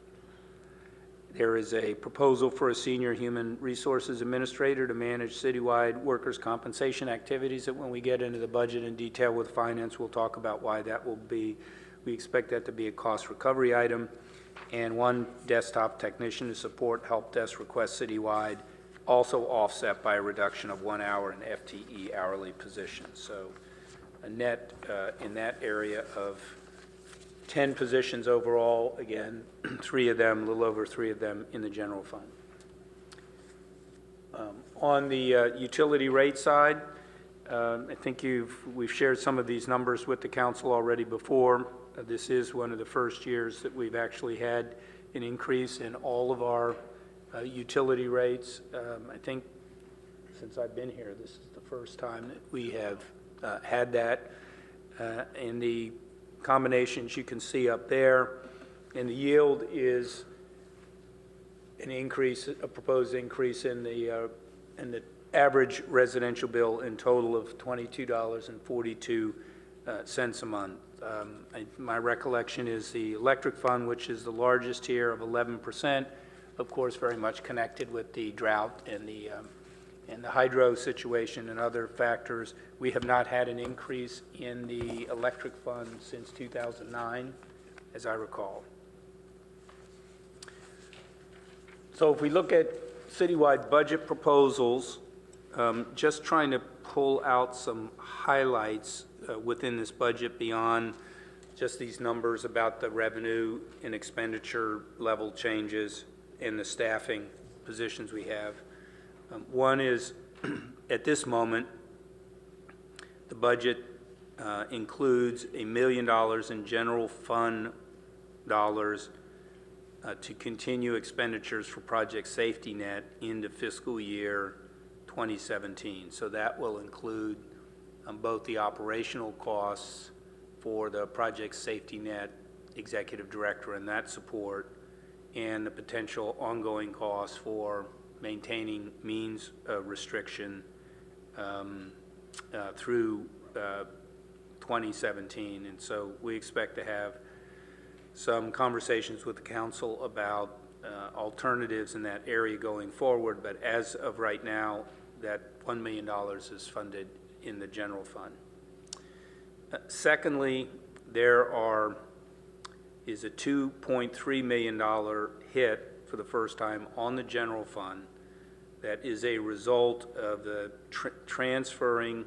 There is a proposal for a senior human resources administrator to manage citywide workers' compensation activities that when we get into the budget in detail with finance, we'll talk about why that will be. We expect that to be a cost recovery item. And 1 desktop technician to support help desk requests citywide, also offset by a reduction of 1 hour in FTE hourly positions. So a net in that area of 10 positions overall, again, 3 of them, a little over 3 of them in the general fund. On the utility rate side, I think we've shared some of these numbers with the council already before. This is one of the first years that we've actually had an increase in all of our utility rates. I think since I've been here, this is the first time that we have had that. And the combinations you can see up there, and the yield is an increase, a proposed increase in the average residential bill in total of $22.42 a month. My recollection is the electric fund, which is the largest here of 11%, of course, very much connected with the drought and the hydro situation and other factors. We have not had an increase in the electric fund since 2009, as I recall. So if we look at citywide budget proposals, just trying to pull out some highlights within this budget beyond just these numbers about the revenue and expenditure level changes and the staffing positions we have. One is, at this moment, the budget includes $1 million in general fund dollars to continue expenditures for Project Safety Net into fiscal year 2017. So that will include both the operational costs for the Project Safety Net executive director and that support, and the potential ongoing costs for maintaining means restriction through 2017. And so we expect to have some conversations with the council about alternatives in that area going forward, but as of right now, that $1 million is funded in the general fund. Secondly, there is a $2.3 million hit for the first time on the general fund that is a result of the transferring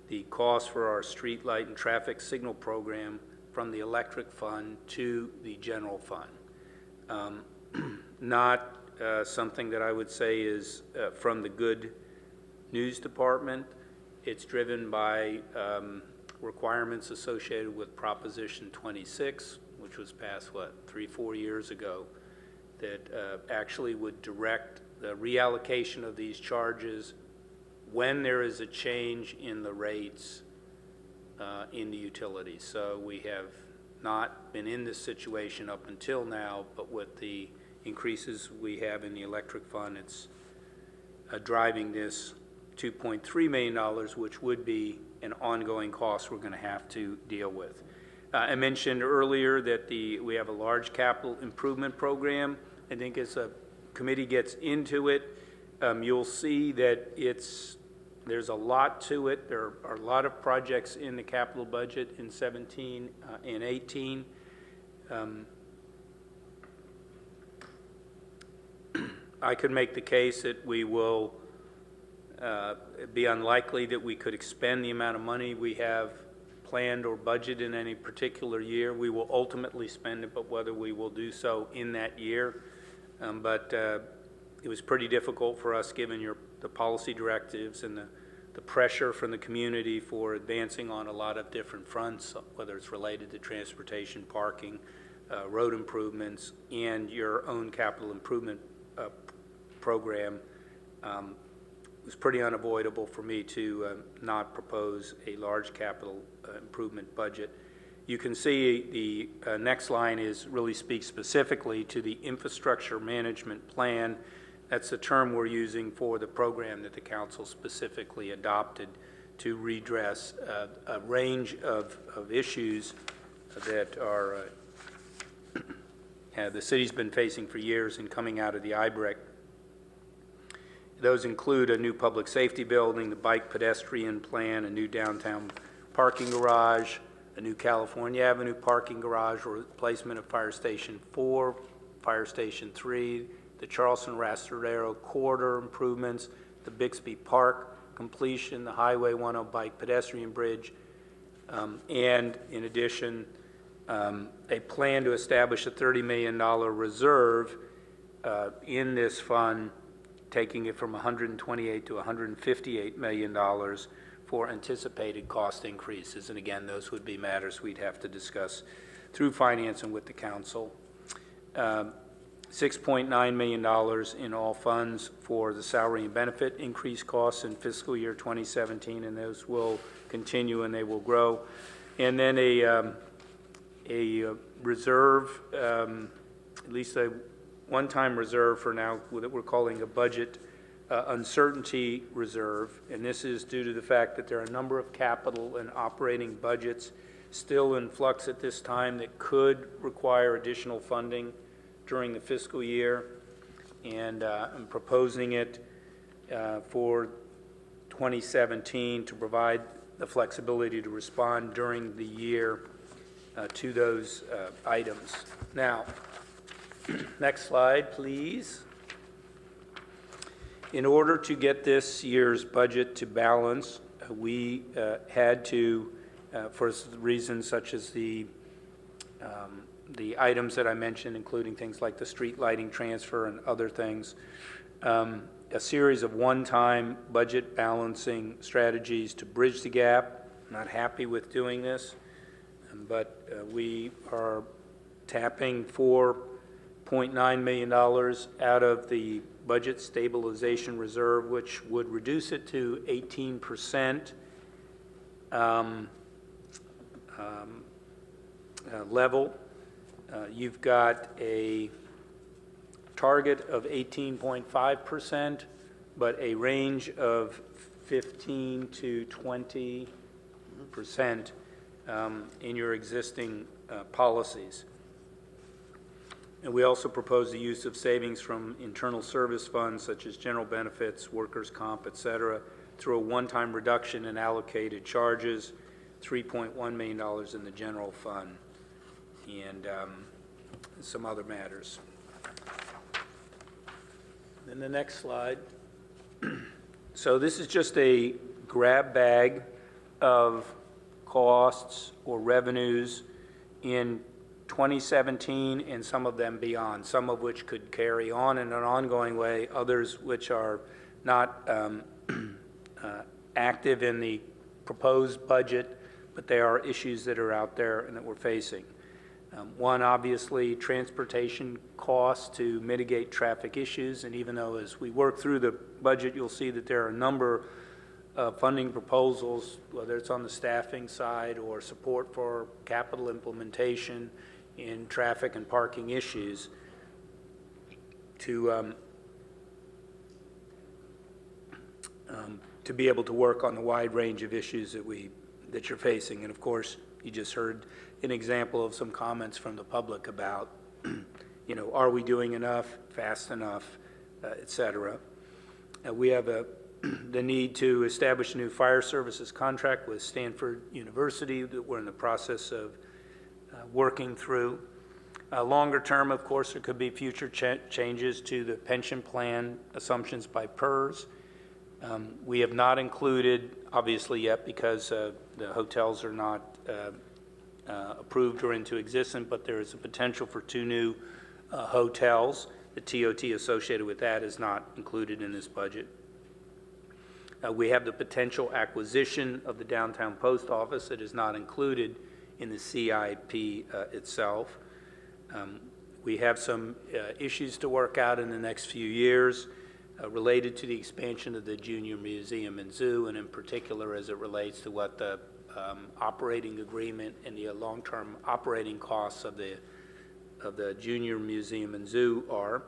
the cost for our street light and traffic signal program from the electric fund to the general fund. Not something that I would say is from the good news department. It's driven by requirements associated with Proposition 26, which was passed, 3-4 years ago, that actually would direct the reallocation of these charges when there is a change in the rates in the utilities. So we have not been in this situation up until now, but with the increases we have in the electric fund, it's driving this $2.3 million, which would be an ongoing cost we're going to have to deal with. I mentioned earlier that we have a large capital improvement program. I think as a committee gets into it, you'll see that there's a lot to it. There are a lot of projects in the capital budget in 17 and 18. I could make the case that we will be unlikely that we could expend the amount of money we have planned or budgeted in any particular year. We will ultimately spend it, but whether we will do so in that year. But it was pretty difficult for us, given the policy directives and the pressure from the community for advancing on a lot of different fronts, whether it's related to transportation, parking, road improvements, and your own capital improvement program. It was pretty unavoidable for me to not propose a large capital improvement budget. You can see the next line really speaks specifically to the infrastructure management plan. That's the term we're using for the program that the council specifically adopted to redress a range of issues that are the city's been facing for years and coming out of the IBREC. Those include a new public safety building, the bike pedestrian plan, a new downtown parking garage, a new California Avenue parking garage, replacement of Fire Station 4, Fire Station 3, the Charleston Rastradero corridor improvements, the Bixby Park completion, the Highway 10 bike pedestrian bridge, and in addition, a plan to establish a $30 million reserve in this fund, taking it from $128 to $158 million for anticipated cost increases. And again, those would be matters we'd have to discuss through finance and with the council. $6.9 million in all funds for the salary and benefit increase costs in fiscal year 2017, and those will continue and they will grow. And then a reserve, at least a one-time reserve for now that we're calling a budget uncertainty reserve, and this is due to the fact that there are a number of capital and operating budgets still in flux at this time that could require additional funding during the fiscal year, and I'm proposing it for 2017 to provide the flexibility to respond during the year to those items. Now, next slide, please. In order to get this year's budget to balance, we had to, for reasons such as the items that I mentioned, including things like the street lighting transfer and other things, a series of one-time budget balancing strategies to bridge the gap. I'm not happy with doing this, but we are tapping $4.9 million out of the budget stabilization reserve, which would reduce it to 18% level. You've got a target of 18.5%, but a range of 15 to 20% in your existing policies. And we also propose the use of savings from internal service funds such as general benefits, workers' comp, et cetera, through a one-time reduction in allocated charges, $3.1 million in the general fund, and some other matters. Then the next slide. So this is just a grab bag of costs or revenues in 2017 and some of them beyond, some of which could carry on in an ongoing way, others which are not active in the proposed budget, but they are issues that are out there and that we're facing. One, obviously, transportation costs to mitigate traffic issues, and even though as we work through the budget, you'll see that there are a number of funding proposals, whether it's on the staffing side or support for capital implementation in traffic and parking issues, to be able to work on the wide range of issues that you're facing. And of course, you just heard an example of some comments from the public about, you know, are we doing enough, fast enough, et cetera. We have the need to establish a new fire services contract with Stanford University that we're in the process of working through. Longer term, of course, there could be future changes to the pension plan assumptions by PERS. We have not included, obviously yet, because the hotels are not approved or into existence, but there is a potential for 2 new hotels. The TOT associated with that is not included in this budget. We have the potential acquisition of the downtown post office that is not included in the CIP itself. We have some issues to work out in the next few years related to the expansion of the Junior Museum and Zoo, and in particular as it relates to what the operating agreement and the long-term operating costs of the Junior Museum and Zoo are.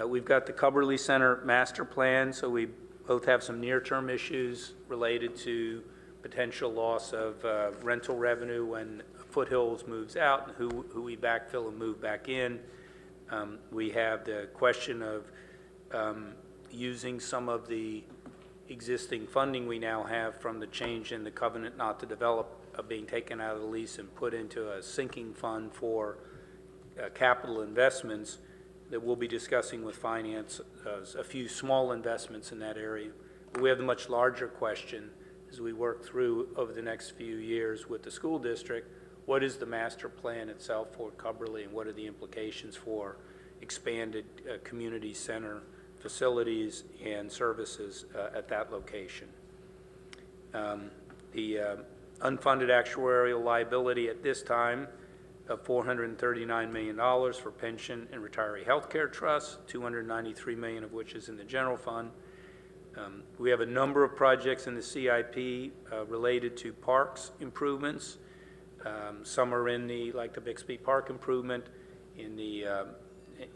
We've got the Cubberley Center master plan, so we both have some near-term issues related to potential loss of rental revenue when Foothills moves out and who we backfill and move back in. We have the question of using some of the existing funding we now have from the change in the covenant not to develop being taken out of the lease and put into a sinking fund for capital investments that we'll be discussing with finance, a few small investments in that area. But we have the much larger question as we work through over the next few years with the school district. What is the master plan itself for Cubberley, and what are the implications for expanded community center facilities and services at that location? The unfunded actuarial liability at this time of $439 million for pension and retiree health care trusts, $293 million of which is in the general fund. We have a number of projects in the CIP related to parks improvements. Some are in the, like the Bixby Park improvement, in the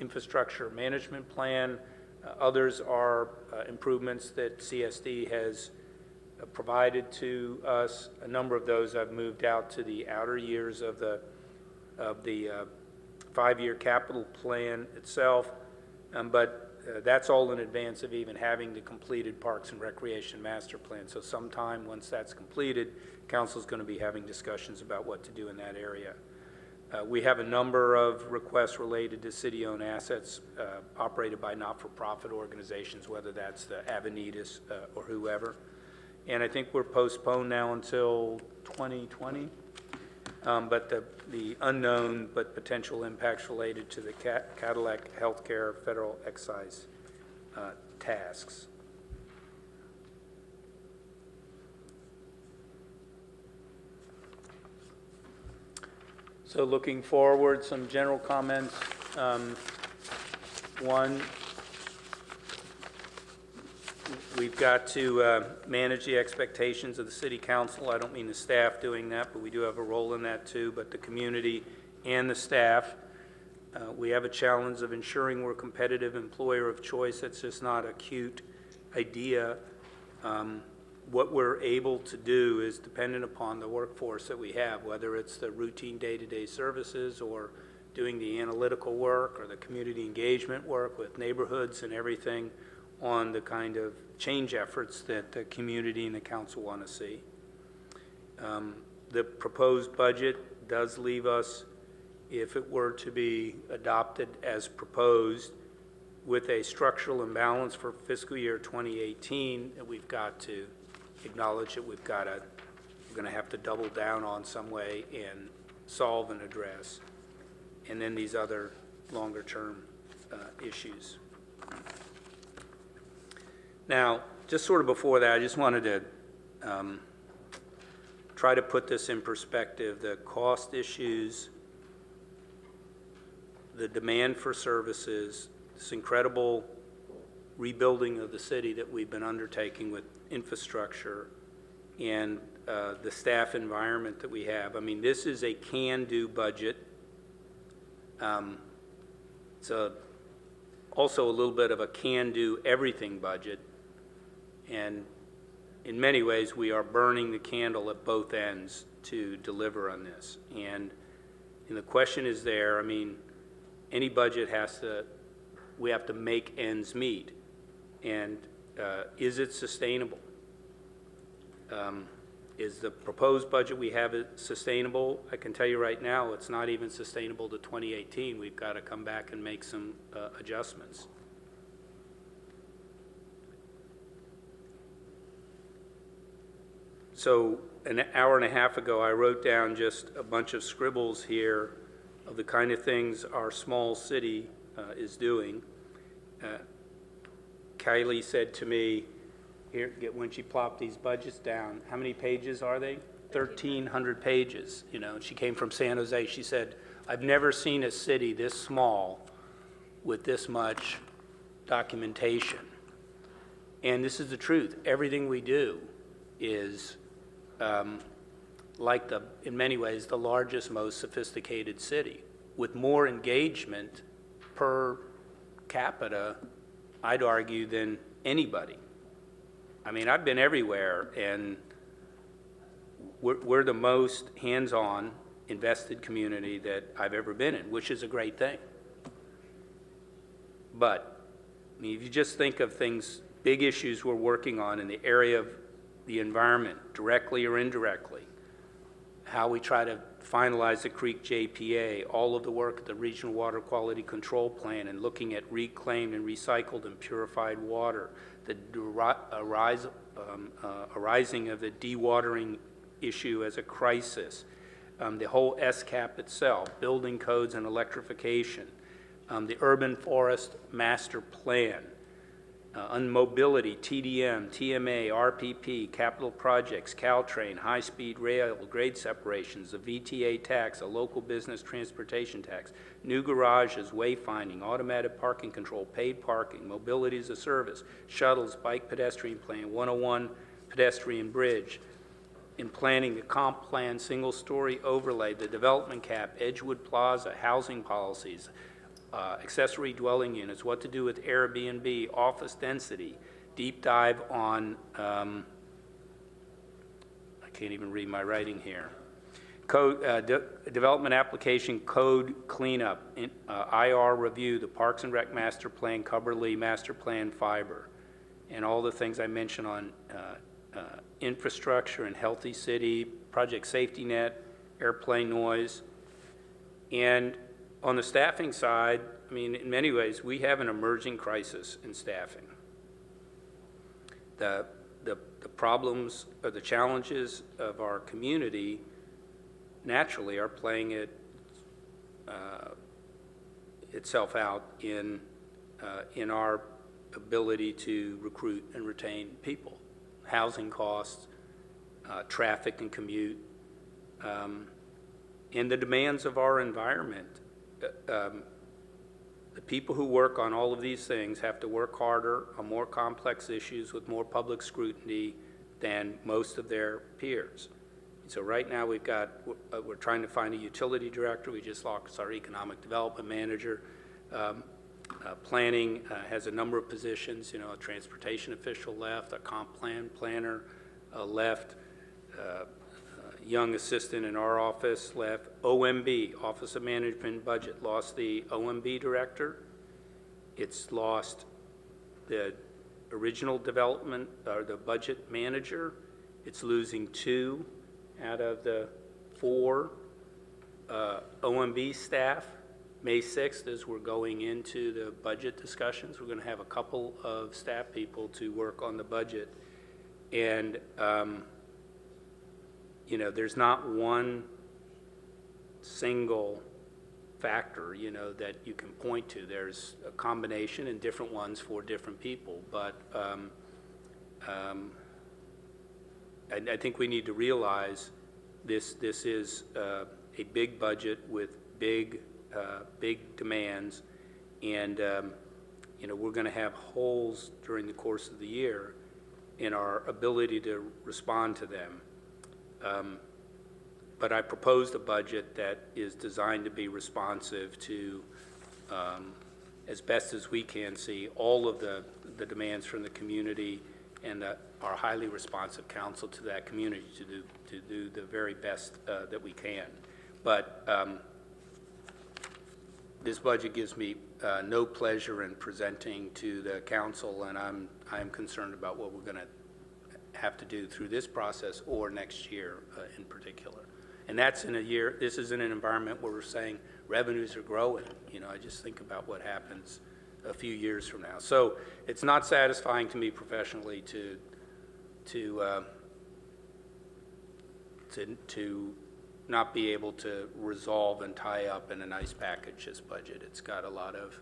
infrastructure management plan. Others are improvements that CSD has provided to us. A number of those I've moved out to the outer years of the 5-year capital plan itself, but that's all in advance of even having the completed Parks and Recreation Master Plan. So sometime once that's completed, Council's going to be having discussions about what to do in that area. We have a number of requests related to city-owned assets operated by not-for-profit organizations, whether that's the Avenidas or whoever. And I think we're postponed now until 2020. But the unknown but potential impacts related to the Cadillac Healthcare Federal Excise tasks. So looking forward, some general comments. One, we've got to manage the expectations of the City Council. I don't mean the staff doing that, but we do have a role in that too, but the community and the staff. We have a challenge of ensuring we're a competitive employer of choice. That's just not a cute idea. What we're able to do is dependent upon the workforce that we have, whether it's the routine day-to-day services or doing the analytical work or the community engagement work with neighborhoods and everything on the kind of change efforts that the community and the council want to see. The proposed budget does leave us, if it were to be adopted as proposed, with a structural imbalance for fiscal year 2018 that we've got to acknowledge that we're going to have to double down on some way and solve and address. And then these other longer term issues. Now, just sort of before that, I just wanted to try to put this in perspective. The cost issues, the demand for services, this incredible rebuilding of the city that we've been undertaking with infrastructure and the staff environment that we have. I mean, this is a can-do budget. It's also a little bit of a can-do everything budget. And in many ways, we are burning the candle at both ends to deliver on this. And the question is there, I mean, any budget we have to make ends meet. And is it sustainable? Is the proposed budget we have sustainable? I can tell you right now, it's not even sustainable to 2018. We've got to come back and make some adjustments. So an hour and a half ago, I wrote down just a bunch of scribbles here of the kind of things our small city is doing. Kylie said to me, here, when she plopped these budgets down, how many pages are they? 1,300 pages. You know, she came from San Jose. She said, I've never seen a city this small with this much documentation. And this is the truth. Everything we do is like in many ways, the largest, most sophisticated city with more engagement per capita, I'd argue, than anybody. I mean, I've been everywhere, and we're the most hands-on, invested community that I've ever been in, which is a great thing. But I mean, if you just think of things, big issues we're working on in the area of the environment, directly or indirectly, how we try to finalize the Creek JPA, all of the work at the Regional Water Quality Control Plan and looking at reclaimed and recycled and purified water, the arising of the dewatering issue as a crisis, the whole SCAP itself, building codes and electrification, the urban forest master plan, Unmobility, TDM, TMA, RPP, capital projects, Caltrain, high-speed rail, grade separations, a VTA tax, a local business transportation tax, new garages, wayfinding, automatic parking control, paid parking, mobility as a service, shuttles, bike pedestrian plan, 101 pedestrian bridge. In planning, the comp plan, single-story overlay, the development cap, Edgewood Plaza, housing policies, accessory dwelling units, what to do with Airbnb, office density, deep dive on, I can't even read my writing here, code, development application code cleanup, IR review, the Parks and Rec master plan, Cumberly master plan fiber, and all the things I mentioned on infrastructure and healthy city, project safety net, airplane noise, and on the staffing side, I mean, in many ways, we have an emerging crisis in staffing. The problems or the challenges of our community naturally are playing itself out in our ability to recruit and retain people. Housing costs, traffic and commute, and the demands of our environment. The people who work on all of these things have to work harder on more complex issues with more public scrutiny than most of their peers. So right now we're trying to find a utility director. We just lost our economic development manager. Planning has a number of positions, you know, a transportation official left, a comp plan planner left, young assistant in our office left. OMB, Office of Management and Budget, lost the OMB director. It's lost the original development, or the budget manager. It's losing 2 out of the 4 OMB staff. May 6th, as we're going into the budget discussions, we're going to have a couple of staff people to work on the budget. And you know, there's not one single factor, you know, that you can point to. There's a combination and different ones for different people. But I think we need to realize this is a big budget with big demands, and you know, we're going to have holes during the course of the year in our ability to respond to them. But I proposed a budget that is designed to be responsive to, as best as we can see, all of the demands from the community and our highly responsive council to that community to do the very best that we can. But this budget gives me no pleasure in presenting to the council, and I'm concerned about what we're going to have to do through this process or next year in particular. And that's in a year, this is in an environment where we're saying revenues are growing. You know, I just think about what happens a few years from now. So it's not satisfying to me professionally to not be able to resolve and tie up in a nice package this budget. It's got a lot of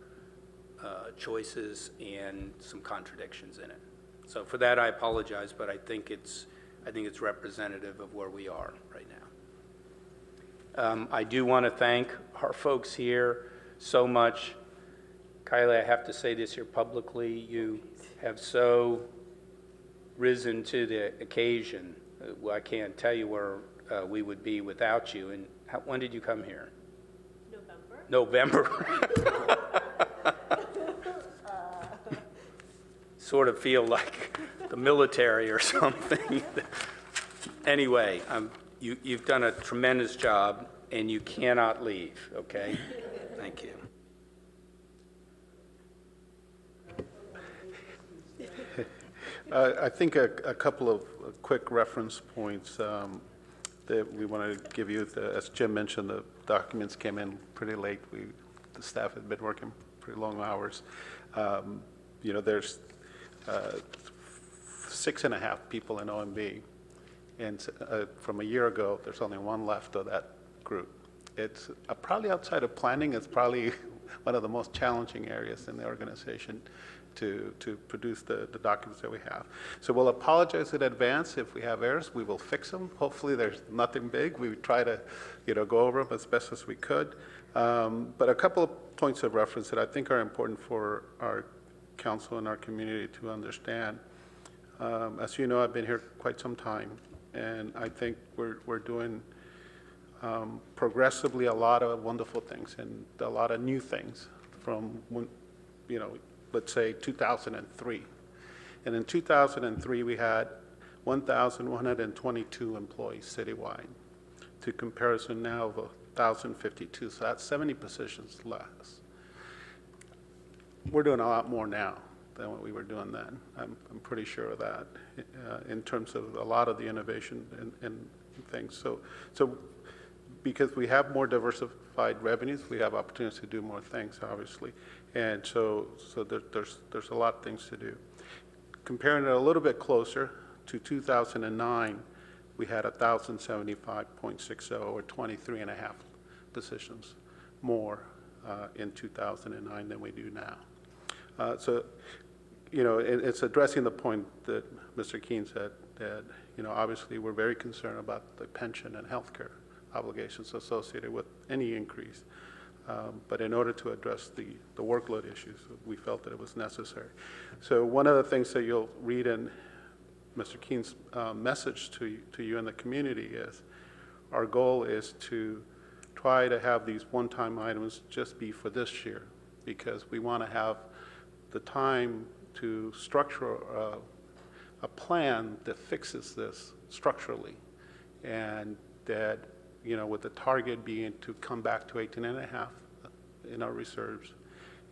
choices and some contradictions in it. So for that, I apologize, but I think it's representative of where we are right now. I do want to thank our folks here so much. Kylie, I have to say this here publicly. You have so risen to the occasion. Well, I can't tell you where we would be without you. And when did you come here? November. Sort of feel like the military or something. Anyway, you've done a tremendous job, and you cannot leave, okay? Thank you. I think a couple of quick reference points that we want to give you. As Jim mentioned, the documents came in pretty late. The staff had been working pretty long hours. You know, there's 6.5 people in OMB, and from a year ago, there's only 1 left of that group. It's probably outside of planning. It's probably one of the most challenging areas in the organization. to produce the documents that we have. So we'll apologize in advance if we have errors. We will fix them. Hopefully there's nothing big. We try to, go over them as best as we could. But a couple of points of reference that I think are important for our council and our community to understand. As you know, I've been here quite some time, and I think we're doing progressively a lot of wonderful things and a lot of new things from when, let's say 2003. And in 2003, we had 1,122 employees citywide, to comparison now of 1,052, so that's 70 positions less. We're doing a lot more now than what we were doing then. I'm pretty sure of that in terms of a lot of the innovation and things. So because we have more diversified revenues, we have opportunities to do more things, obviously. And so there's a lot of things to do. Comparing it a little bit closer to 2009, we had 1,075.60, or 23.5 positions more in 2009 than we do now. So, it's addressing the point that Mr. Keene said, that, obviously we're very concerned about the pension and healthcare obligations associated with any increase. But in order to address the workload issues, we felt that it was necessary. So one of the things that you'll read in Mr. Keene's message to you and the community is, our goal is to try to have these one-time items just be for this year, because we want to have the time to structure a plan that fixes this structurally, and that, with the target being to come back to 18.5 in our reserves,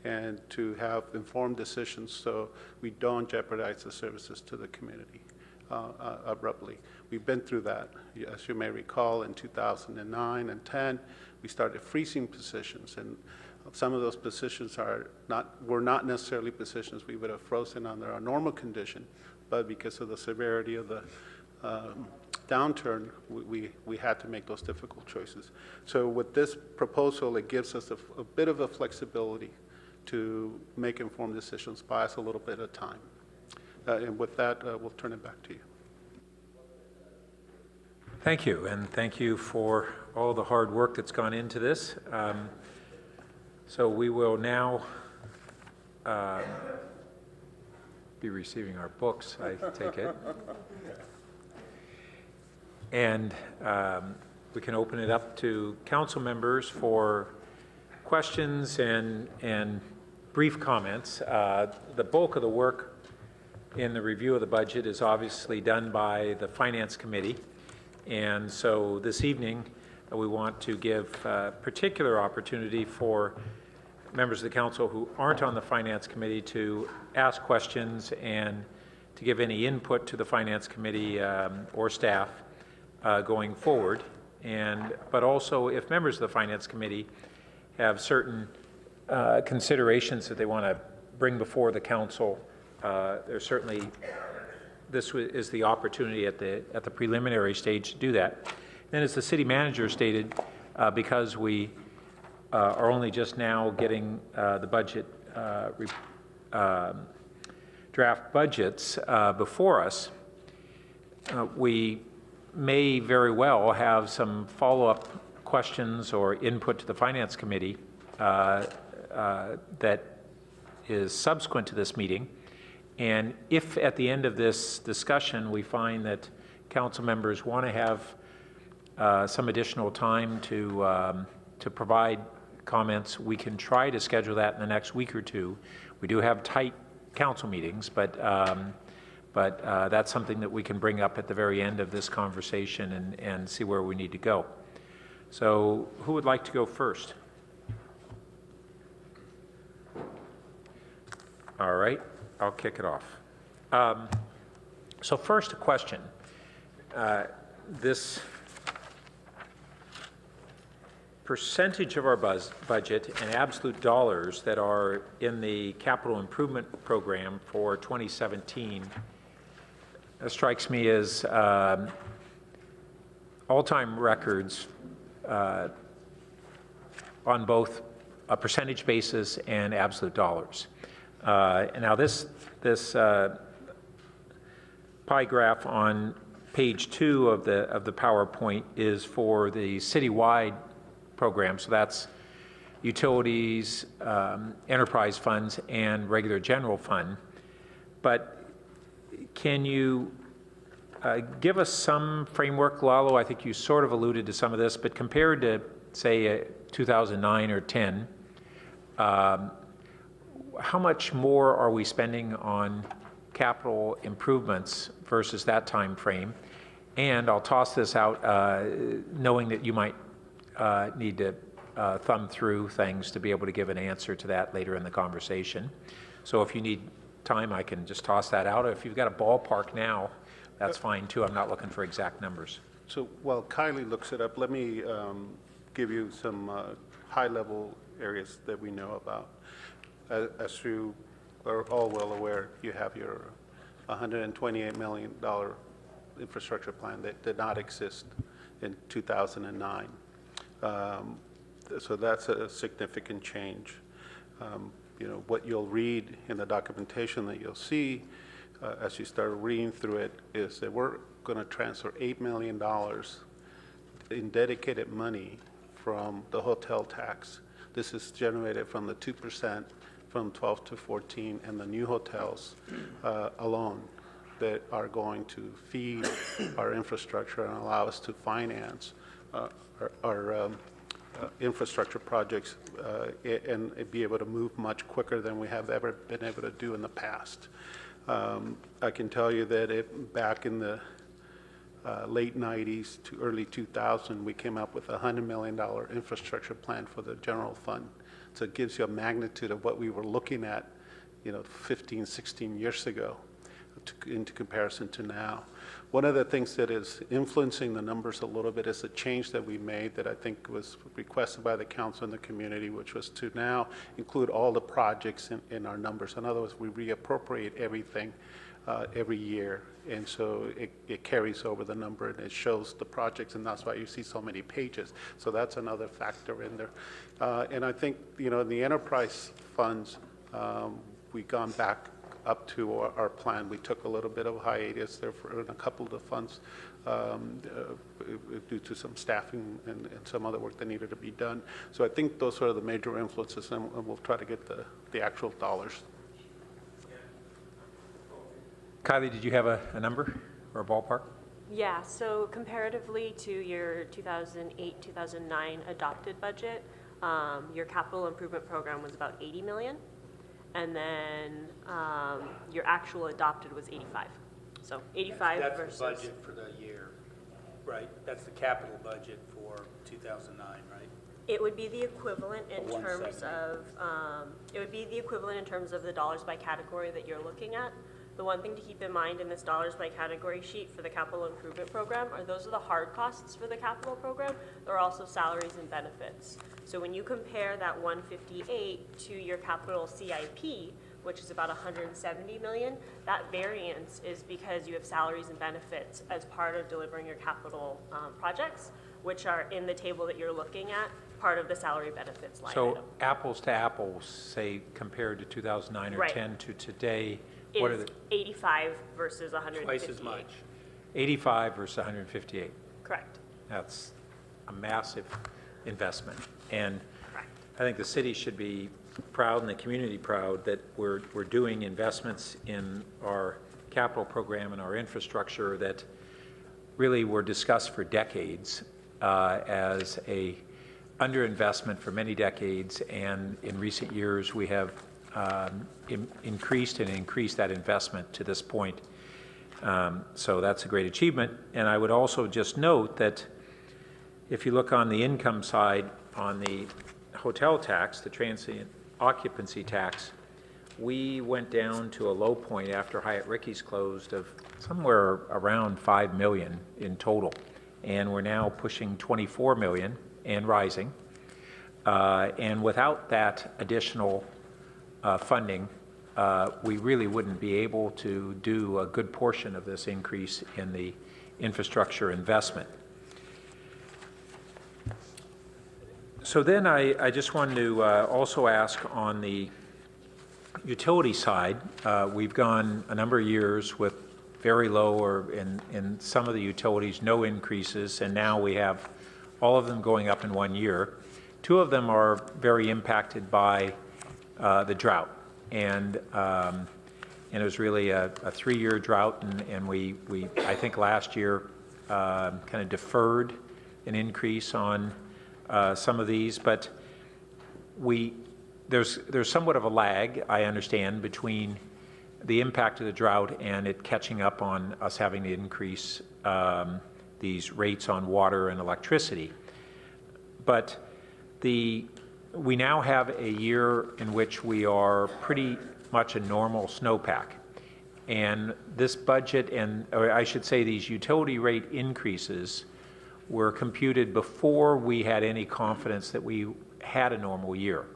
and to have informed decisions so we don't jeopardize the services to the community abruptly. We've been through that. As you may recall, in 2009 and 10, we started freezing positions, and some of those positions were not necessarily positions we would have frozen under a normal condition, but because of the severity of the downturn, we had to make those difficult choices. So with this proposal, it gives us a bit of a flexibility to make informed decisions, buy us a little bit of time. And with that, we'll turn it back to you. Thank you, and thank you for all the hard work that's gone into this. So we will now be receiving our books, I take it. And we can open it up to council members for questions and brief comments. The bulk of the work in the review of the budget is obviously done by the Finance Committee. And so this evening, we want to give particular opportunity for members of the council who aren't on the Finance Committee to ask questions and to give any input to the Finance Committee or staff going forward. But also, if members of the Finance Committee have certain considerations that they want to bring before the council, there's certainly, this is the opportunity at the preliminary stage to do that. Then, as the city manager stated, because we are only just now getting the budget, draft budgets before us, we may very well have some follow-up questions or input to the Finance Committee that is subsequent to this meeting. And if at the end of this discussion we find that council members want to have some additional time to provide comments, we can try to schedule that in the next week or two. We do have tight council meetings, but that's something that we can bring up at the very end of this conversation and see where we need to go. So who would like to go first? All right, I'll kick it off. So first, a question. This percentage of our budget and absolute dollars that are in the capital improvement program for 2017 strikes me as all-time records on both a percentage basis and absolute dollars. And now this pie graph on page 2 of the PowerPoint is for the citywide program. So that's utilities, enterprise funds, and regular general fund. But can you give us some framework, Lalo? I think you sort of alluded to some of this, but compared to, say, 2009 or 10, how much more are we spending on capital improvements versus that time frame? And I'll toss this out, knowing that you might need to thumb through things to be able to give an answer to that later in the conversation. So if you need time, I can just toss that out. If you've got a ballpark now, that's fine too. I'm not looking for exact numbers. So while Kylie looks it up, let me give you some high-level areas that we know about. As you are all well aware, you have your $128 million infrastructure plan that did not exist in 2009. So that's a significant change. You know, what you'll read in the documentation that you'll see as you start reading through it is that we're going to transfer $8 million in dedicated money from the hotel tax. This is generated from the 2% from 12 to 14 and the new hotels alone that are going to feed our infrastructure and allow us to finance our infrastructure projects and be able to move much quicker than we have ever been able to do in the past. I can tell you that back in the late 90s to early 2000, we came up with a $100 million infrastructure plan for the general fund. So it gives you a magnitude of what we were looking at, you know, 15, 16 years ago into comparison to now. One of the things that is influencing the numbers a little bit is a change that we made that I think was requested by the council and the community, which was to now include all the projects in our numbers. In other words, we reappropriate everything every year, and so it carries over the number and it shows the projects, and that's why you see so many pages. So that's another factor in there. And I think, you know, in the enterprise funds, we've gone back up to our plan. We took a little bit of hiatus there for a couple of the funds due to some staffing and some other work that needed to be done. So I think those are the major influences, and we'll try to get the actual dollars. Kylie, did you have a number or a ballpark? Yeah, so comparatively to your 2008-2009 adopted budget, your capital improvement program was about 80 million, and then your actual adopted was 85. So 85 That's versus... the budget for the year, right? That's the capital budget for 2009, right? It would be the equivalent in For terms 170. of the dollars by category that you're looking at. The one thing to keep in mind in this dollars by category sheet for the capital improvement program are those are the hard costs for the capital program. There are also salaries and benefits. So when you compare that 158 to your capital CIP, which is about 170 million, that variance is because you have salaries and benefits as part of delivering your capital projects, which are in the table that you're looking at, part of the salary benefits line So item. apples to apples, say compared to 2009 or Right. 10 to today, what are Is the 85 versus 158. Twice as much. 85 versus 158? Correct. That's a massive investment. And Correct. I think the city should be proud and the community proud that we're doing investments in our capital program and our infrastructure that really were discussed for decades as a underinvestment for many decades, and in recent years we have increased that investment to this point. So that's a great achievement. And I would also just note that if you look on the income side, on the hotel tax, the transient occupancy tax, we went down to a low point after Hyatt Ricky's closed of somewhere around 5 million in total. And we're now pushing 24 million and rising. And without that additional funding, we really wouldn't be able to do a good portion of this increase in the infrastructure investment. So then I just wanted to also ask on the utility side, we've gone a number of years with very low or in some of the utilities, no increases, and now we have all of them going up in 1 year. 2 of them are very impacted by the drought. And it was really a 3-year drought, and we I think last year kind of deferred an increase on some of these, but there's somewhat of a lag, I understand, between the impact of the drought and it catching up on us having to increase these rates on water and electricity. But we now have a year in which we are pretty much a normal snowpack. And this budget, or I should say these utility rate increases, were computed before we had any confidence that we had a normal year.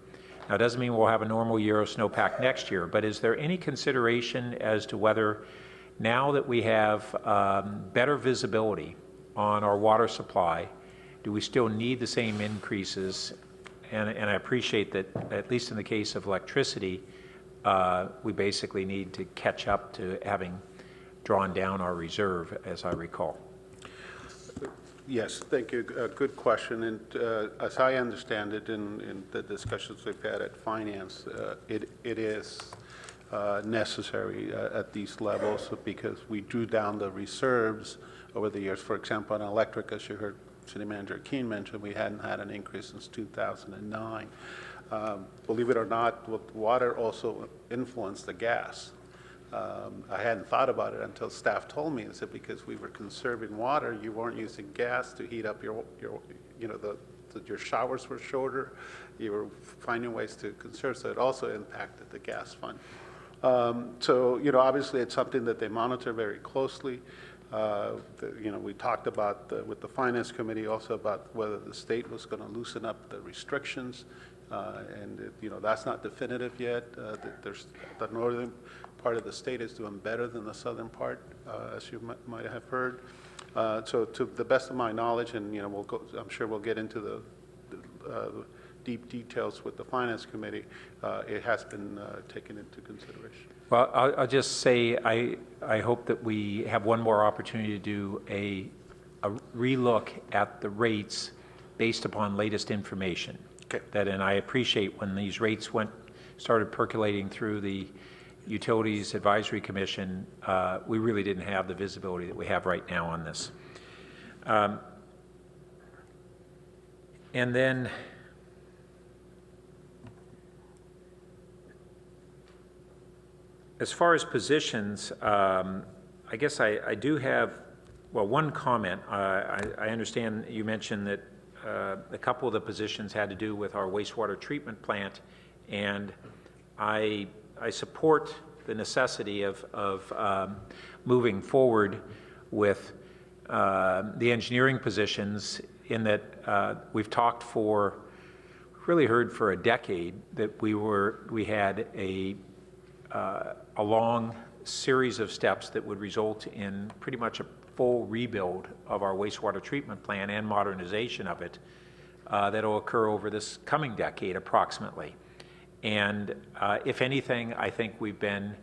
Now, it doesn't mean we'll have a normal year of snowpack next year, but is there any consideration as to whether, now that we have better visibility on our water supply, do we still need the same increases? And I appreciate that, at least in the case of electricity, we basically need to catch up to having drawn down our reserve, as I recall. Yes, thank you. Good question. And as I understand it in the discussions we've had at Finance, it is necessary at these levels because we drew down the reserves over the years. For example, on electric, as you heard City Manager Keene mention, we hadn't had an increase since 2009. Believe it or not, water also influenced the gas. I hadn't thought about it until staff told me. They said because we were conserving water, you weren't using gas to heat up your showers were shorter. You were finding ways to conserve, so it also impacted the gas fund. So obviously it's something that they monitor very closely. We talked about with the Finance Committee also about whether the state was going to loosen up the restrictions, and that's not definitive yet. There's the northern part of the state is doing better than the southern part, as you might have heard. So to the best of my knowledge, and I'm sure we'll get into the deep details with the Finance Committee, it has been taken into consideration. Well, I'll just say I hope that we have one more opportunity to do a relook at the rates based upon latest information. Okay. And I appreciate when these rates started percolating through the Utilities Advisory Commission, we really didn't have the visibility that we have right now on this. And then as far as positions, I guess I do have, well, one comment. I understand you mentioned that a couple of the positions had to do with our wastewater treatment plant, and I support the necessity of moving forward with the engineering positions in that we've really heard for a decade that we had a long series of steps that would result in pretty much a full rebuild of our wastewater treatment plant and modernization of it that will occur over this coming decade approximately. And if anything, I think we've been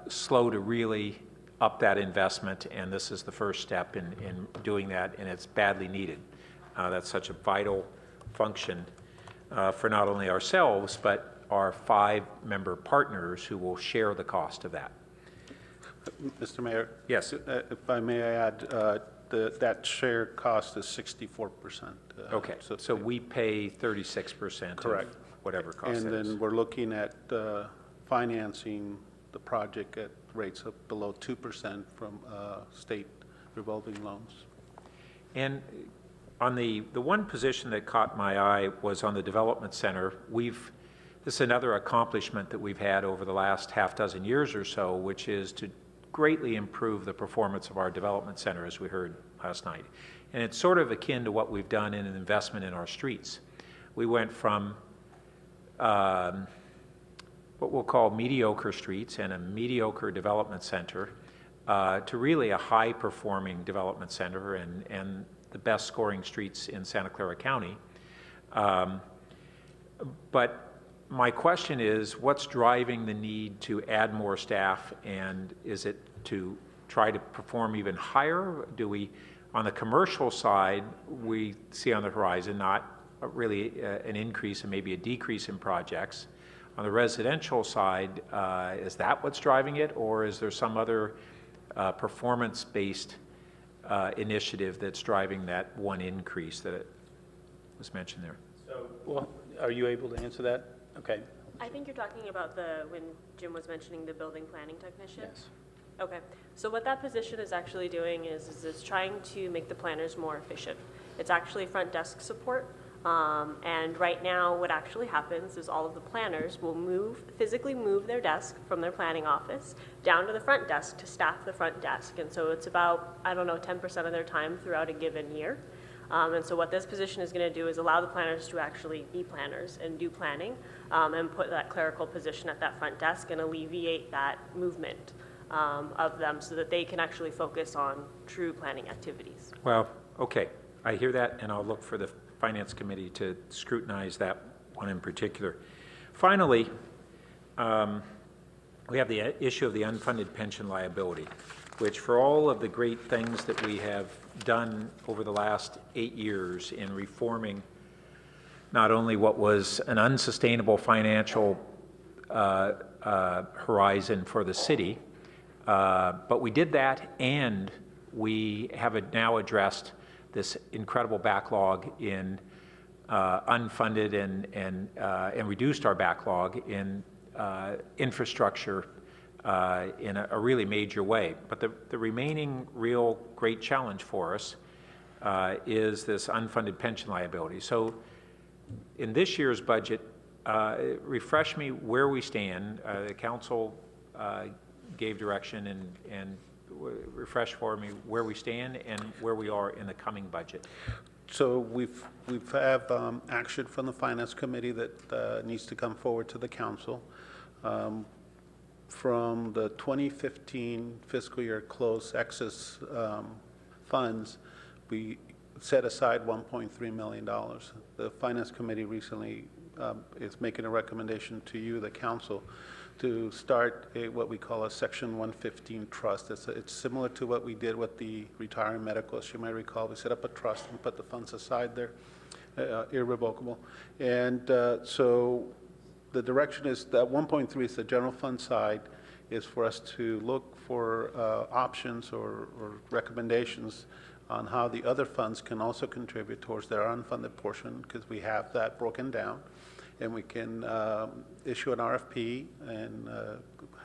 slow to really up that investment, and this is the first step in doing that, and it's badly needed. That's such a vital function for not only ourselves, but our 5-member partners who will share the cost of that. Mr. Mayor? Yes. If I may add, that share cost is 64%. Okay, so we pay 36%. Correct. Whatever cost and that is. then we're looking at financing the project at rates of below 2% from state revolving loans. And on the one position that caught my eye was on the development center. This is another accomplishment that we've had over the last half dozen years or so, which is to greatly improve the performance of our development center, as we heard last night. And it's sort of akin to what we've done in an investment in our streets. We went from what we'll call mediocre streets and a mediocre development center to really a high-performing development center and the best scoring streets in Santa Clara County. But my question is, what's driving the need to add more staff, and is it to try to perform even higher? Do we, on the commercial side, we see on the horizon not really an increase and maybe a decrease in projects. On the residential side, is that what's driving it, or is there some other performance-based initiative that's driving that one increase that was mentioned there? So, well, are you able to answer that? Okay. I think you're talking about when Jim was mentioning the building planning technician? Yes. Okay, so what that position is actually doing is it's trying to make the planners more efficient. It's actually front desk support, and right now what actually happens is all of the planners will physically move their desk from their planning office down to the front desk to staff the front desk, and so it's about, I don't know, 10% of their time throughout a given year. And so what this position is going to do is allow the planners to actually be planners and do planning, and put that clerical position at that front desk and alleviate that movement of them so that they can actually focus on true planning activities. Well, okay, I hear that, and I'll look for the Finance Committee to scrutinize that one in particular. Finally, we have the issue of the unfunded pension liability, which for all of the great things that we have done over the last 8 years in reforming not only what was an unsustainable financial horizon for the city, but we did that, and we have now addressed this incredible backlog in unfunded and reduced our backlog in infrastructure in a really major way. But the remaining real great challenge for us is this unfunded pension liability. So in this year's budget, refresh me where we stand. The council gave direction, and refresh for me where we stand and where we are in the coming budget. So we've have action from the Finance Committee that needs to come forward to the council. From the 2015 fiscal year close excess funds, we set aside $1.3 million. The Finance Committee recently is making a recommendation to you, the council, to start what we call a Section 115 trust. It's similar to what we did with the retiring medical. As you may recall, we set up a trust and put the funds aside there, irrevocable. And so the direction is that 1.3 is the general fund side, is for us to look for options or recommendations on how the other funds can also contribute towards their unfunded portion, because we have that broken down. And we can issue an RFP and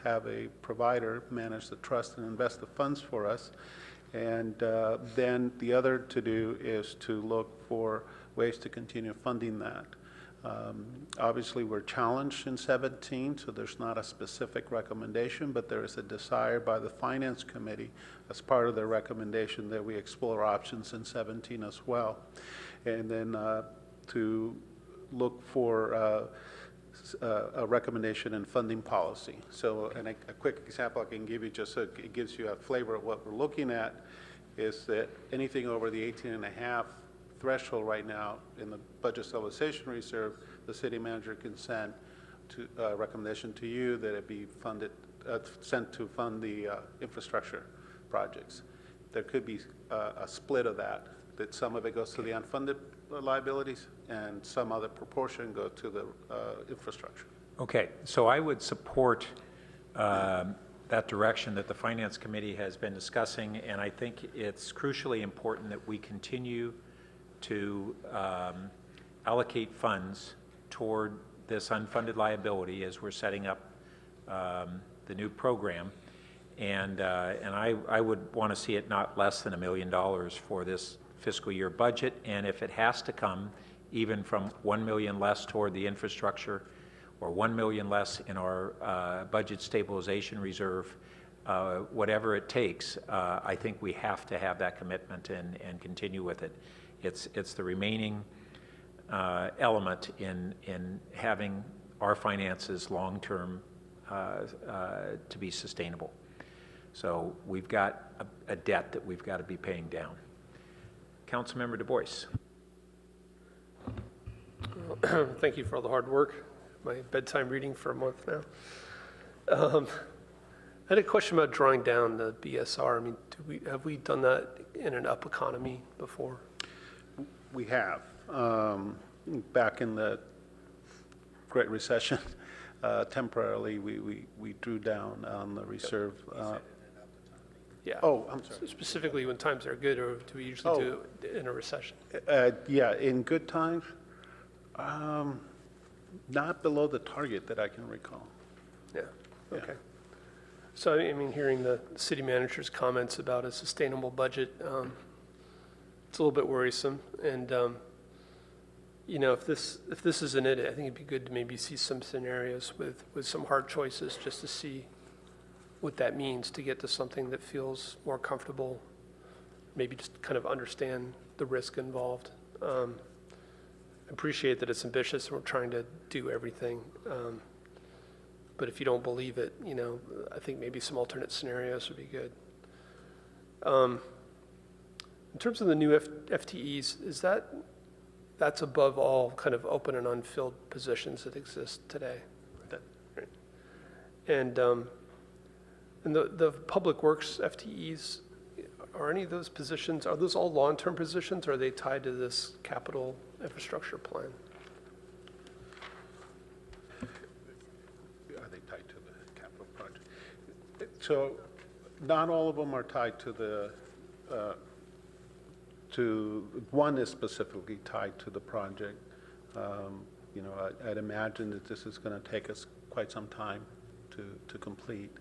have a provider manage the trust and invest the funds for us. And then the other to do is to look for ways to continue funding that. Obviously, we're challenged in 17, so there's not a specific recommendation, but there is a desire by the Finance Committee as part of their recommendation that we explore options in 17 as well. And then to look for a recommendation in funding policy. So, and a quick example I can give you, just so it gives you a flavor of what we're looking at, is that anything over the 18.5 threshold right now in the budget stabilization reserve, the city manager can send to a recommendation to you that it be funded, sent to fund the infrastructure projects. There could be a split of that some of it goes to the unfunded liabilities and some other proportion go to the infrastructure. Okay, so I would support that direction that the Finance Committee has been discussing, and I think it's crucially important that we continue to allocate funds toward this unfunded liability as we're setting up the new program. And I would want to see it not less than $1 million for this fiscal year budget, and if it has to come even from $1 million less toward the infrastructure or $1 million less in our budget stabilization reserve, whatever it takes, I think we have to have that commitment and continue with it. It's the remaining element in having our finances long-term to be sustainable. So we've got a debt that we've got to be paying down. Councilmember Du Bois. Thank you for all the hard work. my bedtime reading for a month now. I had a question about drawing down the BSR. I mean, have we done that in an up economy before? We have. Back in the Great Recession, temporarily, we drew down on the reserve. Yeah. Oh, I'm sorry. Specifically when times are good, or do we usually do it in a recession? Yeah, in good times, not below the target that I can recall. Yeah, okay. So, I mean, hearing the city manager's comments about a sustainable budget, it's a little bit worrisome. And, you know, if this isn't it, I think it'd be good to maybe see some scenarios with some hard choices just to see what that means to get to something that feels more comfortable, maybe just kind of understand the risk involved. Appreciate that it's ambitious and we're trying to do everything. But if you don't believe it, you know, I think maybe some alternate scenarios would be good. In terms of the new FTEs, that's above all kind of open and unfilled positions that exist today? Right. And the Public Works FTEs, are any of those positions, are those all long-term positions, or are they tied to this capital infrastructure plan? Are they tied to the capital project? So not all of them are tied to the, one is specifically tied to the project. You know, I'd imagine that this is going to take us quite some time to complete.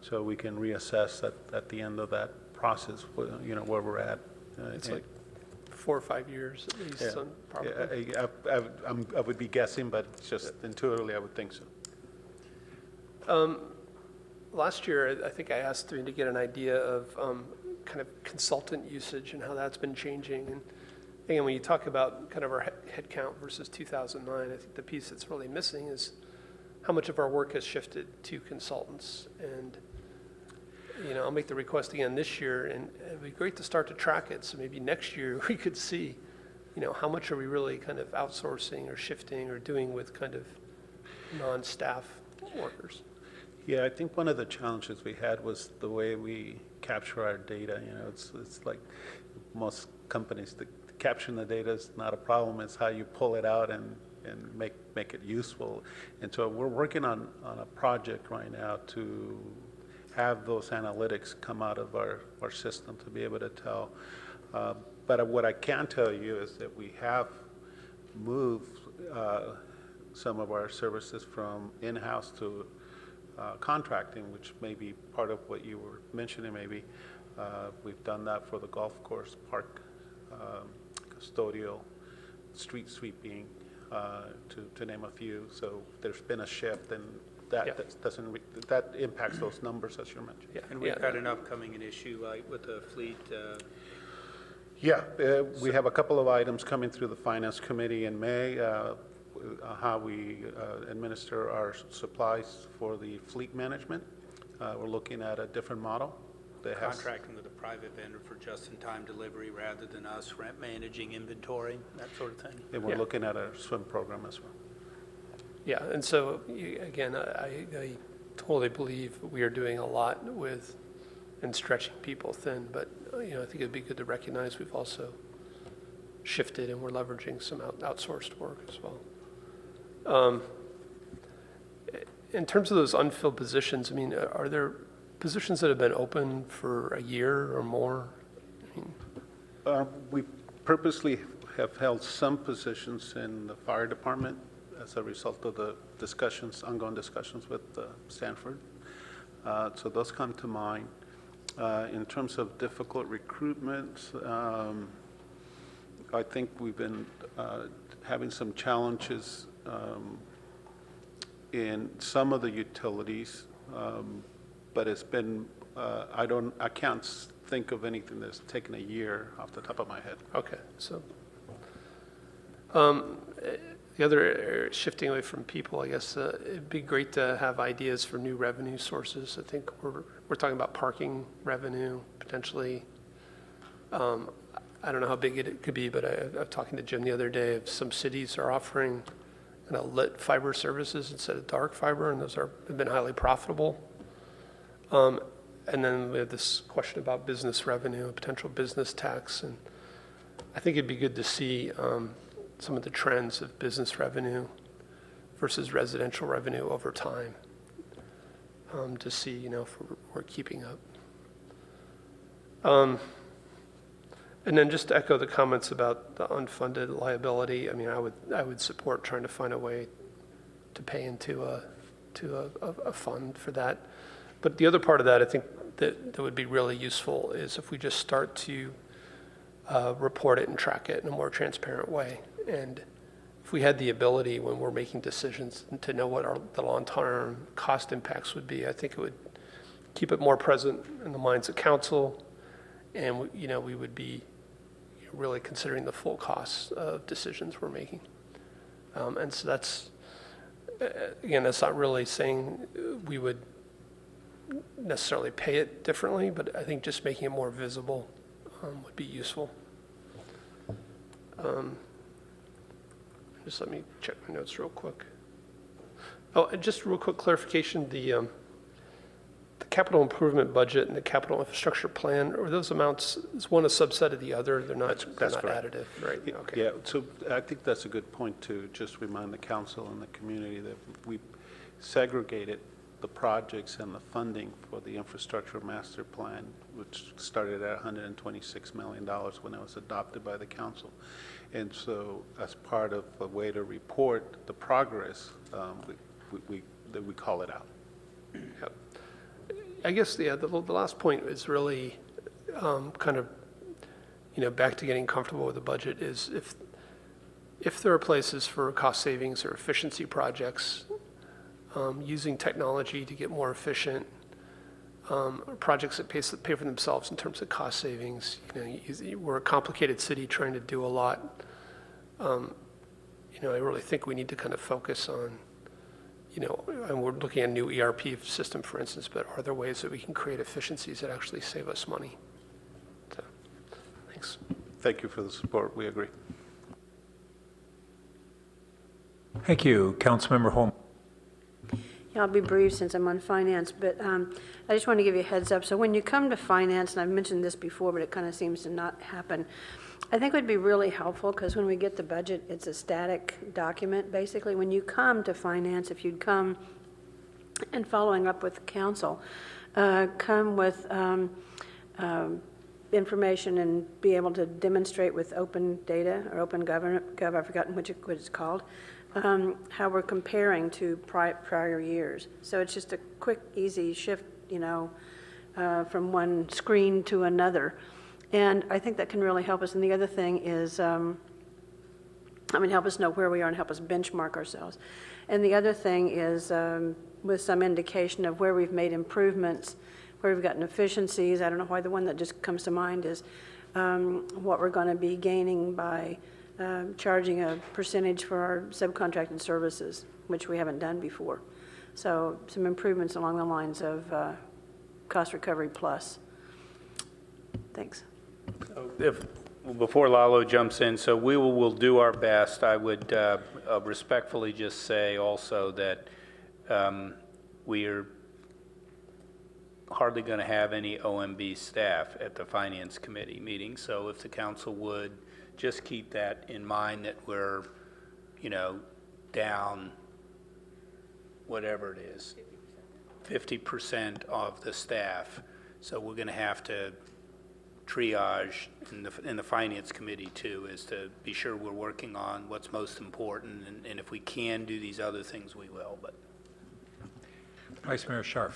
So we can reassess at the end of that process, you know, where we're at. It's like 4 or 5 years at least, Yeah. probably. I would be guessing, but it's just intuitively I would think so. Last year, I think I asked to get an idea of kind of consultant usage and how that's been changing. And again, when you talk about kind of our head count versus 2009, I think the piece that's really missing is how much of our work has shifted to consultants. And, you know, I'll make the request again this year, and it'd be great to start to track it. So maybe next year we could see, you know, how much are we really kind of outsourcing or shifting or doing with kind of non-staff workers. Yeah, I think one of the challenges we had was the way we capture our data. You know, it's like most companies, capturing the data is not a problem. It's how you pull it out and make it useful. And so we're working on a project right now to have those analytics come out of our system to be able to tell. But what I can tell you is that we have moved some of our services from in-house to contracting, which may be part of what you were mentioning maybe. We've done that for the golf course, park, custodial, street sweeping, to name a few. So there's been a shift, and that impacts those numbers as you mentioned. Yeah. And we've got an upcoming issue like with the fleet. We have a couple of items coming through the Finance Committee in May, how we administer our supplies for the fleet management. We're looking at a different model. Contracting with a private vendor for just-in-time delivery rather than us managing inventory, that sort of thing. And we're looking at a swim program as well. Yeah, and so, again, I totally believe we are doing a lot with and stretching people thin, but, you know, I think it'd be good to recognize we've also shifted and we're leveraging some outsourced work as well. In terms of those unfilled positions, I mean, are there positions that have been open for a year or more? We purposely have held some positions in the fire department as a result of the ongoing discussions with Stanford. So those come to mind. In terms of difficult recruitment, I think we've been having some challenges in some of the utilities, but it's been, I can't think of anything that's taken a year off the top of my head. Okay, so the other shifting away from people, I guess it'd be great to have ideas for new revenue sources. I think we're talking about parking revenue potentially. I don't know how big it could be, but I was talking to Jim the other day. Some cities are offering lit fiber services instead of dark fiber, and those have been highly profitable. And then we have this question about business revenue, potential business tax, and I think it'd be good to see some of the trends of business revenue versus residential revenue over time, to see, if we're keeping up. And then just to echo the comments about the unfunded liability, I mean, I would support trying to find a way to pay into a fund for that. But the other part of that, I think that would be really useful is if we just start to report it and track it in a more transparent way. And if we had the ability when we're making decisions to know what the long-term cost impacts would be, I think it would keep it more present in the minds of council, and we would be really considering the full costs of decisions we're making. And so that's, again, that's not really saying we would necessarily pay it differently, but I think just making it more visible would be useful. Just let me check my notes real quick. Oh, and just real quick clarification, the capital improvement budget and the capital infrastructure plan, are those amounts, is one a subset of the other? They're not additive, right? Okay. Yeah, so I think that's a good point to just remind the council and the community that we segregated the projects and the funding for the infrastructure master plan, which started at $126 million when it was adopted by the council. And so as part of a way to report the progress, we call it out. Yep. I guess, yeah, the last point is really kind of, back to getting comfortable with the budget is if there are places for cost savings or efficiency projects, using technology to get more efficient, projects that pay for themselves in terms of cost savings. We're a complicated city trying to do a lot. I really think we need to kind of focus on, and we're looking at a new ERP system, for instance, but are there ways that we can create efficiencies that actually save us money? So, thanks. Thank you for the support. We agree. Thank you. Councilmember Holm. Yeah, I'll be brief since I'm on finance, but I just want to give you a heads up. So when you come to finance, and I've mentioned this before, but it kind of seems to not happen, I think it would be really helpful because when we get the budget, it's a static document. Basically, when you come to finance, if you'd come and following up with council, come with information and be able to demonstrate with open data or open gov, I've forgotten what it's called, how we're comparing to prior years. So it's just a quick, easy shift, from one screen to another. And I think that can really help us. And the other thing is, help us know where we are and help us benchmark ourselves. And the other thing is with some indication of where we've made improvements, where we've gotten efficiencies. I don't know why the one that just comes to mind is what we're going to be gaining by charging a percentage for our subcontracted services, which we haven't done before. So some improvements along the lines of cost recovery plus. Thanks. Before Lalo jumps in, so we will do our best. I would respectfully just say also that we are hardly going to have any OMB staff at the Finance Committee meeting. So if the council would just keep that in mind, that we're, down, whatever it is, 50% of the staff. So we're going to have to triage in the Finance Committee too, is to be sure we're working on what's most important, and if we can do these other things, we will. But Vice Mayor Scharf.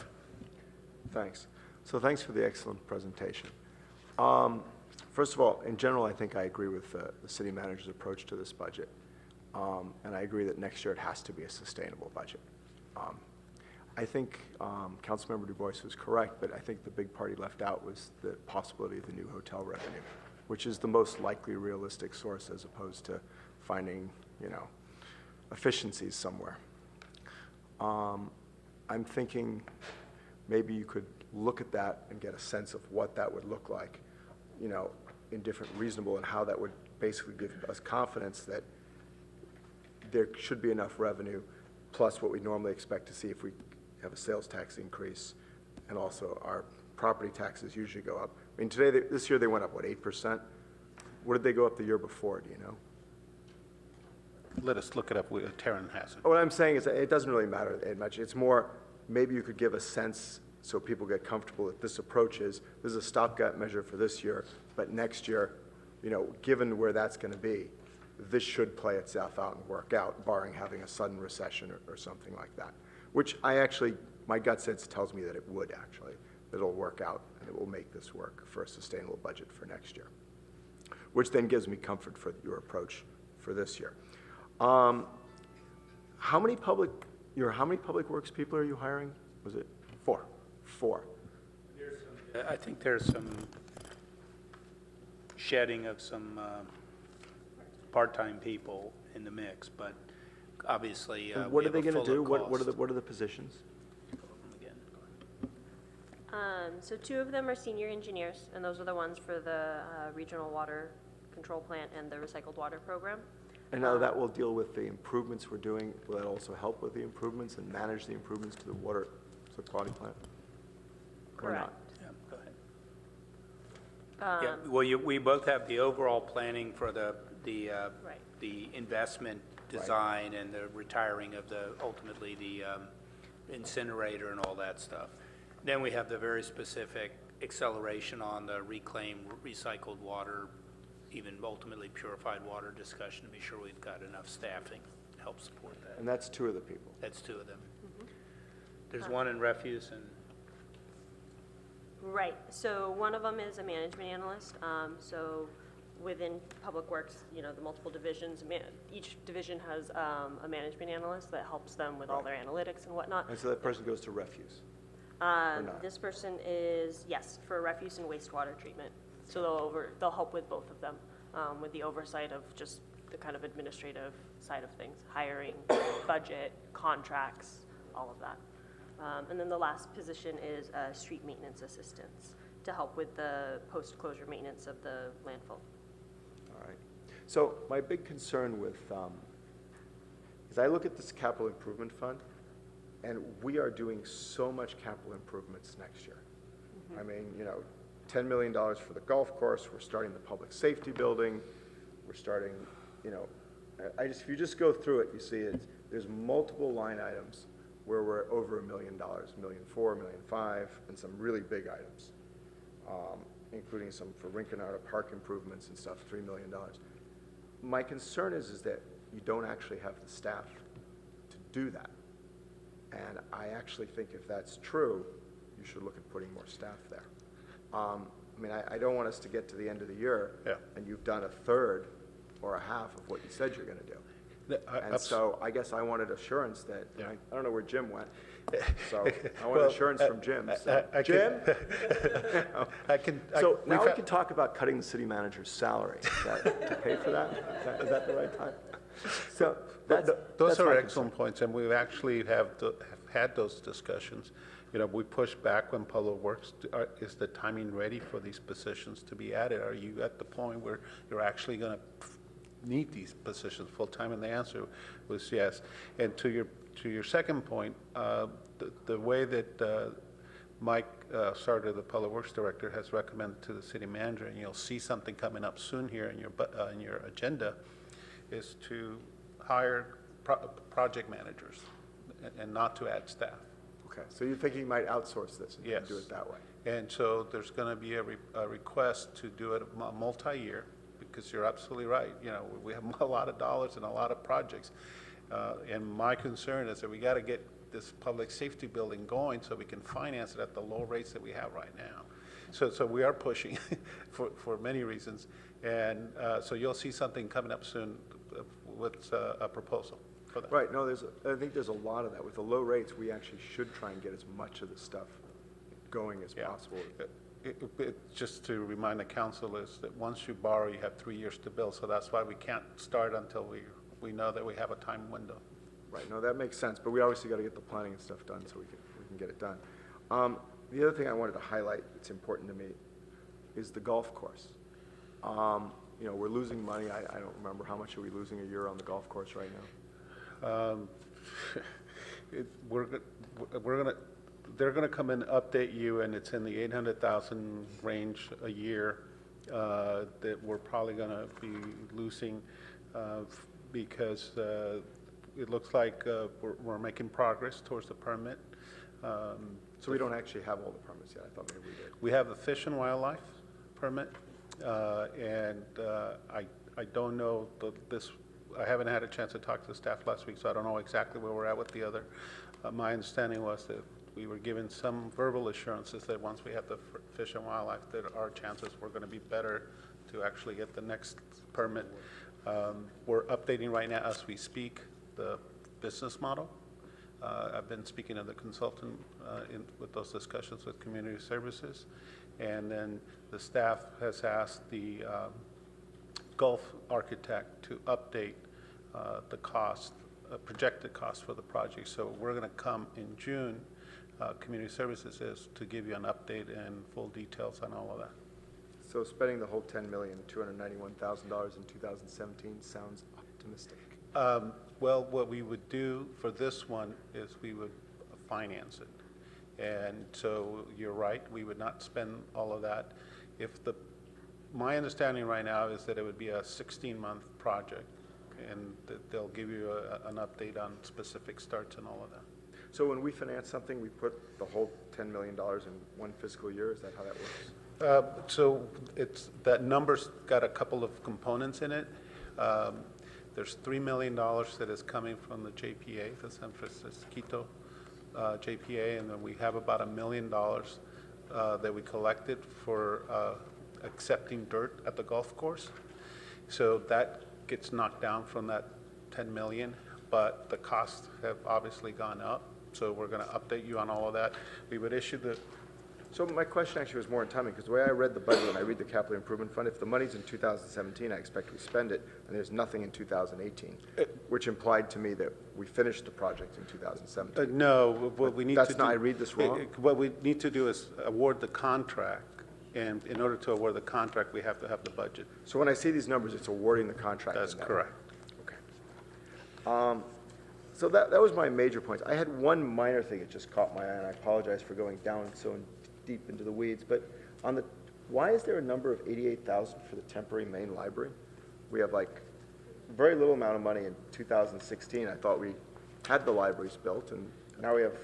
Thanks. So thanks for the excellent presentation. First of all, in general, I think I agree with the city manager's approach to this budget. And I agree that next year it has to be a sustainable budget. I think Councilmember Du Bois was correct, but I think the big part he left out was the possibility of the new hotel revenue, which is the most likely realistic source as opposed to finding, efficiencies somewhere. I'm thinking maybe you could look at that and get a sense of what that would look like, in different reasonable, and how that would basically give us confidence that there should be enough revenue, plus what we normally expect to see if we have a sales tax increase, and also our property taxes usually go up. I mean, this year they went up, what, 8%? What did they go up the year before, do you know? Let us look it up. Taryn has it. What I'm saying is that it doesn't really matter that much. It's more, maybe you could give a sense so people get comfortable that this approach is, this is a stopgap measure for this year, but next year, you know, given where that's going to be, this should play itself out and work out, barring having a sudden recession or something like that, which my gut sense tells me that it would actually, that it'll work out and it will make this work for a sustainable budget for next year, which then gives me comfort for your approach for this year. How many public works people are you hiring? Was it 4? 4. I think there's some shedding of some part-time people in the mix, but obviously And what are they going to do? What are the positions? So 2 of them are senior engineers, and those are the ones for the regional water control plant and the recycled water program. And now that will deal with the improvements we're doing. Will that also help with the improvements and manage the improvements to the water quality plant? Or not? Yeah, go ahead. Yeah, well, we both have the overall planning for the investment design and the retiring of ultimately the incinerator and all that stuff. Then we have the very specific acceleration on the reclaimed, recycled water, even ultimately purified water discussion to be sure we've got enough staffing to help support that. And that's 2 of the people. That's 2 of them. There's one in refuse and. Right, so one of them is a management analyst. So within Public Works, you know, the multiple divisions, each division has a management analyst that helps them with all their analytics and whatnot. And so that person goes to refuse? Or not? This person is, yes, for refuse and wastewater treatment. So they'll help with both of them, with the oversight of just the kind of administrative side of things, hiring, budget, contracts, all of that. And then the last position is street maintenance assistants to help with the post-closure maintenance of the landfill. All right. So my big concern with, is I look at this capital improvement fund, and we are doing so much capital improvements next year. I mean, you know, $10 million for the golf course, we're starting the public safety building, we're starting, you know, if you just go through it, you see there's multiple line items where we're over $1 million, $1.4 million, $1.5 million, and some really big items, including some for Rinconada Park improvements and stuff, $3 million. My concern is that you don't actually have the staff to do that. And I actually think if that's true, you should look at putting more staff there. I mean, I don't want us to get to the end of the year and you've done a third or a half of what you said you're going to do. And so I guess I wanted assurance that, I don't know where Jim went, so I want assurance from Jim. So, Jim? So now we can talk about cutting the city manager's salary. To pay for that? Is that the right time? So those are excellent points, and we actually have had those discussions. You know, we pushed back when Palo Works. Is the timing ready for these positions to be added? Are you at the point where you're actually going to need these positions full-time? And the answer was yes. And to your second point, the way that Mike Sartor, the Public Works Director, has recommended to the city manager, and you'll see something coming up soon here in your agenda, is to hire project managers and not to add staff. Okay, so you think you might outsource this and Yes. do it that way? And so there's going to be a request to do it multi-year, because you're absolutely right. You know, we have a lot of dollars and a lot of projects. And my concern is that we got to get this public safety building going so we can finance it at the low rates that we have right now. So we are pushing for many reasons. And so you'll see something coming up soon with a proposal for that. Right, no, I think there's a lot of that. With the low rates, we actually should try and get as much of the stuff going as possible. Just to remind the council is that once you borrow, you have 3 years to build. So that's why we can't start until we know that we have a time window. Right, no, that makes sense. But we obviously got to get the planning and stuff done so we can get it done. The other thing I wanted to highlight that's important to me is the golf course. You know, we're losing money. I don't remember how much are we losing a year on the golf course right now. They're gonna come and update you, and it's in the 800,000 range a year that we're probably gonna be losing because it looks like we're making progress towards the permit. So we don't actually have all the permits yet? I thought maybe we did. We have the Fish and Wildlife permit, and I don't know I haven't had a chance to talk to the staff last week, so I don't know exactly where we're at with the other. My understanding was that we were given some verbal assurances that once we have the Fish and Wildlife, that our chances were going to be better to actually get the next permit. We're updating right now as we speak the business model. I've been speaking to the consultant with those discussions with community services, and then the staff has asked the Gulf architect to update the cost, projected cost for the project. So we're going to come in June, community services is, to give you an update and full details on all of that. So spending the whole $10,291,000 in 2017 sounds optimistic. Well, what we would do for this one is we would finance it. And so you're right, we would not spend all of that. My understanding right now is that it would be a 16-month project, and that they'll give you an update on specific starts and all of that. So when we finance something, we put the whole $10 million in one fiscal year? Is that how that works? So that number's got a couple of components in it. There's $3 million that is coming from the JPA, the San Francisco JPA, and then we have about $1 million that we collected for accepting dirt at the golf course. So that gets knocked down from that 10 million, but the costs have obviously gone up. So we're going to update you on all of that. We would issue the... So my question actually was more in timing, because the way I read the budget and I read the capital improvement fund, if the money's in 2017, I expect we spend it, and there's nothing in 2018, which implied to me that we finished the project in 2017. No, what we need to do... That's not, I read this wrong? What we need to do is award the contract. And in order to award the contract, we have to have the budget. So when I see these numbers, it's awarding the contract? That's correct. Okay. So that was my major points. I had one minor thing that just caught my eye, and I apologize for going down so deep into the weeds, but why is there a number of 88,000 for the temporary main library? We have like very little amount of money in 2016. I thought we had the libraries built, and now we have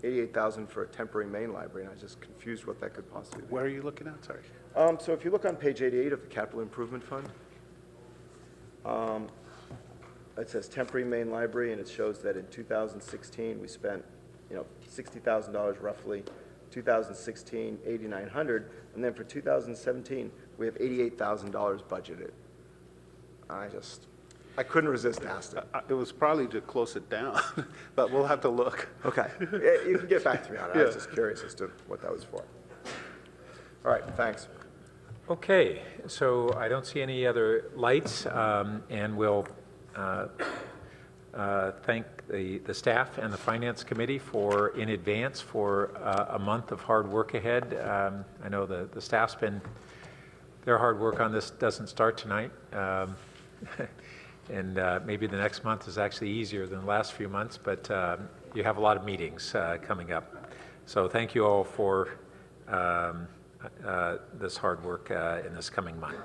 88,000 for a temporary main library, and I was just confused what that could possibly be. Where are you looking at? Sorry. So if you look on page 88 of the capital improvement fund, it says temporary main library, and it shows that in 2016 we spent, $60,000 roughly. 2016, 8,900, and then for 2017 we have $88,000 budgeted. I couldn't resist asking. It was probably to close it down, but we'll have to look. Okay. You can get back to me on it. I was just curious as to what that was for. All right, thanks. Okay, so I don't see any other lights, and we'll thank the staff and the Finance Committee in advance for a month of hard work ahead. I know the staff's their hard work on this doesn't start tonight. And maybe the next month is actually easier than the last few months, but you have a lot of meetings coming up. So thank you all for this hard work in this coming month.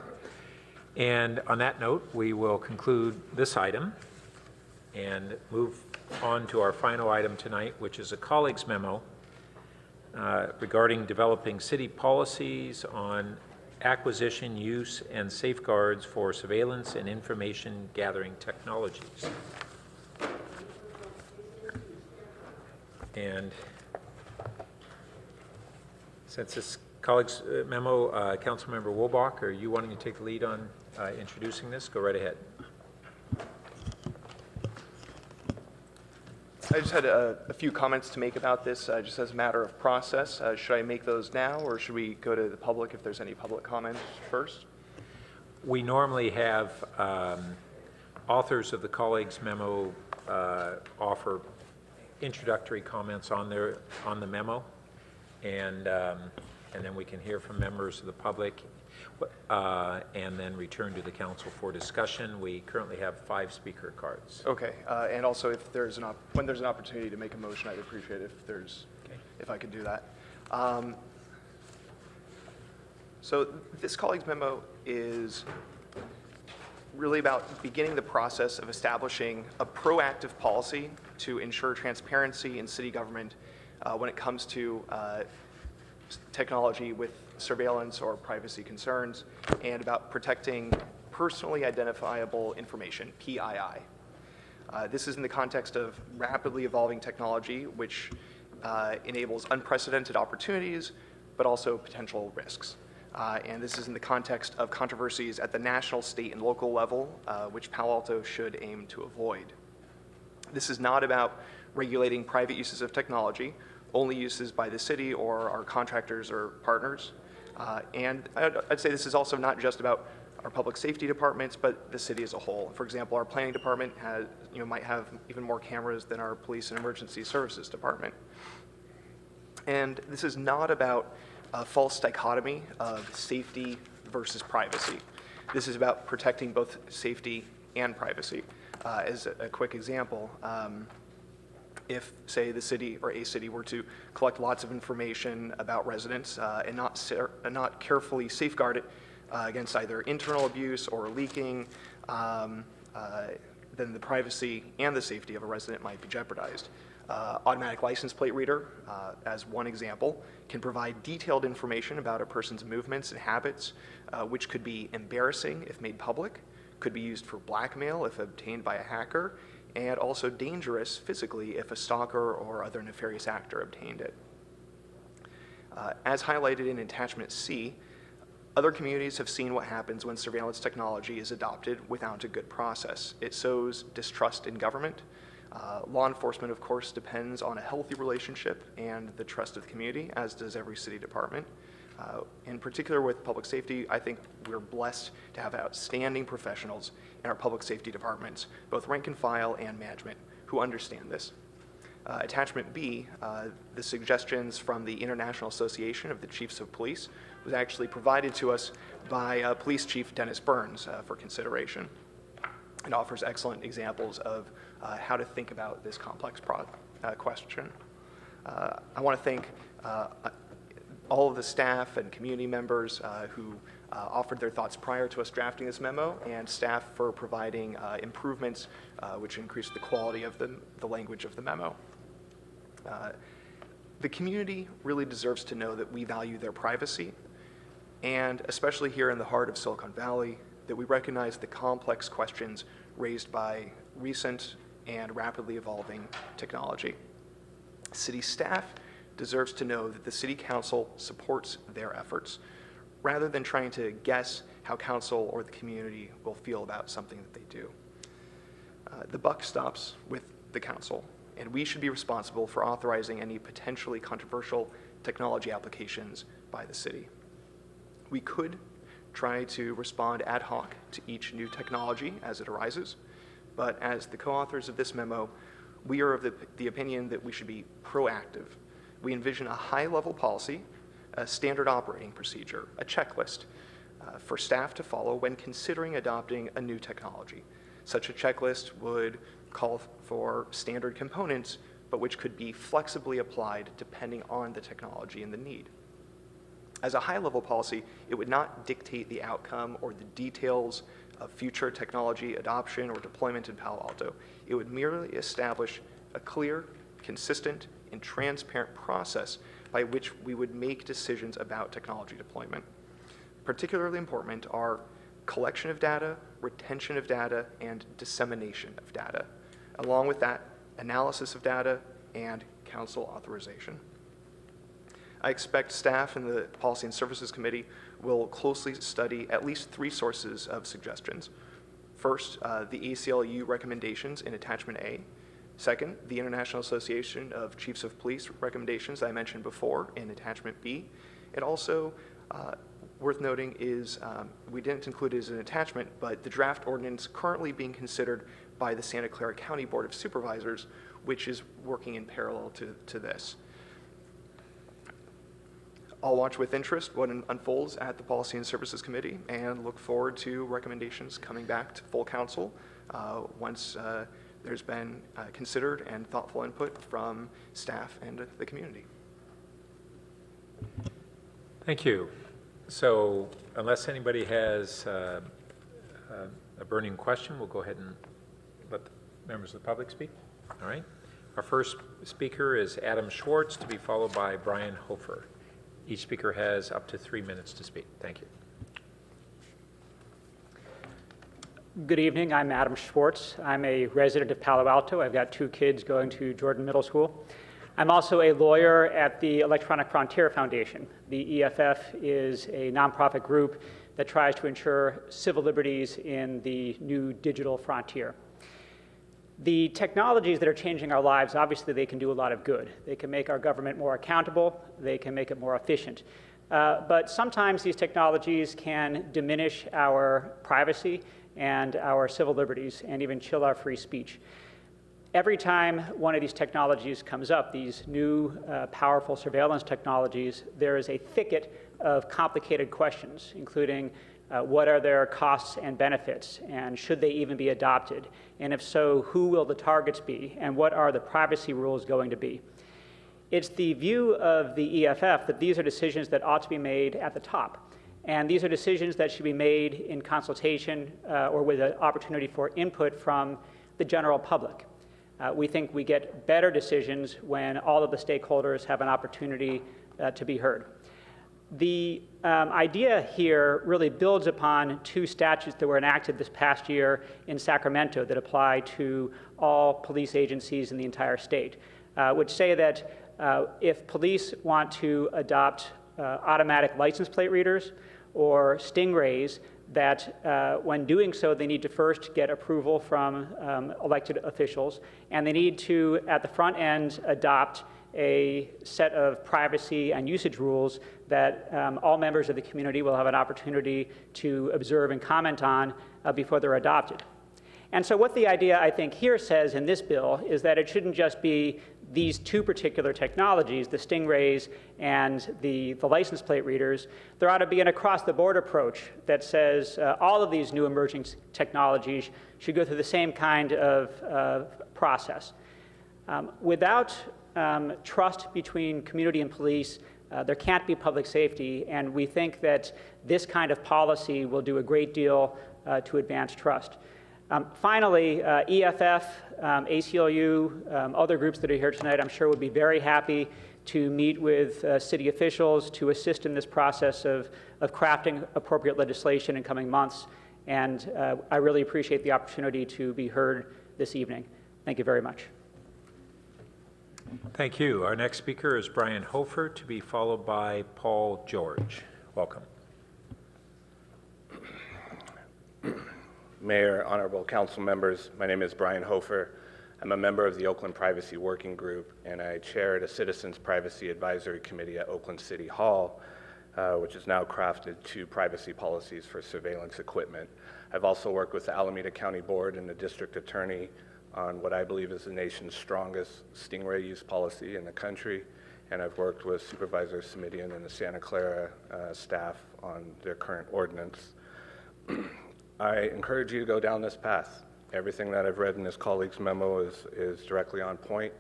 And on that note, we will conclude this item and move on to our final item tonight, which is a colleague's memo regarding developing city policies on acquisition, use, and safeguards for surveillance and information gathering technologies. And since this colleague's memo, Councilmember Wolbach, are you wanting to take the lead on introducing this? Go right ahead. I just had a few comments to make about this, just as a matter of process. Should I make those now, or should we go to the public if there's any public comments first? We normally have authors of the colleagues' memo offer introductory comments on the memo, and and then we can hear from members of the public, and then return to the council for discussion. We currently have 5 speaker cards. Okay, and also if there's when there's an opportunity to make a motion, I'd appreciate it if I could do that. So this colleague's memo is really about beginning the process of establishing a proactive policy to ensure transparency in city government when it comes to technology with surveillance or privacy concerns, and about protecting personally identifiable information, PII. This is in the context of rapidly evolving technology, which enables unprecedented opportunities, but also potential risks. And this is in the context of controversies at the national, state, and local level, which Palo Alto should aim to avoid. This is not about regulating private uses of technology, only uses by the city or our contractors or partners. And I'd say this is also not just about our public safety departments, but the city as a whole. For example, our planning department might have even more cameras than our police and emergency services department. And this is not about a false dichotomy of safety versus privacy. This is about protecting both safety and privacy. As a quick example, if, say, the city or a city were to collect lots of information about residents and not carefully safeguard it against either internal abuse or leaking, then the privacy and the safety of a resident might be jeopardized. Automatic license plate reader, as one example, can provide detailed information about a person's movements and habits, which could be embarrassing if made public, could be used for blackmail if obtained by a hacker, and also dangerous physically if a stalker or other nefarious actor obtained it. As highlighted in attachment C, other communities have seen what happens when surveillance technology is adopted without a good process. It sows distrust in government. Law enforcement, of course, depends on a healthy relationship and the trust of the community, as does every city department. In particular with public safety, I think we're blessed to have outstanding professionals in our public safety departments, both rank and file and management, who understand this. Attachment B, the suggestions from the International Association of the Chiefs of Police, was actually provided to us by Police Chief Dennis Burns for consideration. It offers excellent examples of how to think about this complex question. I want to thank all of the staff and community members who offered their thoughts prior to us drafting this memo, and staff for providing improvements which increased the quality of the language of the memo. The community really deserves to know that we value their privacy, and especially here in the heart of Silicon Valley, that we recognize the complex questions raised by recent and rapidly evolving technology. City staff deserves to know that the City Council supports their efforts, rather than trying to guess how council or the community will feel about something that they do. The buck stops with the council, and we should be responsible for authorizing any potentially controversial technology applications by the city. We could try to respond ad hoc to each new technology as it arises, but as the co-authors of this memo, we are of the opinion that we should be proactive. We envision a high-level policy, a standard operating procedure, a checklist for staff to follow when considering adopting a new technology. Such a checklist would call for standard components, but which could be flexibly applied depending on the technology and the need. As a high-level policy, it would not dictate the outcome or the details of future technology adoption or deployment in Palo Alto. It would merely establish a clear, consistent, and transparent process by which we would make decisions about technology deployment. Particularly important are collection of data, retention of data, and dissemination of data. Along with that, analysis of data and council authorization. I expect staff in the Policy and Services Committee will closely study at least 3 sources of suggestions. First, the ACLU recommendations in Attachment A. Second, the International Association of Chiefs of Police recommendations I mentioned before in Attachment B. And also, worth noting is, we didn't include it as an attachment, but the draft ordinance currently being considered by the Santa Clara County Board of Supervisors, which is working in parallel to this. I'll watch with interest what unfolds at the Policy and Services Committee and look forward to recommendations coming back to full council once there's been considered and thoughtful input from staff and the community. Thank you. So unless anybody has a burning question, we'll go ahead and let the members of the public speak. All right. Our first speaker is Adam Schwartz, to be followed by Brian Hofer. Each speaker has up to 3 minutes to speak. Thank you. Good evening. I'm Adam Schwartz. I'm a resident of Palo Alto. I've got 2 kids going to Jordan Middle School. I'm also a lawyer at the Electronic Frontier Foundation. The EFF is a nonprofit group that tries to ensure civil liberties in the new digital frontier. The technologies that are changing our lives, obviously they can do a lot of good. They can make our government more accountable. They can make it more efficient. But sometimes these technologies can diminish our privacy and our civil liberties and even chill our free speech. Every time one of these technologies comes up, these new powerful surveillance technologies, there is a thicket of complicated questions, including what are their costs and benefits, and should they even be adopted? And if so, who will the targets be, and what are the privacy rules going to be? It's the view of the EFF that these are decisions that ought to be made at the top. And these are decisions that should be made in consultation or with an opportunity for input from the general public. We think we get better decisions when all of the stakeholders have an opportunity to be heard. The idea here really builds upon 2 statutes that were enacted this past year in Sacramento that apply to all police agencies in the entire state, which say that if police want to adopt automatic license plate readers or stingrays, that when doing so, they need to first get approval from elected officials, and they need to, at the front end, adopt a set of privacy and usage rules that all members of the community will have an opportunity to observe and comment on before they're adopted. And so what the idea, I think, here says in this bill is that it shouldn't just be these 2 particular technologies, the stingrays and the license plate readers. There ought to be an across-the-board approach that says all of these new emerging technologies should go through the same kind of process. Without trust between community and police, there can't be public safety, and we think that this kind of policy will do a great deal to advance trust. Finally, EFF, ACLU, other groups that are here tonight, I'm sure would be very happy to meet with city officials to assist in this process of crafting appropriate legislation in coming months, and I really appreciate the opportunity to be heard this evening. Thank you very much. Thank you. Our next speaker is Brian Hofer, to be followed by Paul George. Welcome. Mayor, honorable council members, my name is Brian Hofer. I'm a member of the Oakland Privacy Working Group, and I chaired a Citizens Privacy Advisory Committee at Oakland City Hall, which is now crafted 2 privacy policies for surveillance equipment. I've also worked with the Alameda County Board and the District Attorney on what I believe is the nation's strongest stingray use policy in the country, and I've worked with Supervisor Simidian and the Santa Clara staff on their current ordinance. I encourage you to go down this path. Everything that I've read in this colleague's memo is directly on point.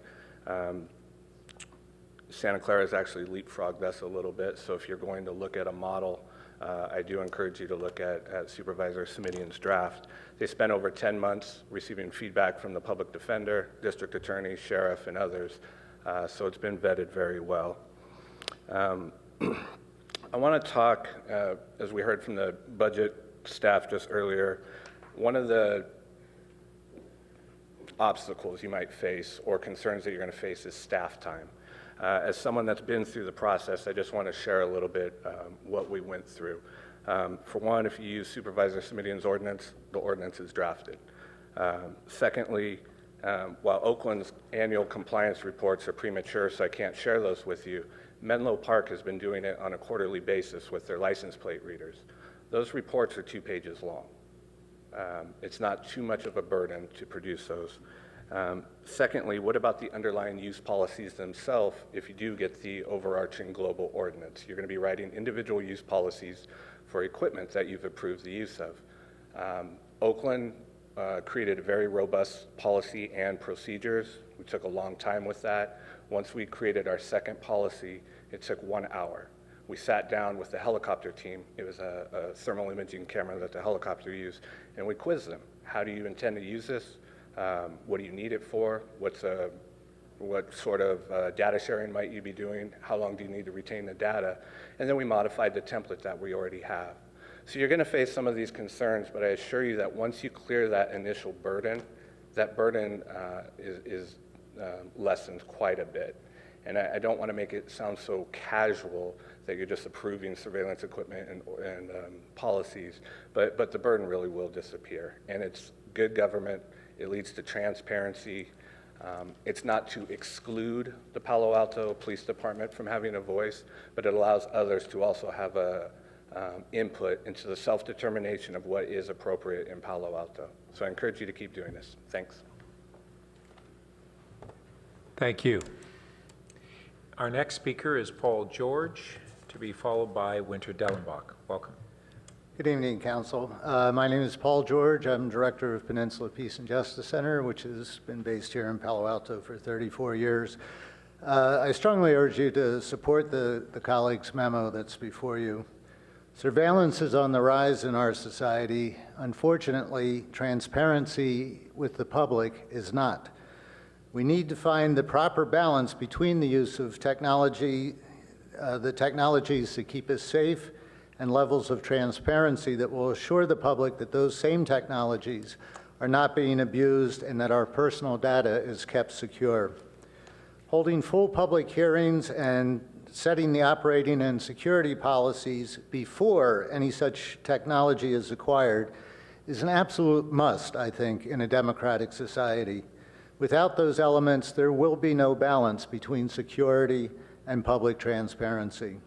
Santa Clara has actually leapfrogged us a little bit, so if you're going to look at a model, I do encourage you to look at Supervisor Simidian's draft. They spent over 10 months receiving feedback from the public defender, district attorney, sheriff, and others, so it's been vetted very well. I want to talk, as we heard from the budget staff just earlier, one of the obstacles you might face or concerns that you're going to face is staff time. As someone that's been through the process, I just want to share a little bit what we went through. For one, if you use Supervisor Simidian's ordinance, the ordinance is drafted. Secondly, while Oakland's annual compliance reports are premature, so I can't share those with you, Menlo Park has been doing it on a quarterly basis with their license plate readers. Those reports are 2 pages long. It's not too much of a burden to produce those. Secondly, what about the underlying use policies themselves if you do get the overarching global ordinance? You're going to be writing individual use policies for equipment that you've approved the use of. Oakland created a very robust policy and procedures. We took a long time with that. Once we created our second policy, it took 1 hour. We sat down with the helicopter team. It was a thermal imaging camera that the helicopter used, and we quizzed them. How do you intend to use this? What do you need it for? What sort of data sharing might you be doing? How long do you need to retain the data? And then we modified the template that we already have. So you're going to face some of these concerns, but I assure you that once you clear that initial burden, that burden is lessened quite a bit. And I don't want to make it sound so casual that you're just approving surveillance equipment and policies, but the burden really will disappear. And it's good government. It leads to transparency. It's not to exclude the Palo Alto Police Department from having a voice, but it allows others to also have a input into the self-determination of what is appropriate in Palo Alto. So I encourage you to keep doing this. Thanks. Thank you. Our next speaker is Paul George, to be followed by Winter Dellenbach. Welcome. Good evening, Council. My name is Paul George. I'm Director of Peninsula Peace and Justice Center, which has been based here in Palo Alto for 34 years. I strongly urge you to support the colleagues' memo that's before you. Surveillance is on the rise in our society. Unfortunately, transparency with the public is not. We need to find the proper balance between the use of technology, the technologies that keep us safe, and levels of transparency that will assure the public that those same technologies are not being abused and that our personal data is kept secure. Holding full public hearings and setting the operating and security policies before any such technology is acquired is an absolute must, I think, in a democratic society. Without those elements, there will be no balance between security and public transparency.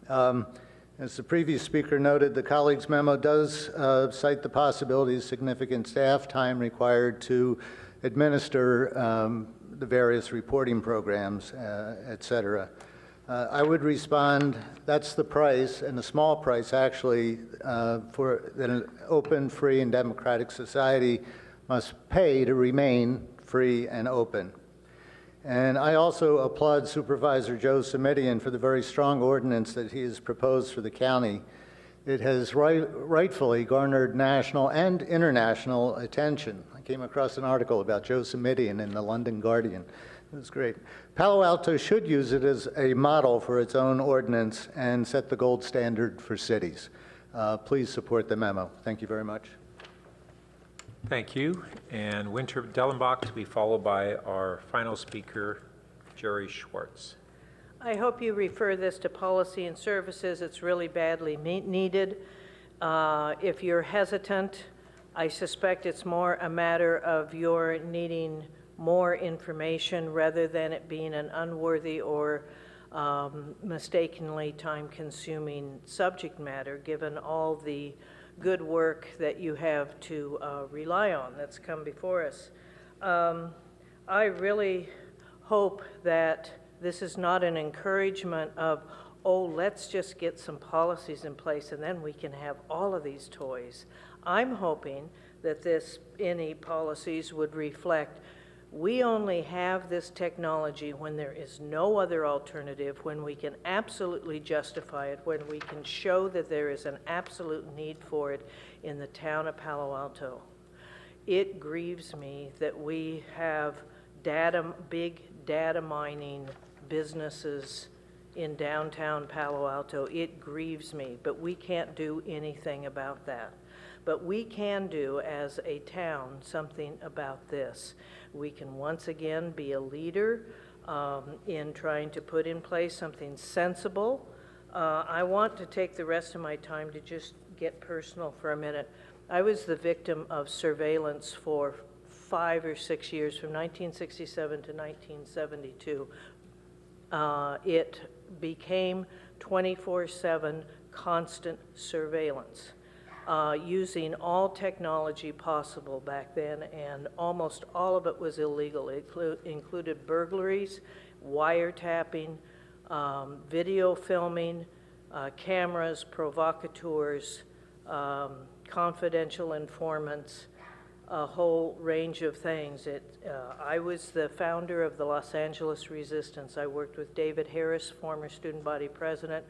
As the previous speaker noted, the colleagues' memo does cite the possibility of significant staff time required to administer the various reporting programs, et cetera. I would respond, that's the price, and the small price actually for that an open, free, and democratic society must pay to remain free and open. And I also applaud Supervisor Joe Simitian for the very strong ordinance that he has proposed for the county. It has rightfully garnered national and international attention. I came across an article about Joe Simitian in the London Guardian. It was great. Palo Alto should use it as a model for its own ordinance and set the gold standard for cities. Please support the memo. Thank you very much. Thank you. And Winter Dellenbach to be followed by our final speaker, Jerry Schwartz. I hope you refer this to Policy and Services. It's really badly needed. If you're hesitant, I suspect it's more a matter of your needing more information rather than it being an unworthy or mistakenly time-consuming subject matter, given all the good work that you have to rely on that's come before us. I really hope that this is not an encouragement of, oh, let's just get some policies in place and then we can have all of these toys. I'm hoping that any policies would reflect we only have this technology when there is no other alternative, when we can absolutely justify it, when we can show that there is an absolute need for it in the town of Palo Alto. It grieves me that we have big data mining businesses in downtown Palo Alto. It grieves me, but we can't do anything about that. But we can do, as a town, something about this. We can once again be a leader in trying to put in place something sensible. I want to take the rest of my time to just get personal for a minute. I was the victim of surveillance for 5 or 6 years, from 1967 to 1972. It became 24/7 constant surveillance. using all technology possible back then, and almost all of it was illegal. It included burglaries, wiretapping, video filming, cameras, provocateurs, confidential informants, a whole range of things. I was the founder of the Los Angeles Resistance. I worked with David Harris, former student body president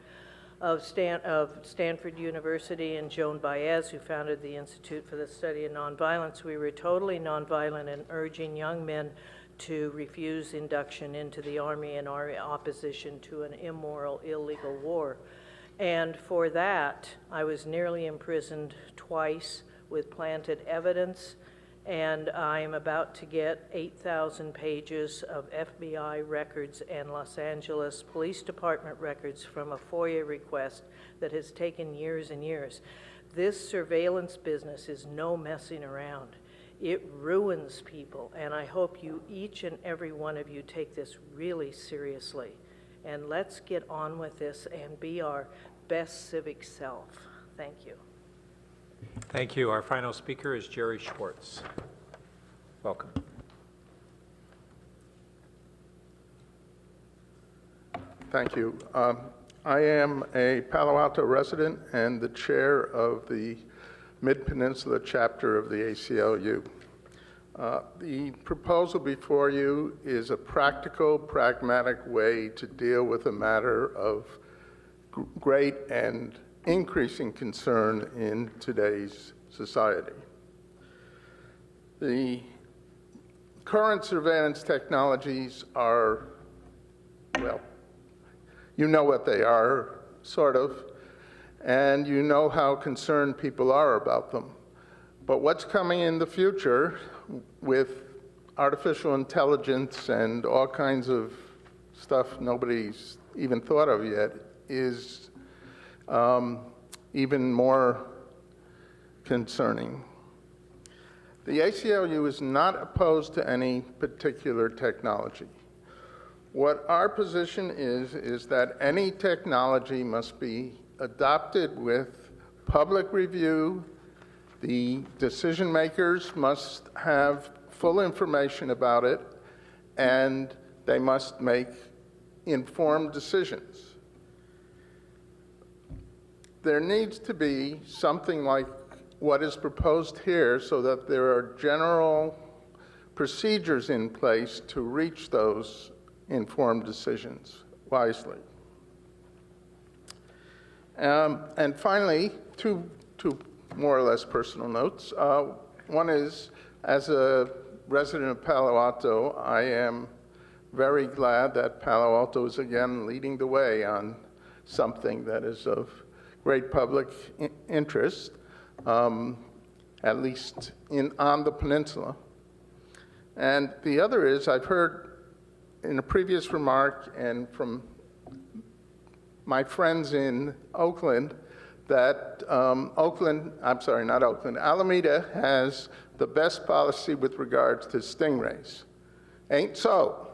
of Stanford University, and Joan Baez, who founded the Institute for the Study of Nonviolence. We were totally nonviolent in urging young men to refuse induction into the Army in our opposition to an immoral, illegal war. And for that, I was nearly imprisoned twice with planted evidence, and I'm about to get 8,000 pages of FBI records and Los Angeles Police Department records from a FOIA request that has taken years and years. This surveillance business is no messing around. It ruins people, and I hope you, each and every one of you, take this really seriously. And let's get on with this and be our best civic self. Thank you. Thank you. Our final speaker is Jerry Schwartz. Welcome. Thank you. I am a Palo Alto resident and the chair of the Mid-Peninsula chapter of the ACLU. The proposal before you is a practical, pragmatic way to deal with a matter of great and increasing concern in today's society. The current surveillance technologies are, well, you know what they are, sort of, and you know how concerned people are about them. But what's coming in the future with artificial intelligence and all kinds of stuff nobody's even thought of yet is even more concerning. The ACLU is not opposed to any particular technology. What our position is that any technology must be adopted with public review. The decision makers must have full information about it, and they must make informed decisions. There needs to be something like what is proposed here so that there are general procedures in place to reach those informed decisions wisely. And finally, two more or less personal notes. One is, as a resident of Palo Alto, I am very glad that Palo Alto is again leading the way on something that is of great public interest, at least on the peninsula. And the other is, I've heard in a previous remark and from my friends in Oakland that Alameda has the best policy with regards to stingrays. Ain't so.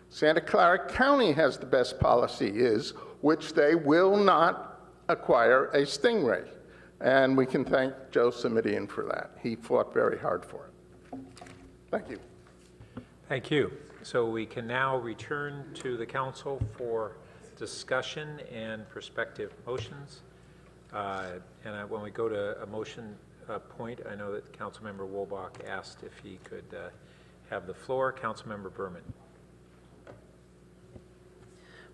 Santa Clara County has the best policy, which they will not acquire a stingray. And we can thank Joe Simidian for that. He fought very hard for it. Thank you. Thank you. So we can now return to the council for discussion and prospective motions. When we go to a motion point, I know that Councilmember Wolbach asked if he could have the floor. Councilmember Berman.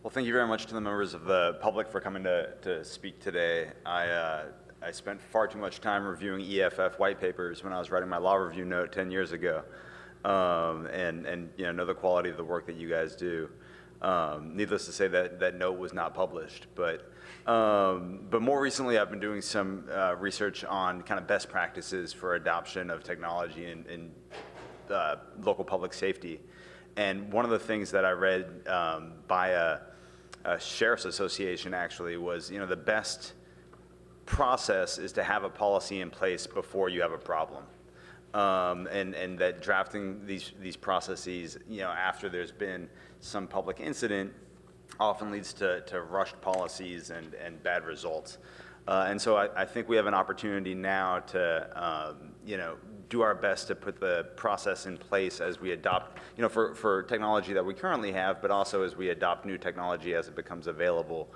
Well, thank you very much to the members of the public for coming to speak today. I spent far too much time reviewing EFF white papers when I was writing my law review note 10 years ago, and know the quality of the work that you guys do. Needless to say, that note was not published, but more recently I've been doing some research on kind of best practices for adoption of technology in local public safety. And one of the things that I read by a sheriff's association actually was, the best process is to have a policy in place before you have a problem. And that drafting these processes, after there's been some public incident often leads to rushed policies and bad results. And so I think we have an opportunity now to, do our best to put the process in place as we adopt, for technology that we currently have, but also as we adopt new technology as it becomes available.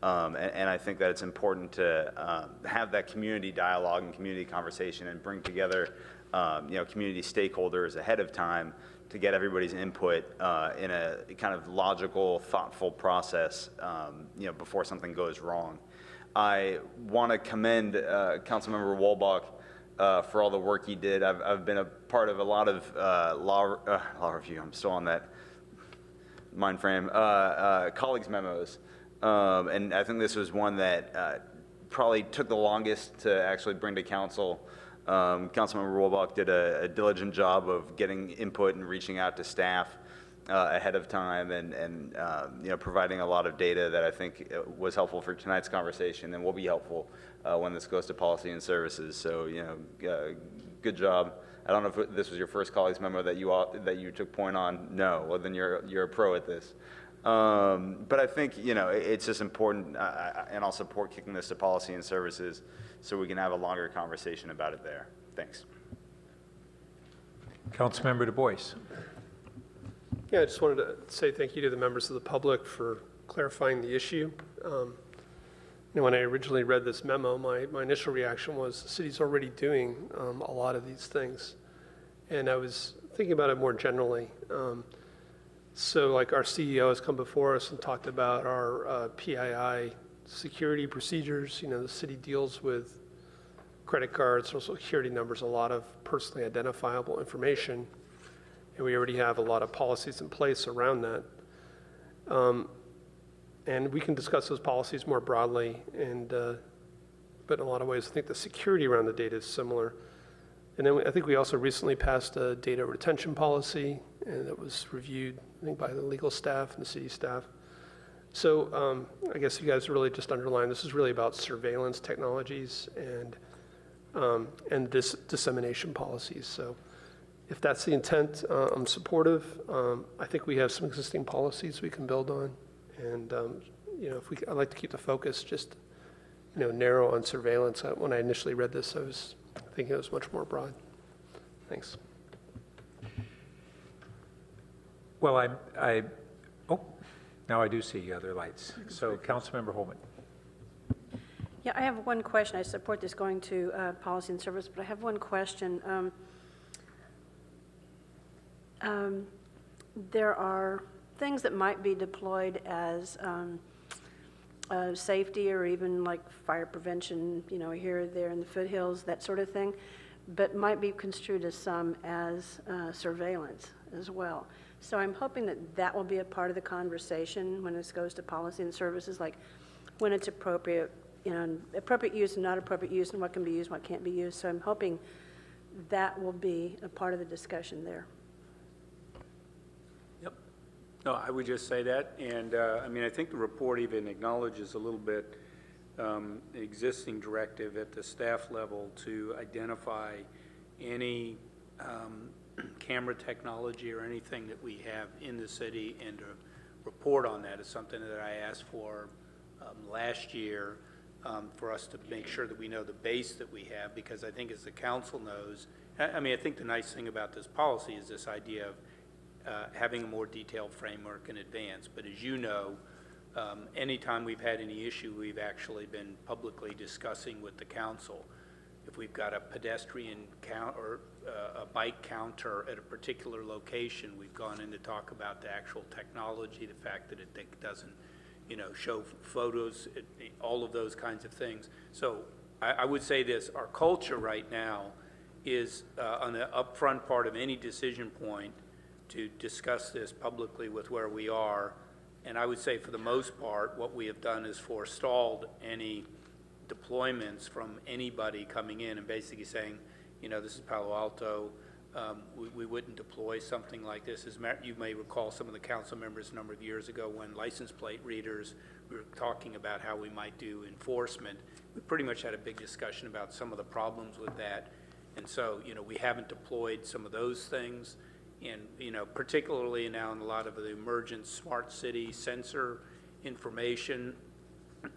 And I think that it's important to have that community dialogue and community conversation and bring together, community stakeholders ahead of time to get everybody's input in a kind of logical, thoughtful process, before something goes wrong. I want to commend Councilmember Wolbach for all the work he did. I've been a part of a lot of law review. I'm still on that mind frame. Colleagues' memos. And I think this was one that probably took the longest to actually bring to council. Councilmember Wolbach did a diligent job of getting input and reaching out to staff ahead of time and providing a lot of data that I think was helpful for tonight's conversation and will be helpful when this goes to policy and services. So, good job. I don't know if this was your first colleagues memo that you took point on. No, well then you're a pro at this. But I think, it's just important, and I'll support kicking this to policy and services so we can have a longer conversation about it there. Thanks. Councilmember Du Bois. Yeah, I just wanted to say thank you to the members of the public for clarifying the issue. When I originally read this memo, my initial reaction was the city's already doing a lot of these things. And I was thinking about it more generally. So like our CEO has come before us and talked about our PII security procedures. The city deals with credit cards, social security numbers, a lot of personally identifiable information. And we already have a lot of policies in place around that. And we can discuss those policies more broadly, but in a lot of ways, I think the security around the data is similar. And then I think we also recently passed a data retention policy, and it was reviewed, I think, by the legal staff and the city staff. So I guess you guys really just underlined this is really about surveillance technologies and dissemination policies. So if that's the intent, I'm supportive. I think we have some existing policies we can build on. And, I'd like to keep the focus just, narrow on surveillance. When I initially read this, I was thinking it was much more broad. Thanks. Well, now I do see other lights. So Councilmember Holman. Yeah, I have one question. I support this going to policy and service, but I have one question. There are things that might be deployed as safety or even like fire prevention, here or there in the foothills, that sort of thing, but might be construed as some as surveillance as well. So I'm hoping that will be a part of the conversation when this goes to policy and services, like when it's appropriate, appropriate use and not appropriate use, and what can be used, what can't be used. So I'm hoping that will be a part of the discussion there. No, I would just say that, and I think the report even acknowledges a little bit the existing directive at the staff level to identify any camera technology or anything that we have in the city and to report on that. Is something that I asked for last year for us to make sure that we know the base that we have, because I think as the council knows, I think the nice thing about this policy is this idea of having a more detailed framework in advance. But as you know, anytime we've had any issue, we've actually been publicly discussing with the council. If we've got a pedestrian count or a bike counter at a particular location, we've gone in to talk about the actual technology, the fact that it doesn't, show photos, all of those kinds of things. So I would say this, our culture right now is on the upfront part of any decision point to discuss this publicly with where we are. And I would say for the most part, what we have done is forestalled any deployments from anybody coming in and basically saying, this is Palo Alto, we wouldn't deploy something like this. As you may recall, some of the council members a number of years ago when license plate readers, we were talking about how we might do enforcement. We pretty much had a big discussion about some of the problems with that. And so, we haven't deployed some of those things. And, particularly now in a lot of the emergent smart city sensor information,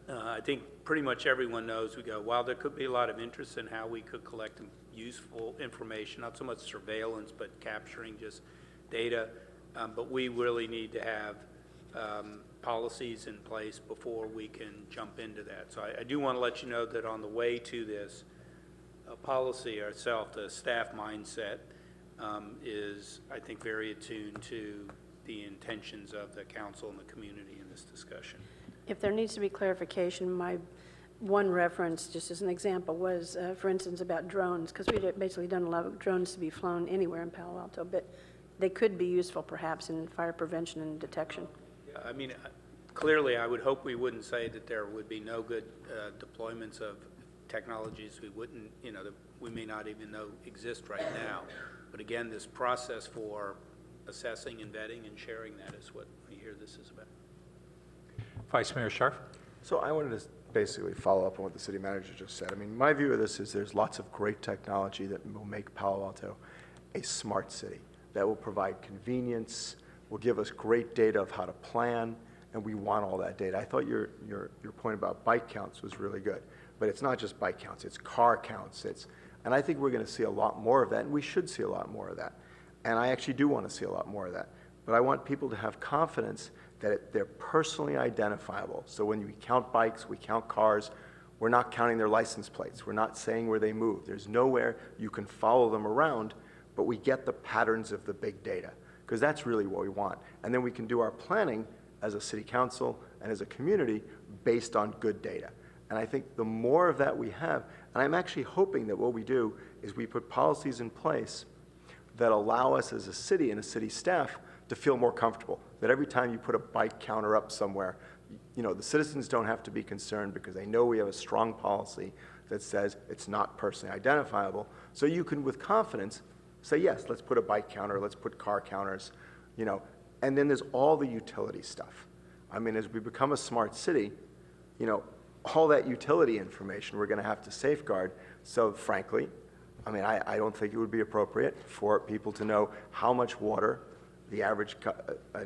I think pretty much everyone knows while there could be a lot of interest in how we could collect useful information, not so much surveillance, but capturing just data, but we really need to have policies in place before we can jump into that. So I do want to let you know that on the way to this policy ourselves, the staff mindset is, I think, very attuned to the intentions of the council and the community in this discussion. If there needs to be clarification, my one reference, just as an example, was, for instance, about drones, because we basically don't allow drones to be flown anywhere in Palo Alto, but they could be useful perhaps in fire prevention and detection. Yeah, I mean, clearly, I would hope we wouldn't say that there would be no good deployments of technologies we wouldn't, that we may not even know exist right now. But again, this process for assessing and vetting and sharing that is what we hear this is about. Vice Mayor Scharf. So I wanted to basically follow up on what the city manager just said. I mean, my view of this is there's lots of great technology that will make Palo Alto a smart city, that will provide convenience, will give us great data of how to plan, and we want all that data. I thought your point about bike counts was really good, but it's not just bike counts, it's car counts, and I think we're going to see a lot more of that, and we should see a lot more of that. And I actually do want to see a lot more of that. But I want people to have confidence that they're personally identifiable. So when we count bikes, we count cars, we're not counting their license plates. We're not saying where they move. There's nowhere you can follow them around, but we get the patterns of the big data, because that's really what we want. And then we can do our planning as a city council and as a community based on good data. And I think the more of that we have, and I'm actually hoping that what we do is we put policies in place that allow us as a city and a city staff to feel more comfortable, that every time you put a bike counter up somewhere, the citizens don't have to be concerned because they know we have a strong policy that says it's not personally identifiable. So you can, with confidence, say, yes, let's put a bike counter, let's put car counters, and then there's all the utility stuff. I mean, as we become a smart city, all that utility information we're going to have to safeguard. So frankly, I mean, I don't think it would be appropriate for people to know how much water the average,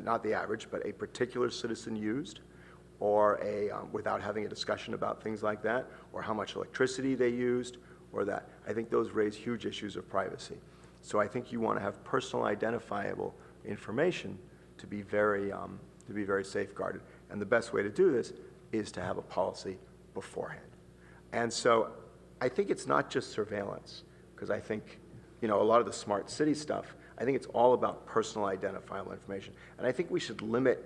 not the average, but a particular citizen used, or without having a discussion about things like that, or how much electricity they used, or that. I think those raise huge issues of privacy. So I think you want to have personal identifiable information to be very safeguarded. And the best way to do this is to have a policy beforehand. And so I think it's not just surveillance, because I think, a lot of the smart city stuff, I think it's all about personal identifiable information. And I think we should limit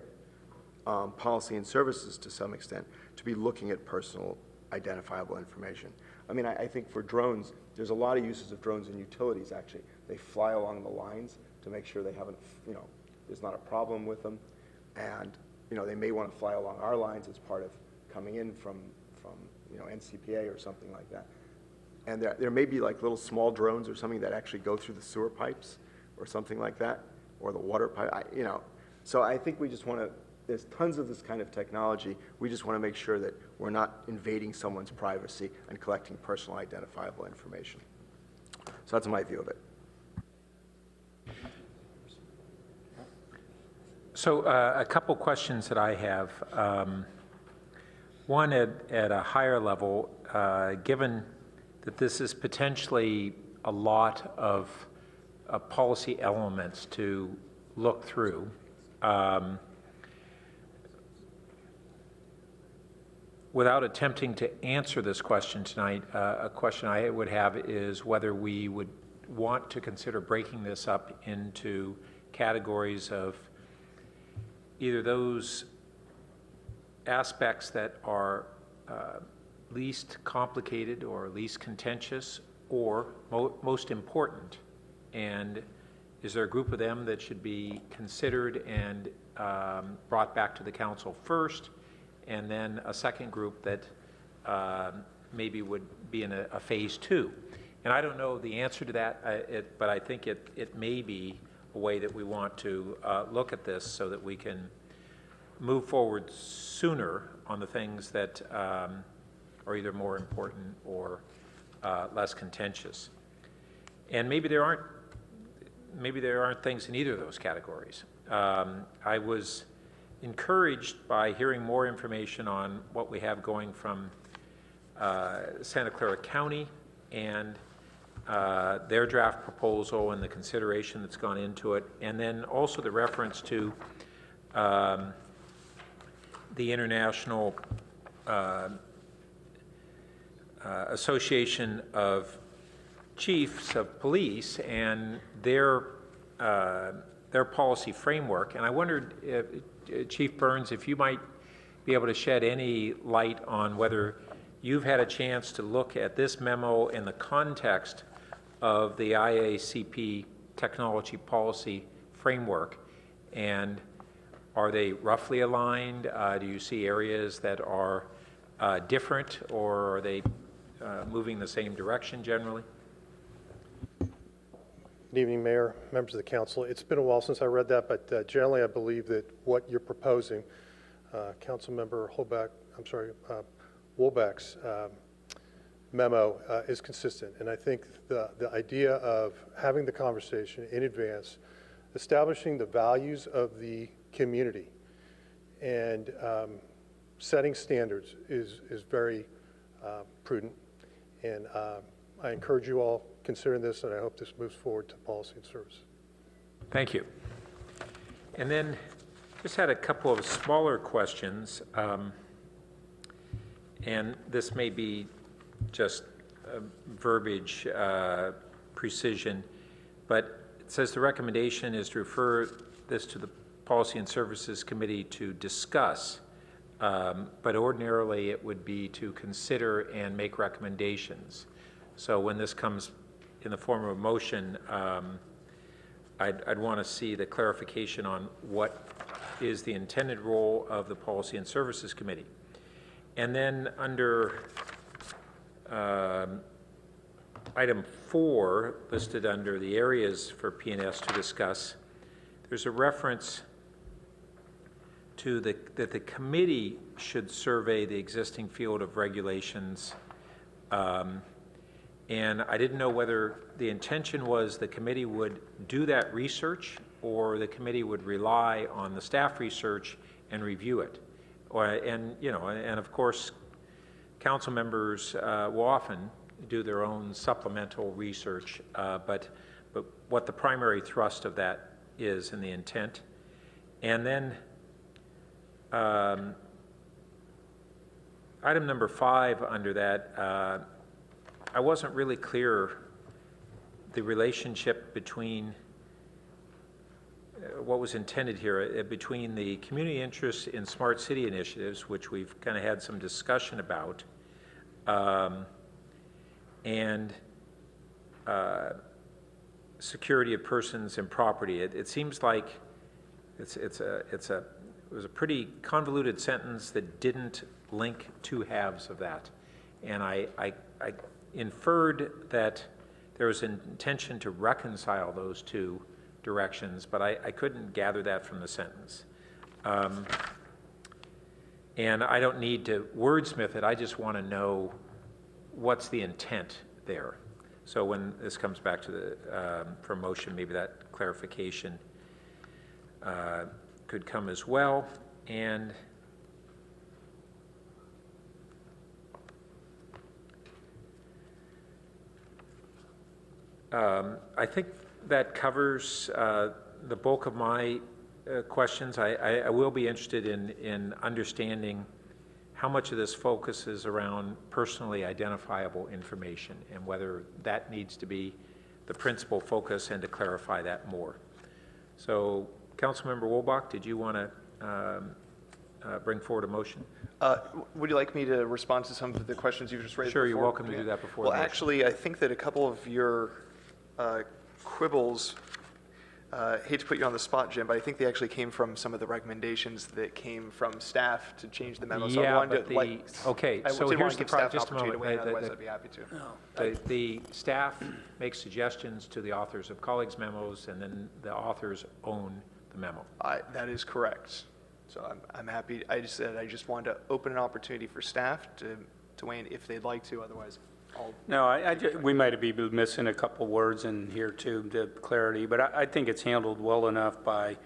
policy and services to some extent to be looking at personal identifiable information. I mean, I think for drones, there's a lot of uses of drones in utilities, actually. They fly along the lines to make sure they haven't, there's not a problem with them. And, they may want to fly along our lines as part of coming in from NCPA or something like that. And there may be like little small drones or something that actually go through the sewer pipes or something like that, or the water pipe, So I think we just want to, there's tons of this kind of technology. We just want to make sure that we're not invading someone's privacy and collecting personal identifiable information. So that's my view of it. So a couple questions that I have. One at a higher level, given that this is potentially a lot of policy elements to look through, without attempting to answer this question tonight, a question I would have is whether we would want to consider breaking this up into categories of either those aspects that are least complicated or least contentious or most important. And is there a group of them that should be considered and brought back to the council first, and then a second group that maybe would be in a phase two? And I don't know the answer to that, but I think it may be a way that we want to look at this so that we can move forward sooner on the things that are either more important or less contentious. And maybe there aren't things in either of those categories. I was encouraged by hearing more information on what we have going from Santa Clara County and their draft proposal and the consideration that's gone into it, and then also the reference to the International Association of Chiefs of Police and their policy framework. And I wondered, Chief Burns, if you might be able to shed any light on whether you've had a chance to look at this memo in the context of the IACP technology policy framework, and are they roughly aligned? Do you see areas that are different, or are they moving the same direction generally? Good evening, Mayor, members of the council. It's been a while since I read that, but generally I believe that what you're proposing, Councilmember Woolbeck's memo is consistent. And I think the idea of having the conversation in advance, establishing the values of the community, and setting standards is very prudent. And I encourage you all considering this, and I hope this moves forward to policy and service. Thank you. And then just had a couple of smaller questions, and this may be just verbiage precision, but it says the recommendation is to refer this to the Policy and Services Committee to discuss, but ordinarily it would be to consider and make recommendations. So when this comes in the form of a motion, I'd want to see the clarification on what is the intended role of the Policy and Services Committee. And then under item 4, listed under the areas for P&S to discuss, there's a reference to that the committee should survey the existing field of regulations. And I didn't know whether the intention was the committee would do that research or the committee would rely on the staff research and review it. And of course, council members will often do their own supplemental research, but what the primary thrust of that is and the intent. And then item number 5 under that, I wasn't really clear the relationship between what was intended here, between the community interests in smart city initiatives, which we've kind of had some discussion about, and security of persons and property. It seems like it was a pretty convoluted sentence that didn't link two halves of that, and I inferred that there was an intention to reconcile those two directions, but I couldn't gather that from the sentence. And I don't need to wordsmith it, I just want to know what's the intent there. So when this comes back to the for motion, maybe that clarification could come as well. And I think that covers the bulk of my questions. I will be interested in understanding how much of this focuses around personally identifiable information and whether that needs to be the principal focus and to clarify that more. So, Councilmember Woolbach, did you want to bring forward a motion? Would you like me to respond to some of the questions you just raised? Sure, you're welcome to do that before the motion. Well, actually, I think that a couple of your quibbles, hate to put you on the spot, Jim, but I think they actually came from some of the recommendations that came from staff to change the memo. So I wanted to, okay, I so did want here's to the give staff an just a opportunity moment. to weigh in, otherwise I'd be happy to. The staff makes suggestions to the authors of colleagues' memos, and then the authors own the memo. That is correct. So I'm happy. I just said I just wanted to open an opportunity for staff to weigh in if they'd like to. Otherwise, No, we might be missing a couple words in here too, the clarity, but I think it's handled well enough by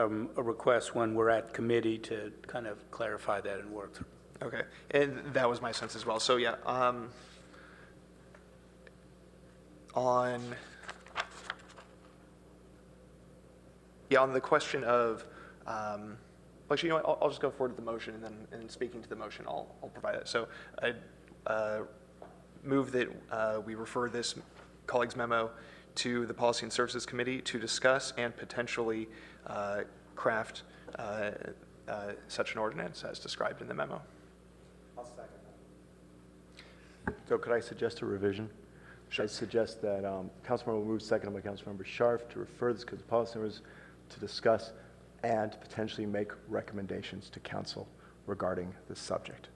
a request when we're at committee to kind of clarify that and work through. Okay, and that was my sense as well. So yeah, on the question of, actually, you know what, I'll just go forward to the motion, and then speaking to the motion, I'll provide it. So I move that we refer this colleague's memo to the Policy and Services Committee to discuss and potentially craft such an ordinance as described in the memo. I'll second that. So could I suggest a revision? Sure. I suggest that Councilmember will move, seconded by Councilmember Scharf, to refer this to the policy members to discuss and potentially make recommendations to council regarding this subject.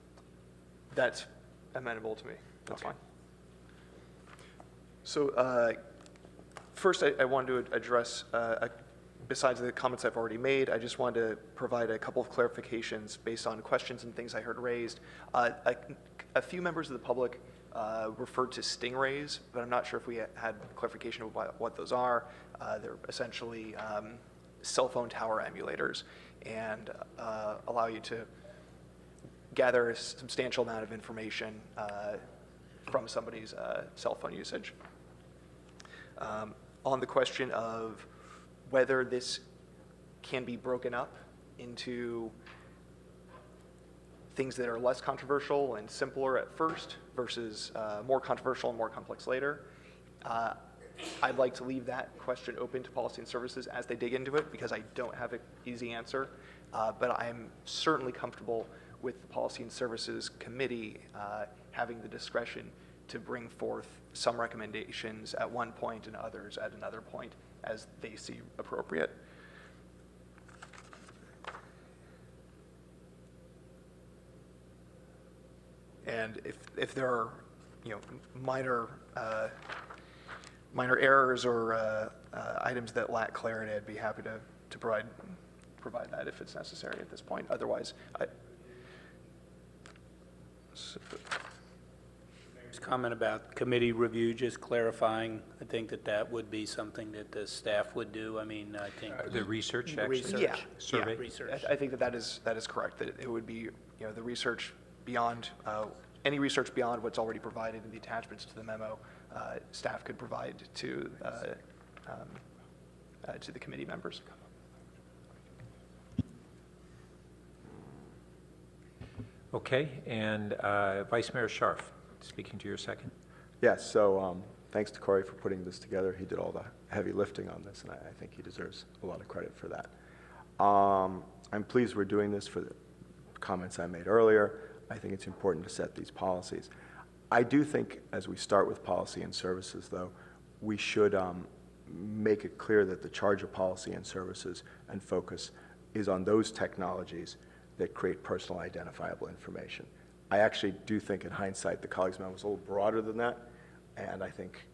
That's amenable to me. That's Okay. fine. So first, I wanted to address, besides the comments I've already made, I just wanted to provide a couple of clarifications based on questions and things I heard raised. A few members of the public referred to stingrays, but I'm not sure if we had clarification of what those are. They're essentially cell phone tower emulators and allow you to gather a substantial amount of information from somebody's cell phone usage. On the question of whether this can be broken up into things that are less controversial and simpler at first versus more controversial and more complex later, I'd like to leave that question open to Policy and Services as they dig into it, because I don't have an easy answer, but I'm certainly comfortable with the Policy and Services Committee having the discretion to bring forth some recommendations at one point and others at another point as they see appropriate. And if there are, minor errors or items that lack clarity, I'd be happy to provide that if it's necessary at this point. Otherwise, Mayor's comment about committee review, just clarifying, I think that would be something that the staff would do. I mean, I think. The research, The actually? research. Survey? Yeah, research. I think that is correct, that it would be, the research beyond, any research beyond what's already provided in the attachments to the memo, staff could provide to the committee members. Okay, and Vice Mayor Scharf, speaking to your second. Yes, so thanks to Corey for putting this together. He did all the heavy lifting on this, and I think he deserves a lot of credit for that. I'm pleased we're doing this for the comments I made earlier. I think it's important to set these policies. I do think, as we start with Policy and Services, though, we should make it clear that the charge of Policy and Services and focus is on those technologies that create personal identifiable information. I actually do think, in hindsight, the colleagues' memo was a little broader than that, and I think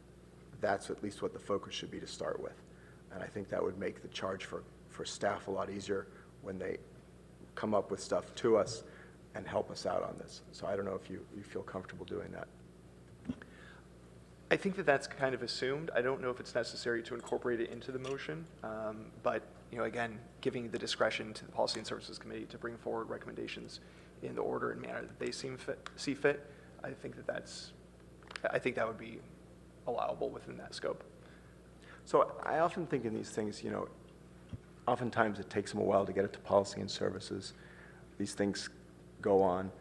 that's at least what the focus should be to start with. And I think that would make the charge for staff a lot easier when they come up with stuff to us and help us out on this. So I don't know if you feel comfortable doing that. I think that's kind of assumed. I don't know if it's necessary to incorporate it into the motion, but again, giving the discretion to the Policy and Services Committee to bring forward recommendations in the order and manner that they see fit, I think that would be allowable within that scope. So I often think in these things, oftentimes it takes them a while to get it to Policy and Services. These things go on.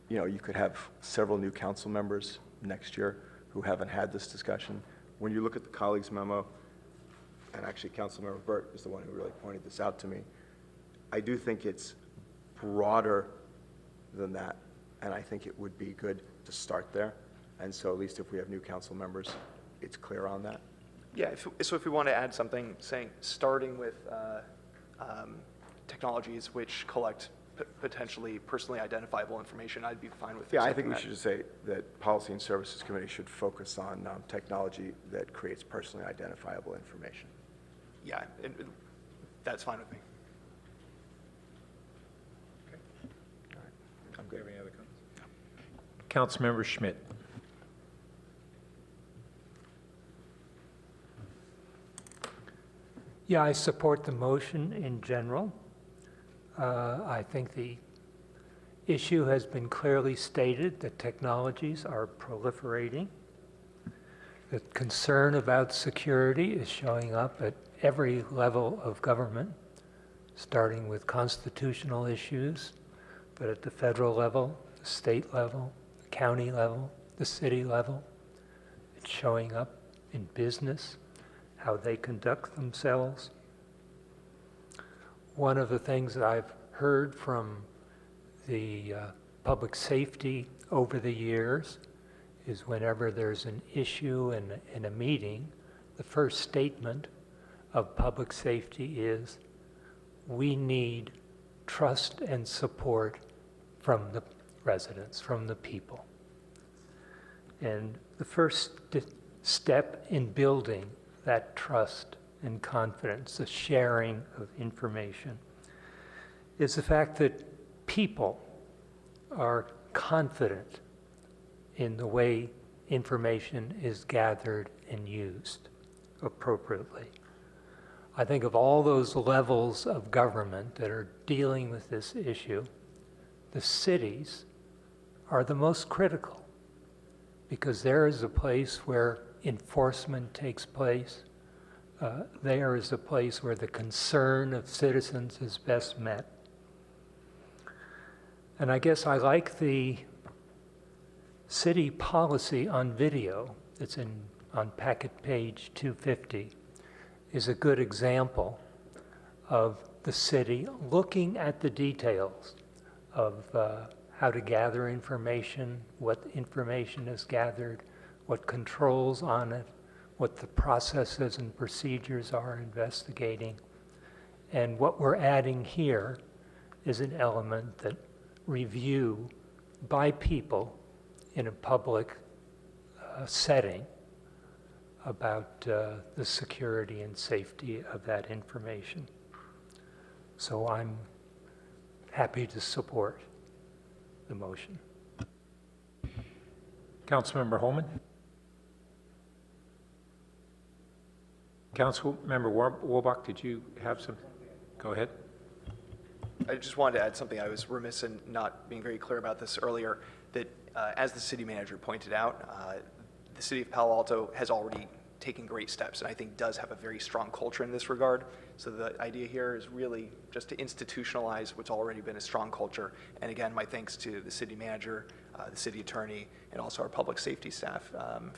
You could have several new council members next year who haven't had this discussion. When you look at the colleagues' memo, and actually Councilmember Burt is the one who really pointed this out to me, I do think it's broader than that, and I think it would be good to start there. And so at least if we have new council members, it's clear on that. Yeah, so if we want to add something saying, starting with technologies which collect potentially personally identifiable information, I'd be fine with Yeah, I think we should just say that Policy and Services Committee should focus on technology that creates personally identifiable information. Yeah, that's fine with me. Okay. All right. I'm good. Any other comments? Councilmember Schmidt. Yeah, I support the motion in general. I think the issue has been clearly stated that technologies are proliferating. The concern about security is showing up at every level of government, starting with constitutional issues, but at the federal level, the state level, the county level, the city level. It's showing up in business, how they conduct themselves. One of the things that I've heard from the public safety over the years is whenever there's an issue in a meeting, the first statement of public safety is, we need trust and support from the residents, from the people. And the first step in building that trust and confidence, the sharing of information, is the fact that people are confident in the way information is gathered and used appropriately. I think of all those levels of government that are dealing with this issue, the cities are the most critical, because there is a place where enforcement takes place. There is a place where the concern of citizens is best met. And I guess I like the city policy on video that's on packet page 250 is a good example of the city looking at the details of how to gather information, what information is gathered, what controls on it, what the processes and procedures are investigating. And what we're adding here is an element that review by people in a public setting about the security and safety of that information. So I'm happy to support the motion. Councilmember Holman? Councilmember Wolbach, did you have some? Go ahead. I just wanted to add something. I was remiss in not being very clear about this earlier, that as the city manager pointed out, the city of Palo Alto has already taken great steps, and I think does have a very strong culture in this regard. So the idea here is really just to institutionalize what's already been a strong culture. And again, my thanks to the city manager, the city attorney, and also our public safety staff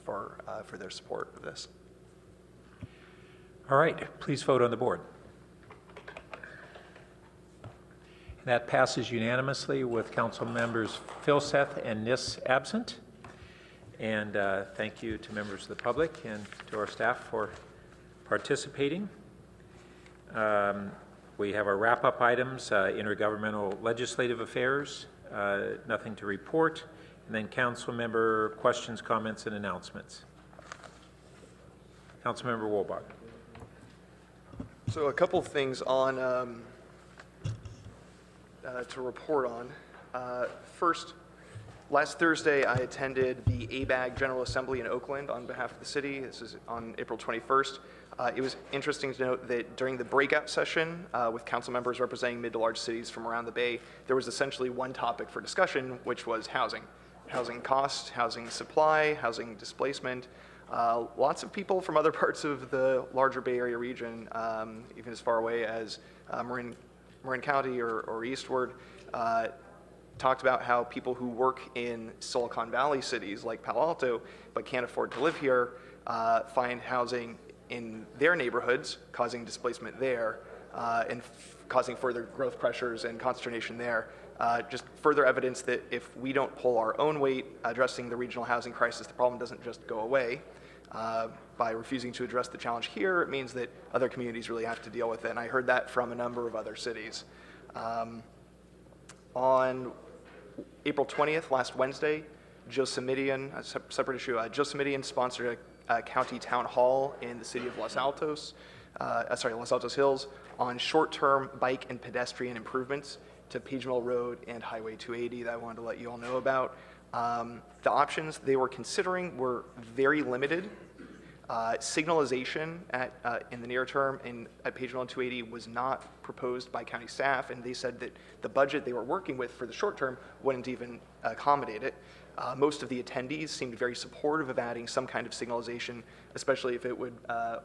for their support of this. All right, please vote on the board. That passes unanimously with Council members Filseth and Nis absent. And thank you to members of the public and to our staff for participating. We have our wrap-up items, intergovernmental legislative affairs, nothing to report, and then council member questions, comments, and announcements. Councilmember Wolbach. So a couple of things on to report on. First, last Thursday, I attended the ABAG General Assembly in Oakland on behalf of the city. This is on April 21st. It was interesting to note that during the breakout session with council members representing mid to large cities from around the Bay, there was essentially one topic for discussion, which was housing. Housing cost, housing supply, housing displacement. Lots of people from other parts of the larger Bay Area region, even as far away as Marin County or eastward, talked about how people who work in Silicon Valley cities like Palo Alto but can't afford to live here find housing in their neighborhoods, causing displacement there and causing further growth pressures and consternation there. Just further evidence that if we don't pull our own weight addressing the regional housing crisis, the problem doesn't just go away. By refusing to address the challenge here, it means that other communities really have to deal with it, and I heard that from a number of other cities. On April 20th, last Wednesday, Joe Simidian, a separate issue, Joe Simidian sponsored a county town hall in the city of Los Altos Hills on short-term bike and pedestrian improvements to Page Mill Road and Highway 280 that I wanted to let you all know about. The options they were considering were very limited. Signalization in the near term at page 280 was not proposed by county staff, and they said that the budget they were working with for the short term wouldn't even accommodate it. Most of the attendees seemed very supportive of adding some kind of signalization, especially if it would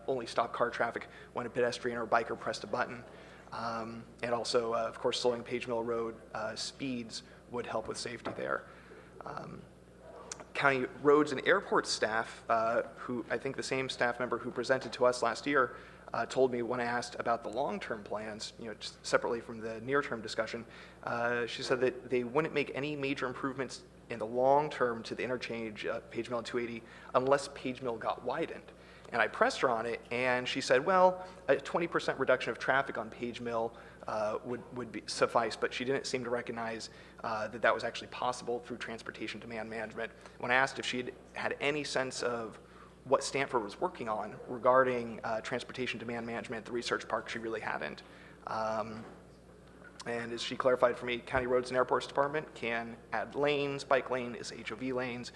only stop car traffic when a pedestrian or biker pressed a button. And also, of course, slowing Page Mill Road speeds would help with safety there. County roads and airport staff, who I think the same staff member who presented to us last year, told me when I asked about the long-term plans, just separately from the near-term discussion, she said that they wouldn't make any major improvements in the long term to the interchange Page Mill and 280 unless Page Mill got widened. And I pressed her on it, and she said, well, a 20% reduction of traffic on Page Mill would suffice, but she didn't seem to recognize that that was actually possible through transportation demand management. When I asked if she had any sense of what Stanford was working on regarding transportation demand management at the research park, she really hadn't. And as she clarified for me, County Roads and Airports Department can add lanes. Bike lane is HOV lanes,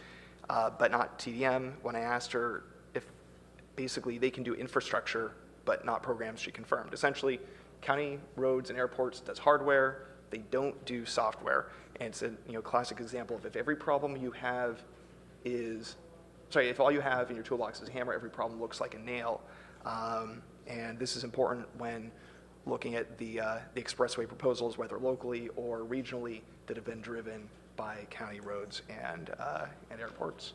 but not TDM. When I asked her if basically they can do infrastructure, but not programs, she confirmed. Essentially, County Roads and Airports does hardware. They don't do software. And it's a classic example of if every problem you have is, if all you have in your toolbox is a hammer, every problem looks like a nail. And this is important when looking at the expressway proposals, whether locally or regionally, that have been driven by county roads and airports.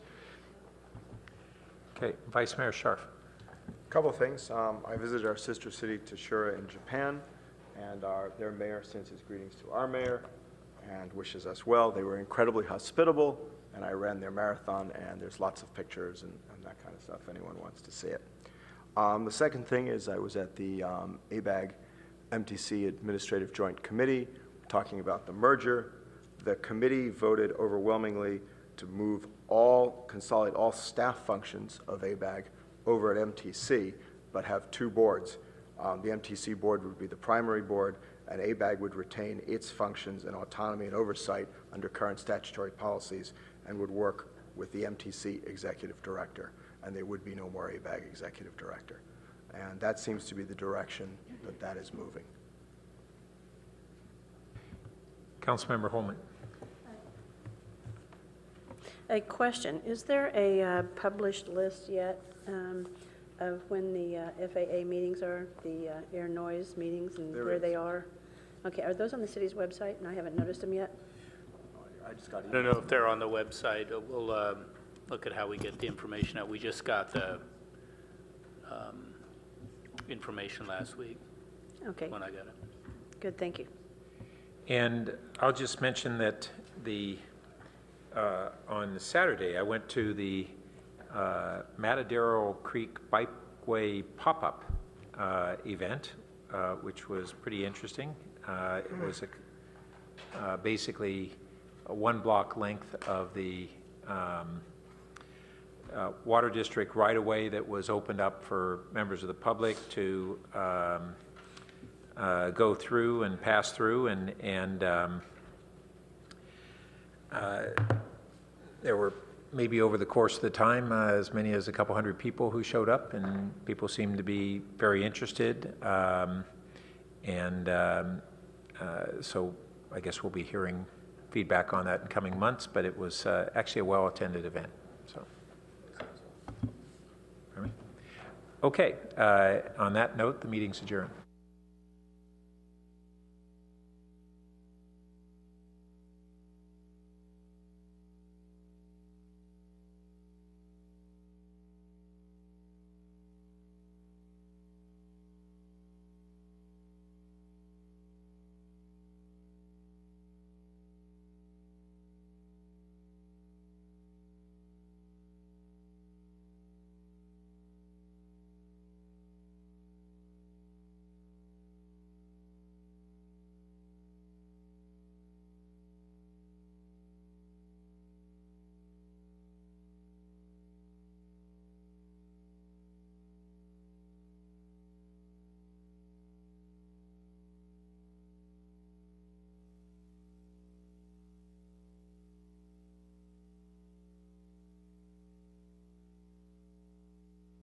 Okay, Vice Mayor Scharf. A couple of things. I visited our sister city, Tashura, in Japan, and their mayor sends his greetings to our mayor and wishes us well. They were incredibly hospitable, and I ran their marathon, and there's lots of pictures and that kind of stuff if anyone wants to see it. The second thing is I was at the ABAG MTC Administrative Joint Committee talking about the merger. The committee voted overwhelmingly to consolidate all staff functions of ABAG over at MTC, but have two boards. The MTC board would be the primary board, and ABAG would retain its functions and autonomy and oversight under current statutory policies and would work with the MTC executive director, and there would be no more ABAG executive director. And that seems to be the direction that is moving. Councilmember Holman. A question, is there a published list yet of when the FAA meetings are, the air noise meetings and where they are? Okay, are those on the city's website and I haven't noticed them yet? I don't know if they're on the website. We'll look at how we get the information out. We just got the information last week. Okay. When I got it. Good, thank you. And I'll just mention that on Saturday, I went to the Matadero Creek Bikeway pop-up event, which was pretty interesting. It was basically a one-block length of the Water District right-of-way that was opened up for members of the public to go through and pass through, and there were maybe over the course of the time as many as a couple hundred people who showed up, and people seemed to be very interested. So I guess we'll be hearing feedback on that in coming months, but it was actually a well-attended event. So, okay, on that note, the meeting's adjourned.